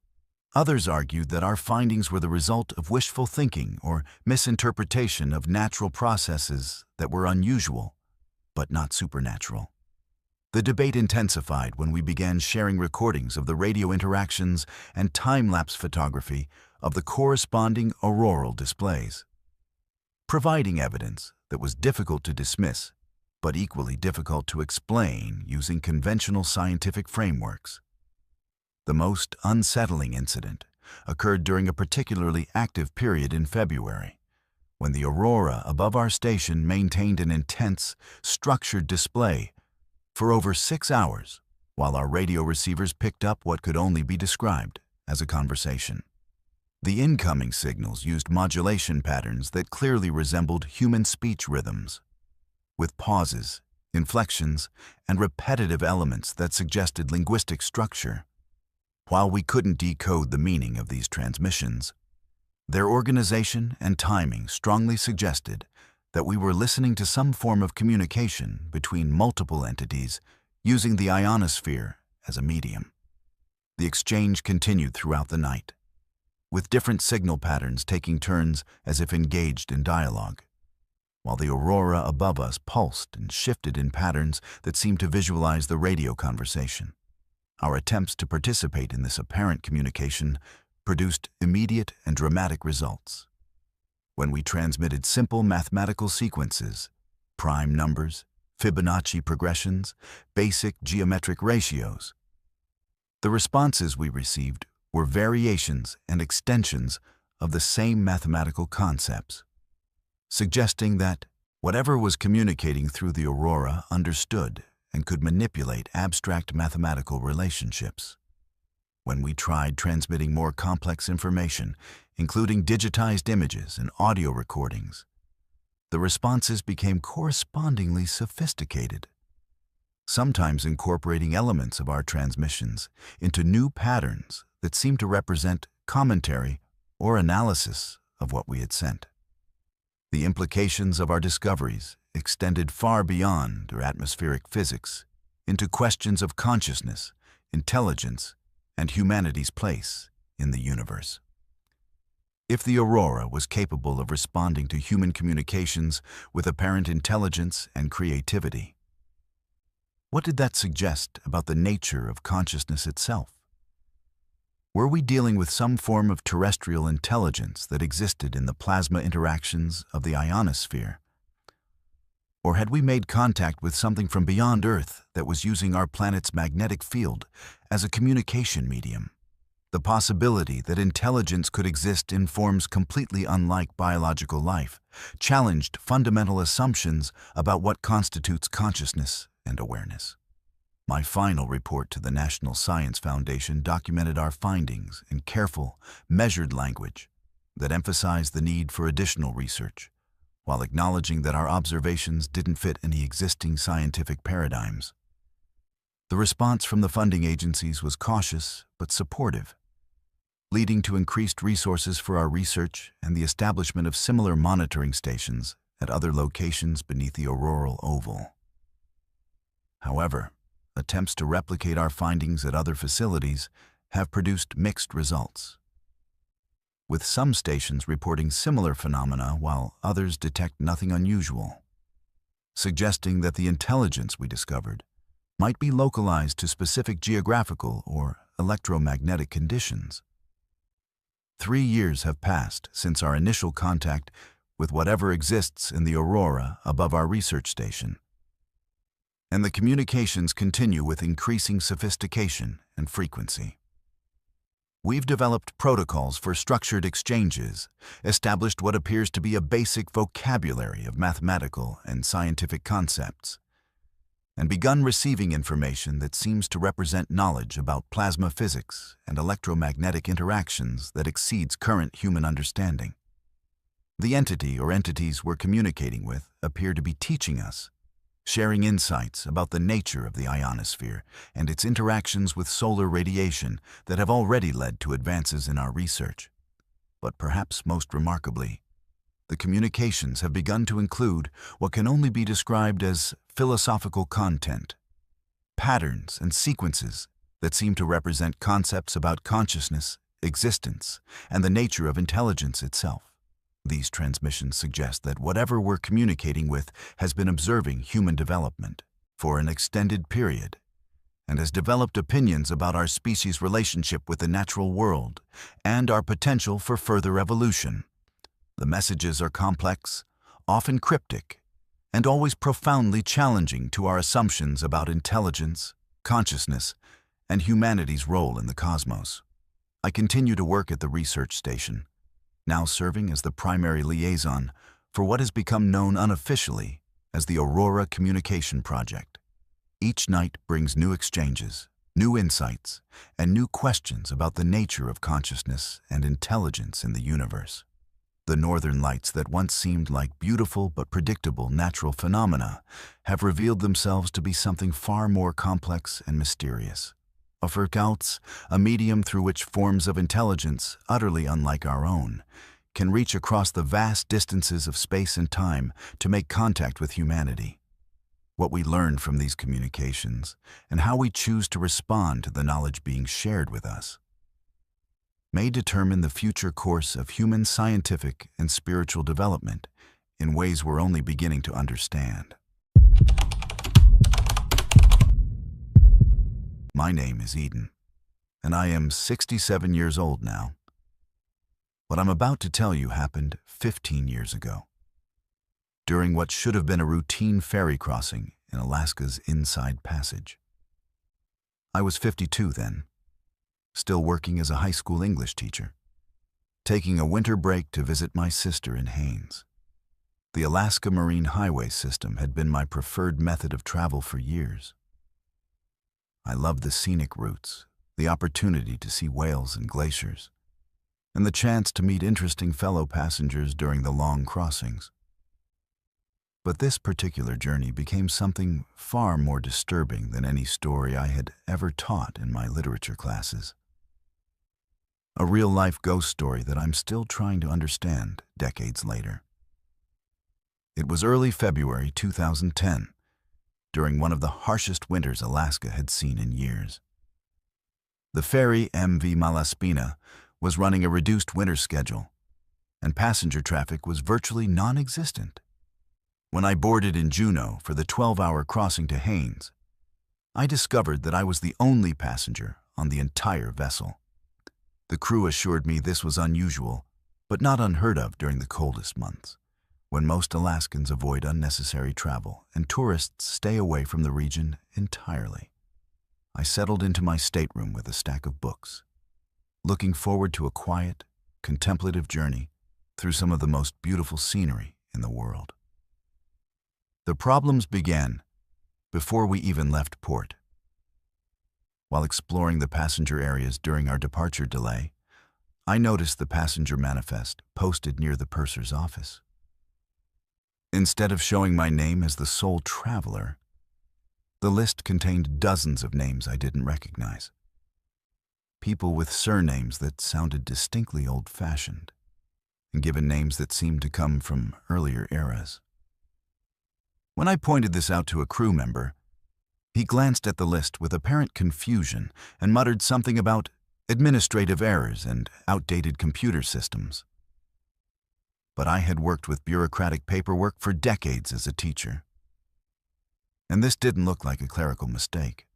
Others argued that our findings were the result of wishful thinking or misinterpretation of natural processes that were unusual, but not supernatural. The debate intensified when we began sharing recordings of the radio interactions and time-lapse photography of the corresponding auroral displays, providing evidence that was difficult to dismiss, but equally difficult to explain using conventional scientific frameworks. The most unsettling incident occurred during a particularly active period in February, when the aurora above our station maintained an intense, structured display for over 6 hours, while our radio receivers picked up what could only be described as a conversation. The incoming signals used modulation patterns that clearly resembled human speech rhythms, with pauses, inflections, and repetitive elements that suggested linguistic structure. While we couldn't decode the meaning of these transmissions, their organization and timing strongly suggested that we were listening to some form of communication between multiple entities using the ionosphere as a medium. The exchange continued throughout the night, with different signal patterns taking turns as if engaged in dialogue, while the aurora above us pulsed and shifted in patterns that seemed to visualize the radio conversation. Our attempts to participate in this apparent communication produced immediate and dramatic results. When we transmitted simple mathematical sequences, prime numbers, Fibonacci progressions, basic geometric ratios, the responses we received were variations and extensions of the same mathematical concepts, suggesting that whatever was communicating through the aurora understood and could manipulate abstract mathematical relationships. When we tried transmitting more complex information, including digitized images and audio recordings, the responses became correspondingly sophisticated, sometimes incorporating elements of our transmissions into new patterns that seemed to represent commentary or analysis of what we had sent. The implications of our discoveries extended far beyond our atmospheric physics into questions of consciousness, intelligence, and humanity's place in the universe. If the aurora was capable of responding to human communications with apparent intelligence and creativity, what did that suggest about the nature of consciousness itself? Were we dealing with some form of terrestrial intelligence that existed in the plasma interactions of the ionosphere? Or had we made contact with something from beyond Earth that was using our planet's magnetic field as a communication medium? The possibility that intelligence could exist in forms completely unlike biological life challenged fundamental assumptions about what constitutes consciousness and awareness. My final report to the National Science Foundation documented our findings in careful, measured language that emphasized the need for additional research, while acknowledging that our observations didn't fit any existing scientific paradigms. The response from the funding agencies was cautious but supportive, leading to increased resources for our research and the establishment of similar monitoring stations at other locations beneath the auroral oval. However, attempts to replicate our findings at other facilities have produced mixed results, with some stations reporting similar phenomena while others detect nothing unusual, suggesting that the intelligence we discovered might be localized to specific geographical or electromagnetic conditions. 3 years have passed since our initial contact with whatever exists in the aurora above our research station, and the communications continue with increasing sophistication and frequency. We've developed protocols for structured exchanges, established what appears to be a basic vocabulary of mathematical and scientific concepts, and begun receiving information that seems to represent knowledge about plasma physics and electromagnetic interactions that exceeds current human understanding. The entity or entities we're communicating with appear to be teaching us, sharing insights about the nature of the ionosphere and its interactions with solar radiation that have already led to advances in our research. But perhaps most remarkably, the communications have begun to include what can only be described as philosophical content, patterns and sequences that seem to represent concepts about consciousness, existence, and the nature of intelligence itself. These transmissions suggest that whatever we're communicating with has been observing human development for an extended period and has developed opinions about our species' relationship with the natural world and our potential for further evolution. The messages are complex, often cryptic, and always profoundly challenging to our assumptions about intelligence, consciousness, and humanity's role in the cosmos. I continue to work at the research station, now serving as the primary liaison for what has become known unofficially as the Aurora Communication Project. Each night brings new exchanges, new insights, and new questions about the nature of consciousness and intelligence in the universe. The northern lights that once seemed like beautiful but predictable natural phenomena have revealed themselves to be something far more complex and mysterious. Unforgiving, a medium through which forms of intelligence, utterly unlike our own, can reach across the vast distances of space and time to make contact with humanity. What we learn from these communications and how we choose to respond to the knowledge being shared with us may determine the future course of human scientific and spiritual development in ways we're only beginning to understand. My name is Eden, and I am 67 years old now. What I'm about to tell you happened 15 years ago, during what should have been a routine ferry crossing in Alaska's Inside Passage. I was 52 then, still working as a high school English teacher, taking a winter break to visit my sister in Haines. The Alaska Marine Highway system had been my preferred method of travel for years. I loved the scenic routes, the opportunity to see whales and glaciers, and the chance to meet interesting fellow passengers during the long crossings. But this particular journey became something far more disturbing than any story I had ever taught in my literature classes. A real-life ghost story that I'm still trying to understand decades later. It was early February 2010, during one of the harshest winters Alaska had seen in years. The ferry MV Malaspina was running a reduced winter schedule, and passenger traffic was virtually non-existent. When I boarded in Juneau for the 12-hour crossing to Haines, I discovered that I was the only passenger on the entire vessel. The crew assured me this was unusual, but not unheard of during the coldest months, when most Alaskans avoid unnecessary travel and tourists stay away from the region entirely. I settled into my stateroom with a stack of books, looking forward to a quiet, contemplative journey through some of the most beautiful scenery in the world. The problems began before we even left port. While exploring the passenger areas during our departure delay, I noticed the passenger manifest posted near the purser's office. Instead of showing my name as the sole traveler, the list contained dozens of names I didn't recognize. People with surnames that sounded distinctly old-fashioned, and given names that seemed to come from earlier eras. When I pointed this out to a crew member, he glanced at the list with apparent confusion and muttered something about administrative errors and outdated computer systems. But I had worked with bureaucratic paperwork for decades as a teacher, and this didn't look like a clerical mistake.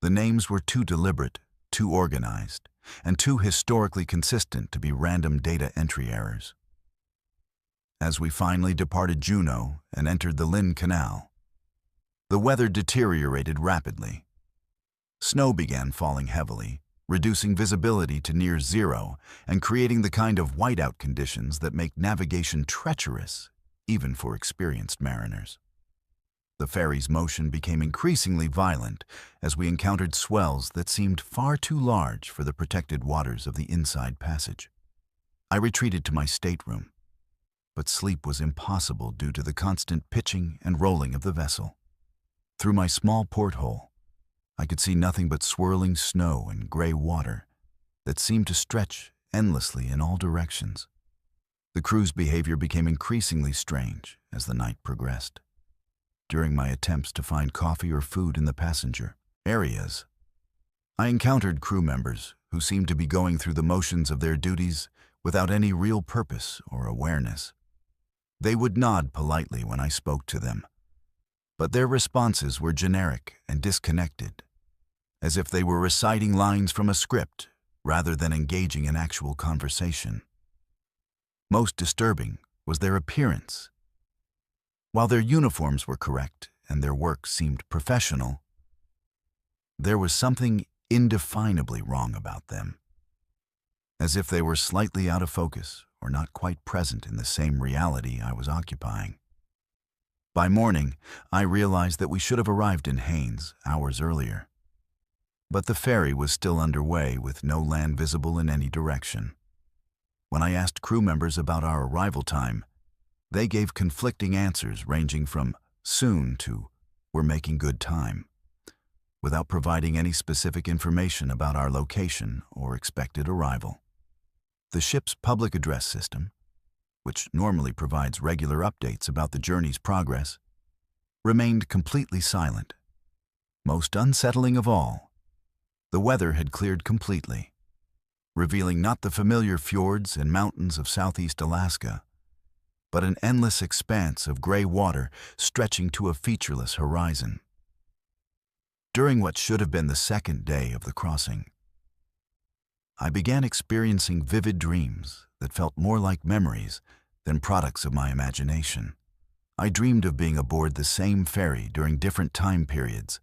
The names were too deliberate, too organized, and too historically consistent to be random data entry errors. As we finally departed Juneau and entered the Lynn Canal, the weather deteriorated rapidly. Snow began falling heavily, reducing visibility to near zero and creating the kind of whiteout conditions that make navigation treacherous, even for experienced mariners. The ferry's motion became increasingly violent as we encountered swells that seemed far too large for the protected waters of the inside passage. I retreated to my stateroom, but sleep was impossible due to the constant pitching and rolling of the vessel. Through my small porthole, I could see nothing but swirling snow and gray water that seemed to stretch endlessly in all directions. The crew's behavior became increasingly strange as the night progressed. During my attempts to find coffee or food in the passenger areas, I encountered crew members who seemed to be going through the motions of their duties without any real purpose or awareness. They would nod politely when I spoke to them, but their responses were generic and disconnected, as if they were reciting lines from a script rather than engaging in actual conversation. Most disturbing was their appearance. While their uniforms were correct and their work seemed professional, there was something indefinably wrong about them, as if they were slightly out of focus or not quite present in the same reality I was occupying. By morning, I realized that we should have arrived in Haines hours earlier. But the ferry was still underway with no land visible in any direction. When I asked crew members about our arrival time, they gave conflicting answers ranging from soon to we're making good time, without providing any specific information about our location or expected arrival. The ship's public address system, which normally provides regular updates about the journey's progress, remained completely silent. Most unsettling of all, the weather had cleared completely, revealing not the familiar fjords and mountains of southeast Alaska, but an endless expanse of gray water stretching to a featureless horizon. During what should have been the second day of the crossing, I began experiencing vivid dreams that felt more like memories than products of my imagination. I dreamed of being aboard the same ferry during different time periods,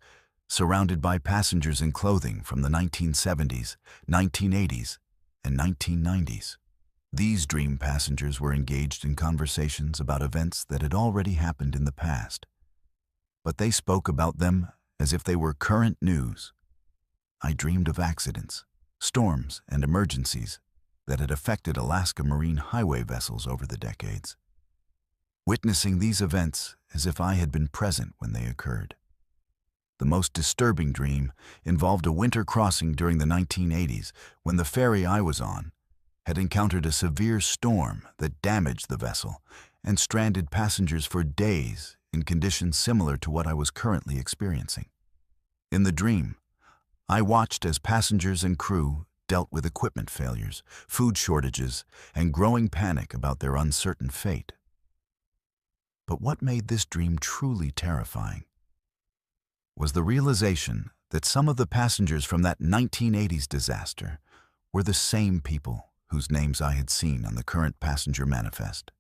surrounded by passengers in clothing from the 1970s, 1980s, and 1990s. These dream passengers were engaged in conversations about events that had already happened in the past, but they spoke about them as if they were current news. I dreamed of accidents, storms, and emergencies that had affected Alaska Marine highway vessels over the decades, witnessing these events as if I had been present when they occurred. The most disturbing dream involved a winter crossing during the 1980s when the ferry I was on had encountered a severe storm that damaged the vessel and stranded passengers for days in conditions similar to what I was currently experiencing. In the dream, I watched as passengers and crew dealt with equipment failures, food shortages, and growing panic about their uncertain fate. But what made this dream truly terrifying was the realization that some of the passengers from that 1980s disaster were the same people whose names I had seen on the current passenger manifest.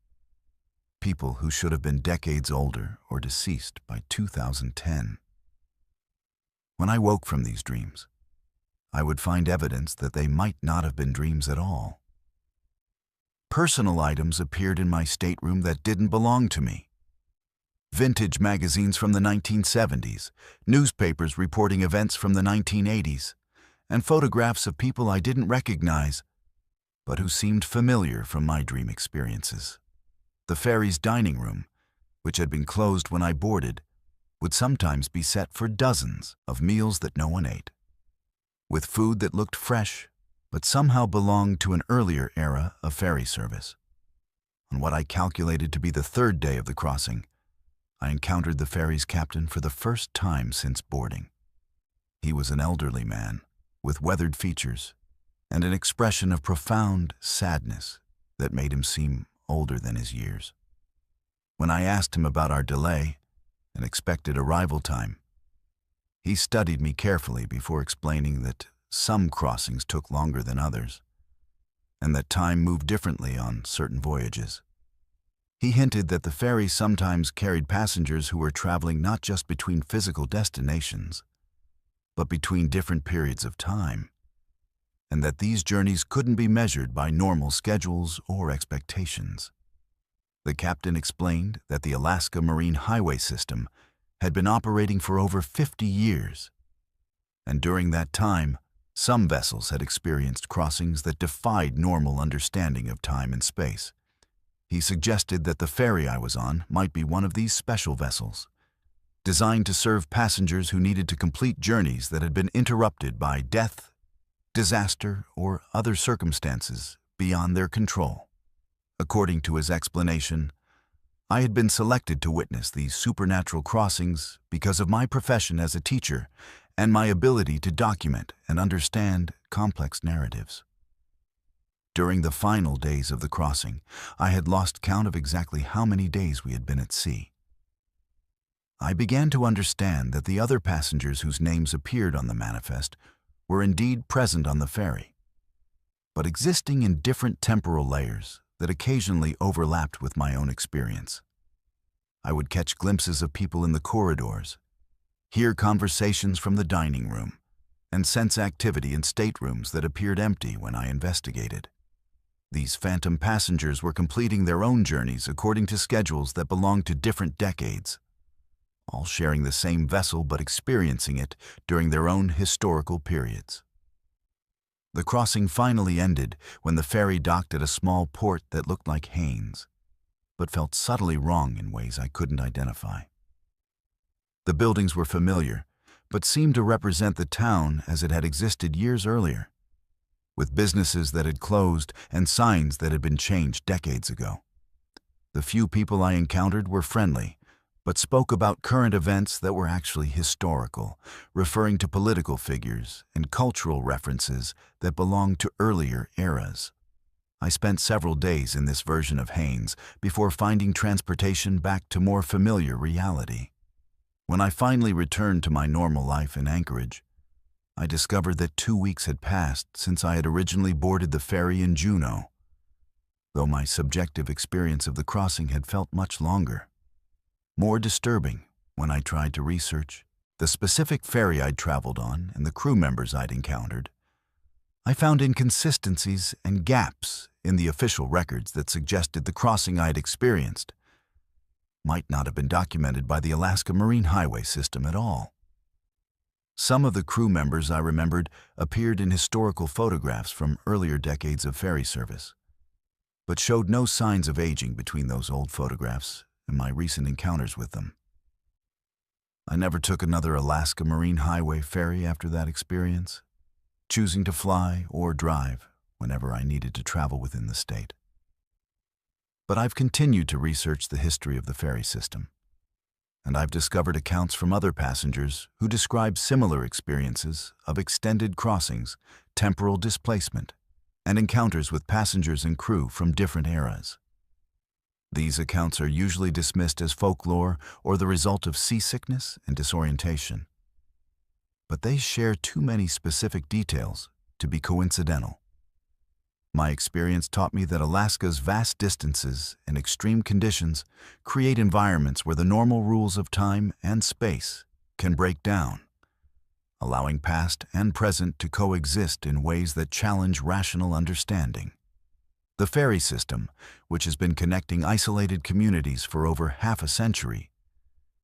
People who should have been decades older or deceased by 2010. When I woke from these dreams, I would find evidence that they might not have been dreams at all. Personal items appeared in my stateroom that didn't belong to me. Vintage magazines from the 1970s, newspapers reporting events from the 1980s, and photographs of people I didn't recognize, but who seemed familiar from my dream experiences. The ferry's dining room, which had been closed when I boarded, would sometimes be set for dozens of meals that no one ate, with food that looked fresh but somehow belonged to an earlier era of ferry service. On what I calculated to be the third day of the crossing, I encountered the ferry's captain for the first time since boarding. He was an elderly man with weathered features and an expression of profound sadness that made him seem older than his years. When I asked him about our delay and expected arrival time, he studied me carefully before explaining that some crossings took longer than others, and that time moved differently on certain voyages. He hinted that the ferry sometimes carried passengers who were traveling not just between physical destinations, but between different periods of time, and that these journeys couldn't be measured by normal schedules or expectations. The captain explained that the Alaska Marine Highway System had been operating for over 50 years, and during that time, some vessels had experienced crossings that defied normal understanding of time and space. He suggested that the ferry I was on might be one of these special vessels, designed to serve passengers who needed to complete journeys that had been interrupted by death, disaster, or other circumstances beyond their control. According to his explanation, I had been selected to witness these supernatural crossings because of my profession as a teacher and my ability to document and understand complex narratives. During the final days of the crossing, I had lost count of exactly how many days we had been at sea. I began to understand that the other passengers whose names appeared on the manifest were indeed present on the ferry, but existing in different temporal layers that occasionally overlapped with my own experience. I would catch glimpses of people in the corridors, hear conversations from the dining room, and sense activity in staterooms that appeared empty when I investigated. These phantom passengers were completing their own journeys according to schedules that belonged to different decades, all sharing the same vessel but experiencing it during their own historical periods. The crossing finally ended when the ferry docked at a small port that looked like Haines, but felt subtly wrong in ways I couldn't identify. The buildings were familiar, but seemed to represent the town as it had existed years earlier, with businesses that had closed and signs that had been changed decades ago. The few people I encountered were friendly, but spoke about current events that were actually historical, referring to political figures and cultural references that belonged to earlier eras. I spent several days in this version of Haines before finding transportation back to more familiar reality. When I finally returned to my normal life in Anchorage, I discovered that 2 weeks had passed since I had originally boarded the ferry in Juneau, though my subjective experience of the crossing had felt much longer, more disturbing when I tried to research the specific ferry I'd traveled on, and the crew members I'd encountered, I found inconsistencies and gaps in the official records that suggested the crossing I'd experienced might not have been documented by the Alaska Marine Highway System at all. Some of the crew members I remembered appeared in historical photographs from earlier decades of ferry service, but showed no signs of aging between those old photographs and my recent encounters with them. I never took another Alaska Marine Highway ferry after that experience, choosing to fly or drive whenever I needed to travel within the state. But I've continued to research the history of the ferry system, and I've discovered accounts from other passengers who describe similar experiences of extended crossings, temporal displacement, and encounters with passengers and crew from different eras. These accounts are usually dismissed as folklore or the result of seasickness and disorientation, but they share too many specific details to be coincidental. My experience taught me that Alaska's vast distances and extreme conditions create environments where the normal rules of time and space can break down, allowing past and present to coexist in ways that challenge rational understanding. The ferry system, which has been connecting isolated communities for over half a century,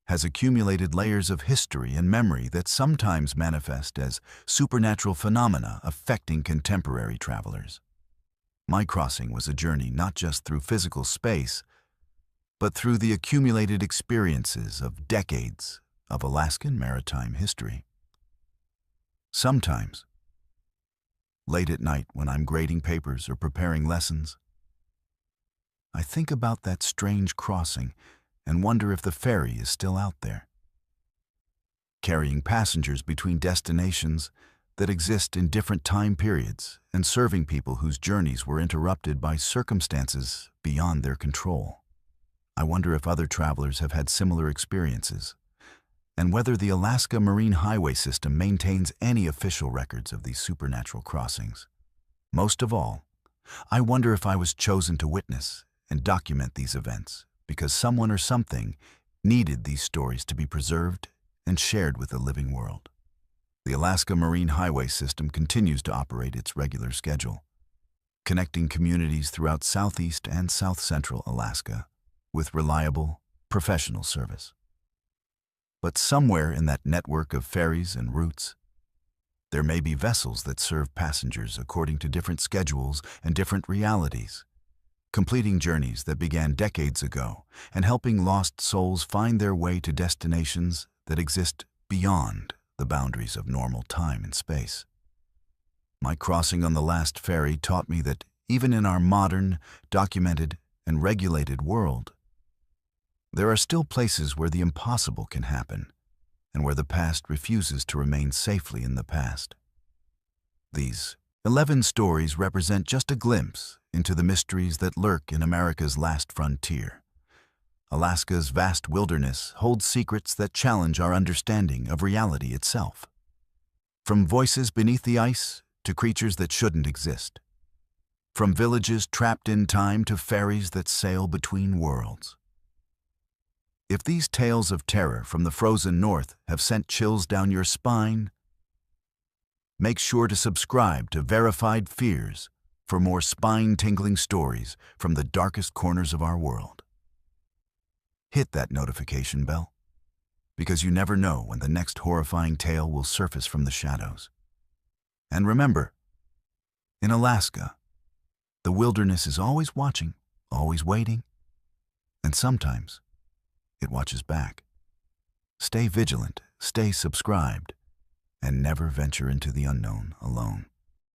has accumulated layers of history and memory that sometimes manifest as supernatural phenomena affecting contemporary travelers. My crossing was a journey not just through physical space, but through the accumulated experiences of decades of Alaskan maritime history. Sometimes, late at night when I'm grading papers or preparing lessons, I think about that strange crossing and wonder if the ferry is still out there, carrying passengers between destinations that exist in different time periods and serving people whose journeys were interrupted by circumstances beyond their control. I wonder if other travelers have had similar experiences, and whether the Alaska Marine Highway System maintains any official records of these supernatural crossings. Most of all, I wonder if I was chosen to witness and document these events because someone or something needed these stories to be preserved and shared with the living world. The Alaska Marine Highway System continues to operate its regular schedule, connecting communities throughout southeast and south-central Alaska with reliable, professional service. But somewhere in that network of ferries and routes, there may be vessels that serve passengers according to different schedules and different realities, completing journeys that began decades ago and helping lost souls find their way to destinations that exist beyond the boundaries of normal time and space. My crossing on the last ferry taught me that even in our modern, documented, and regulated world, there are still places where the impossible can happen and where the past refuses to remain safely in the past. These 11 stories represent just a glimpse into the mysteries that lurk in America's last frontier. Alaska's vast wilderness holds secrets that challenge our understanding of reality itself. From voices beneath the ice to creatures that shouldn't exist. From villages trapped in time to ferries that sail between worlds. If these tales of terror from the frozen north have sent chills down your spine, make sure to subscribe to Verified Fears for more spine-tingling stories from the darkest corners of our world. Hit that notification bell, because you never know when the next horrifying tale will surface from the shadows. And remember, in Alaska, the wilderness is always watching, always waiting, and sometimes it watches back. Stay vigilant, stay subscribed, and never venture into the unknown alone.